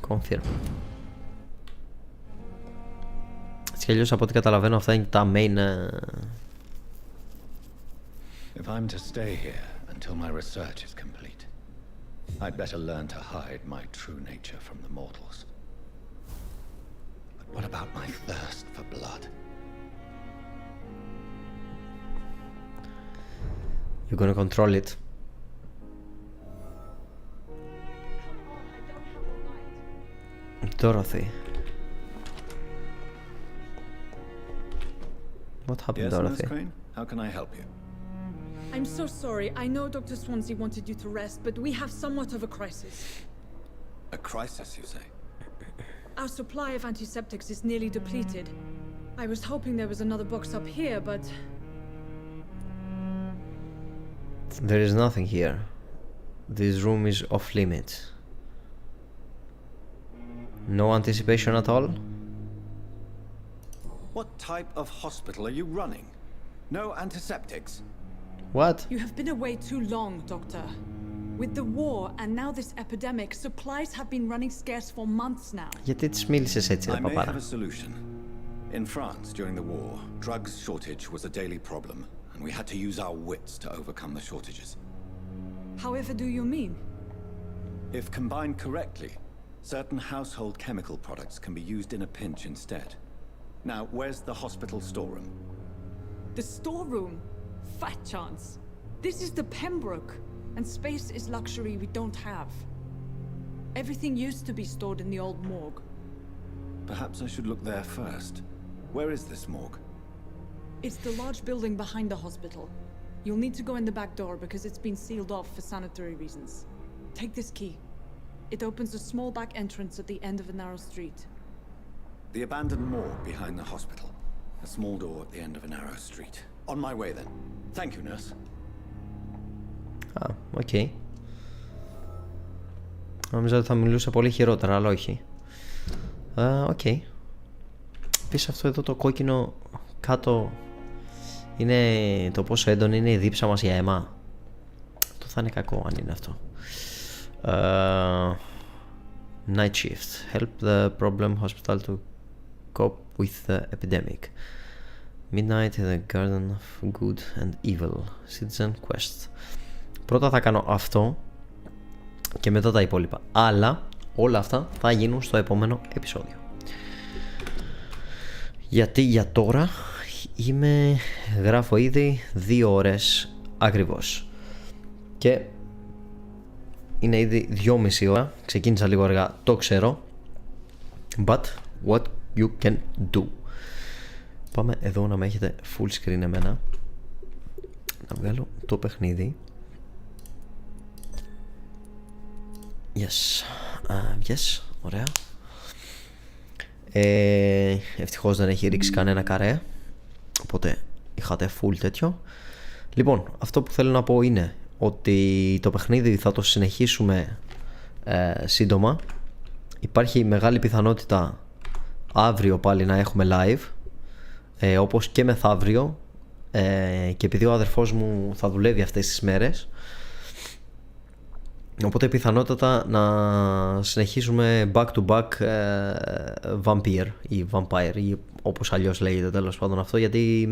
Confirm. Έτσι κι αλλιώς από ό,τι καταλαβαίνω αυτά είναι τα main. If I'm to stay here until my research is complete, I'd better learn to hide my true nature from the mortals. But what about my thirst for blood? You're gonna control it. Dorothy. What happened, Yes, Dorothy? Miss Crane? How can I help you? I'm so sorry. I know Dr. Swansea wanted you to rest, but we have somewhat of a crisis. A crisis, you say? Our supply of antiseptics is nearly depleted. I was hoping there was another box up here, but... There is nothing here. This room is off limits. No anticipation at all? What type of hospital are you running? No antiseptics? What? You have been away too long, Doctor. With the war and now this epidemic, supplies have been running scarce for months now. Γιατί τις μίλησες έτσι, ρε I may παπάρα? have a solution. In France, during the war, drugs shortage was a daily problem, and we had to use our wits to overcome the shortages. However do you mean? If combined correctly, certain household chemical products can be used in a pinch instead. Now, where's the hospital storeroom? The storeroom? Fat chance. This is the Pembroke, and space is luxury we don't have. Everything used to be stored in the old morgue. Perhaps I should look there first. Where is this morgue? It's the large building behind the hospital. You'll need to go in the back door because it's been sealed off for sanitary reasons. Take this key. It opens a small back entrance at the end of a narrow street. The abandoned morgue behind the hospital. A small door at the end of a narrow street. On my way then. Thank you, nurse. Οκ. Νομίζω ότι θα μιλούσε πολύ χειρότερα, αλλά όχι. Οκ. Επίσης αυτό εδώ το κόκκινο κάτω είναι το πόσο έντονη είναι η δίψα μας για αίμα. Αυτό θα είναι κακό αν είναι αυτό. Night shift. Help the problem hospital to cope with the epidemic. Midnight in the garden of good and evil. Citizen quest. Πρώτα θα κάνω αυτό και μετά τα υπόλοιπα. Αλλά όλα αυτά θα γίνουν στο επόμενο επεισόδιο. Γιατί για τώρα γράφω ήδη 2 ώρες ακριβώς. Και είναι ήδη 2,5 ώρα. Ξεκίνησα λίγο αργά, το ξέρω. But what you can do. Πάμε εδώ να με έχετε full screen εμένα. Να βγάλω το παιχνίδι. Yes, ωραία. Ευτυχώς δεν έχει ρίξει κανένα καρέ, οπότε είχατε full τέτοιο. Λοιπόν, αυτό που θέλω να πω είναι ότι το παιχνίδι θα το συνεχίσουμε σύντομα. Υπάρχει μεγάλη πιθανότητα αύριο πάλι να έχουμε live, όπως και μεθαύριο, και επειδή ο αδερφός μου θα δουλεύει αυτές τις μέρες, οπότε πιθανότατα να συνεχίσουμε back to back Vampyr ή Vampyr ή όπως αλλιώς λέγεται, τέλος πάντων αυτό, γιατί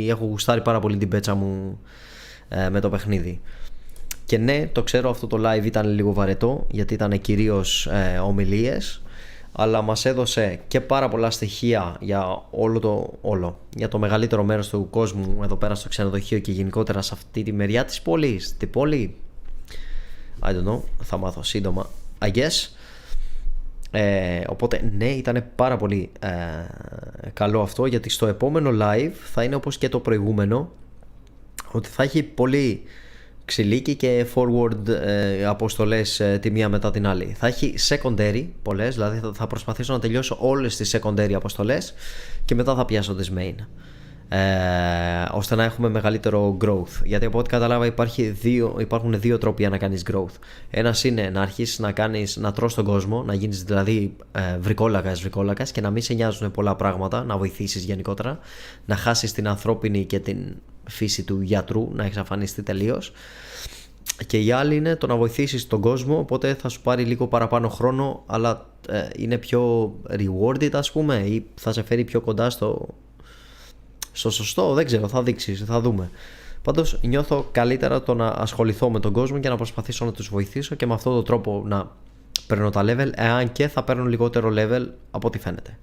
έχω γουστάρει πάρα πολύ την πέτσα μου με το παιχνίδι. Και ναι, το ξέρω, αυτό το live ήταν λίγο βαρετό γιατί ήταν κυρίως ομιλίες, αλλά μας έδωσε και πάρα πολλά στοιχεία για για το μεγαλύτερο μέρος του κόσμου εδώ πέρα στο ξενοδοχείο και γενικότερα σε αυτή τη μεριά της πόλης. Τι πόλη? I don't know, θα μάθω σύντομα, I guess. Οπότε ναι, ήταν πάρα πολύ καλό αυτό, γιατί στο επόμενο live θα είναι όπως και το προηγούμενο, ότι θα έχει πολύ ξυλίκι και forward αποστολές τη μία μετά την άλλη. Θα έχει secondary πολλές, δηλαδή θα προσπαθήσω να τελειώσω όλες τις secondary αποστολές και μετά θα πιάσω τις main, ώστε να έχουμε μεγαλύτερο growth. Γιατί από ό,τι κατάλαβα υπάρχουν 2 τρόποι για να κάνεις growth. Ένας είναι να αρχίσεις να τρως τον κόσμο, να γίνεις δηλαδή βρικόλακας και να μην σε νοιάζουν πολλά πράγματα, να βοηθήσεις γενικότερα, να χάσεις την ανθρώπινη και την φύση του γιατρού, να εξαφανιστεί τελείως. Και η άλλη είναι το να βοηθήσεις τον κόσμο, οπότε θα σου πάρει λίγο παραπάνω χρόνο, αλλά είναι πιο rewarded, ας πούμε, ή θα σε φέρει πιο κοντά στο σωστό, δεν ξέρω, θα δείξει, θα δούμε. Πάντως νιώθω καλύτερα το να ασχοληθώ με τον κόσμο και να προσπαθήσω να τους βοηθήσω και με αυτόν τον τρόπο να παίρνω τα level, εάν και θα παίρνω λιγότερο level από ό,τι φαίνεται.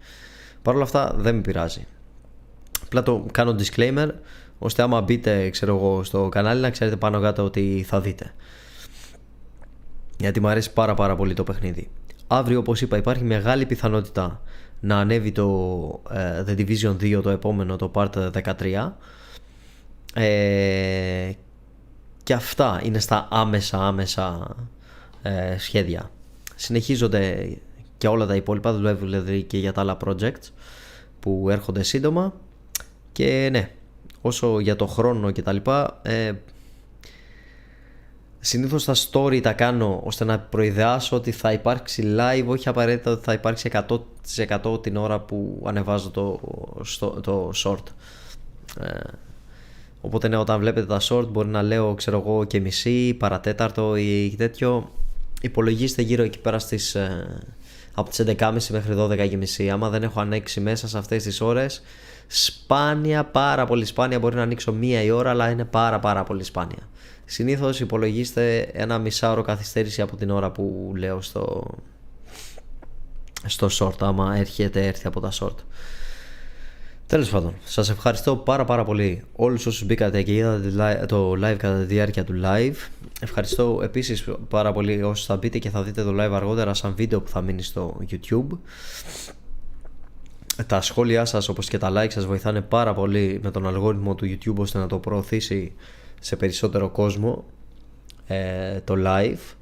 Παρ' όλα αυτά δεν με πειράζει. Απλά το κάνω disclaimer, ώστε άμα μπείτε, ξέρω εγώ, στο κανάλι να ξέρετε πάνω κάτω ότι θα δείτε. Γιατί μου αρέσει πάρα πολύ το παιχνίδι. Αύριο, όπως είπα, υπάρχει μεγάλη πιθανότητα να ανέβει το The Division 2, το επόμενο, το Part 13, και αυτά είναι στα άμεσα σχέδια. Συνεχίζονται και όλα τα υπόλοιπα, δουλεύω δηλαδή και για τα άλλα projects που έρχονται σύντομα. Και ναι, όσο για το χρόνο και τα λοιπά, συνήθως τα story τα κάνω ώστε να προειδεάσω ότι θα υπάρξει live, όχι απαραίτητα ότι θα υπάρξει 100% την ώρα που ανεβάζω το short. Οπότε ναι, όταν βλέπετε τα short μπορεί να λέω, ξέρω εγώ, και μισή, παρατέταρτο ή τέτοιο. Υπολογίστε γύρω εκεί πέρα στις από τις 11.30 μέχρι 12.30. Άμα δεν έχω ανοίξει μέσα σε αυτές τις ώρες, σπάνια, πάρα πολύ σπάνια μπορεί να ανοίξω 1 η ώρα, αλλά είναι πάρα πολύ σπάνια. Συνήθως υπολογίστε 1 μισάωρο καθυστέρηση από την ώρα που λέω στο short, άμα έρθει από τα short. Τέλος πάντων, σας ευχαριστώ πάρα πολύ όλους όσους μπήκατε και είδατε το live κατά τη διάρκεια του live. Ευχαριστώ επίσης πάρα πολύ όσους θα μπείτε και θα δείτε το live αργότερα σαν βίντεο που θα μείνει στο YouTube. Τα σχόλιά σας, όπως και τα like σας, βοηθάνε πάρα πολύ με τον αλγόριθμο του YouTube, ώστε να το προωθήσει σε περισσότερο κόσμο το live.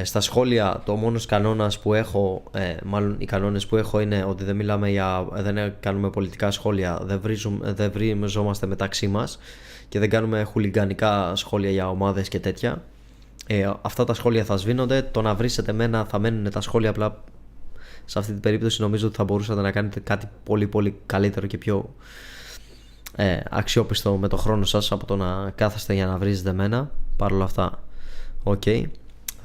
Στα σχόλια το μόνος κανόνας που έχω, μάλλον οι κανόνες που έχω είναι ότι δεν μιλάμε δεν κάνουμε πολιτικά σχόλια, δεν βρίζομαστε μεταξύ μας και δεν κάνουμε χουλιγκανικά σχόλια για ομάδες και τέτοια. Αυτά τα σχόλια θα σβήνονται. Το να βρίσετε μένα θα μένουν τα σχόλια, απλά σε αυτή την περίπτωση νομίζω ότι θα μπορούσατε να κάνετε κάτι πολύ πολύ καλύτερο και πιο αξιόπιστο με το χρόνο σας από το να κάθεστε για να βρίζετε μένα. Παρ' όλα αυτά, ok.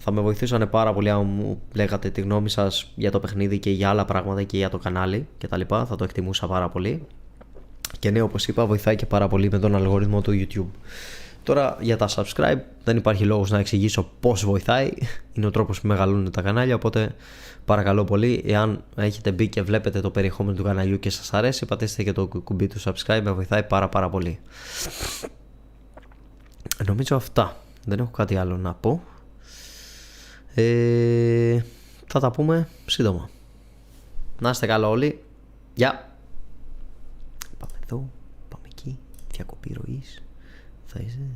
Θα με βοηθήσανε πάρα πολύ αν μου λέγατε τη γνώμη σας για το παιχνίδι και για άλλα πράγματα και για το κανάλι κτλ. Θα το εκτιμούσα πάρα πολύ. Και ναι, όπως είπα, βοηθάει και πάρα πολύ με τον αλγοριθμό του YouTube. Τώρα για τα subscribe δεν υπάρχει λόγος να εξηγήσω πώς βοηθάει. Είναι ο τρόπος που μεγαλώνουν τα κανάλια. Οπότε παρακαλώ πολύ, εάν έχετε μπει και βλέπετε το περιεχόμενο του καναλιού και σας αρέσει, πατήστε και το κουμπί του subscribe. Με βοηθάει πάρα πολύ. Νομίζω αυτά. Δεν έχω κάτι άλλο να πω. Θα τα πούμε σύντομα. Να είστε καλά όλοι. Γεια. Πάμε εδώ, πάμε εκεί. Διακοπή ροής. Θα είσαι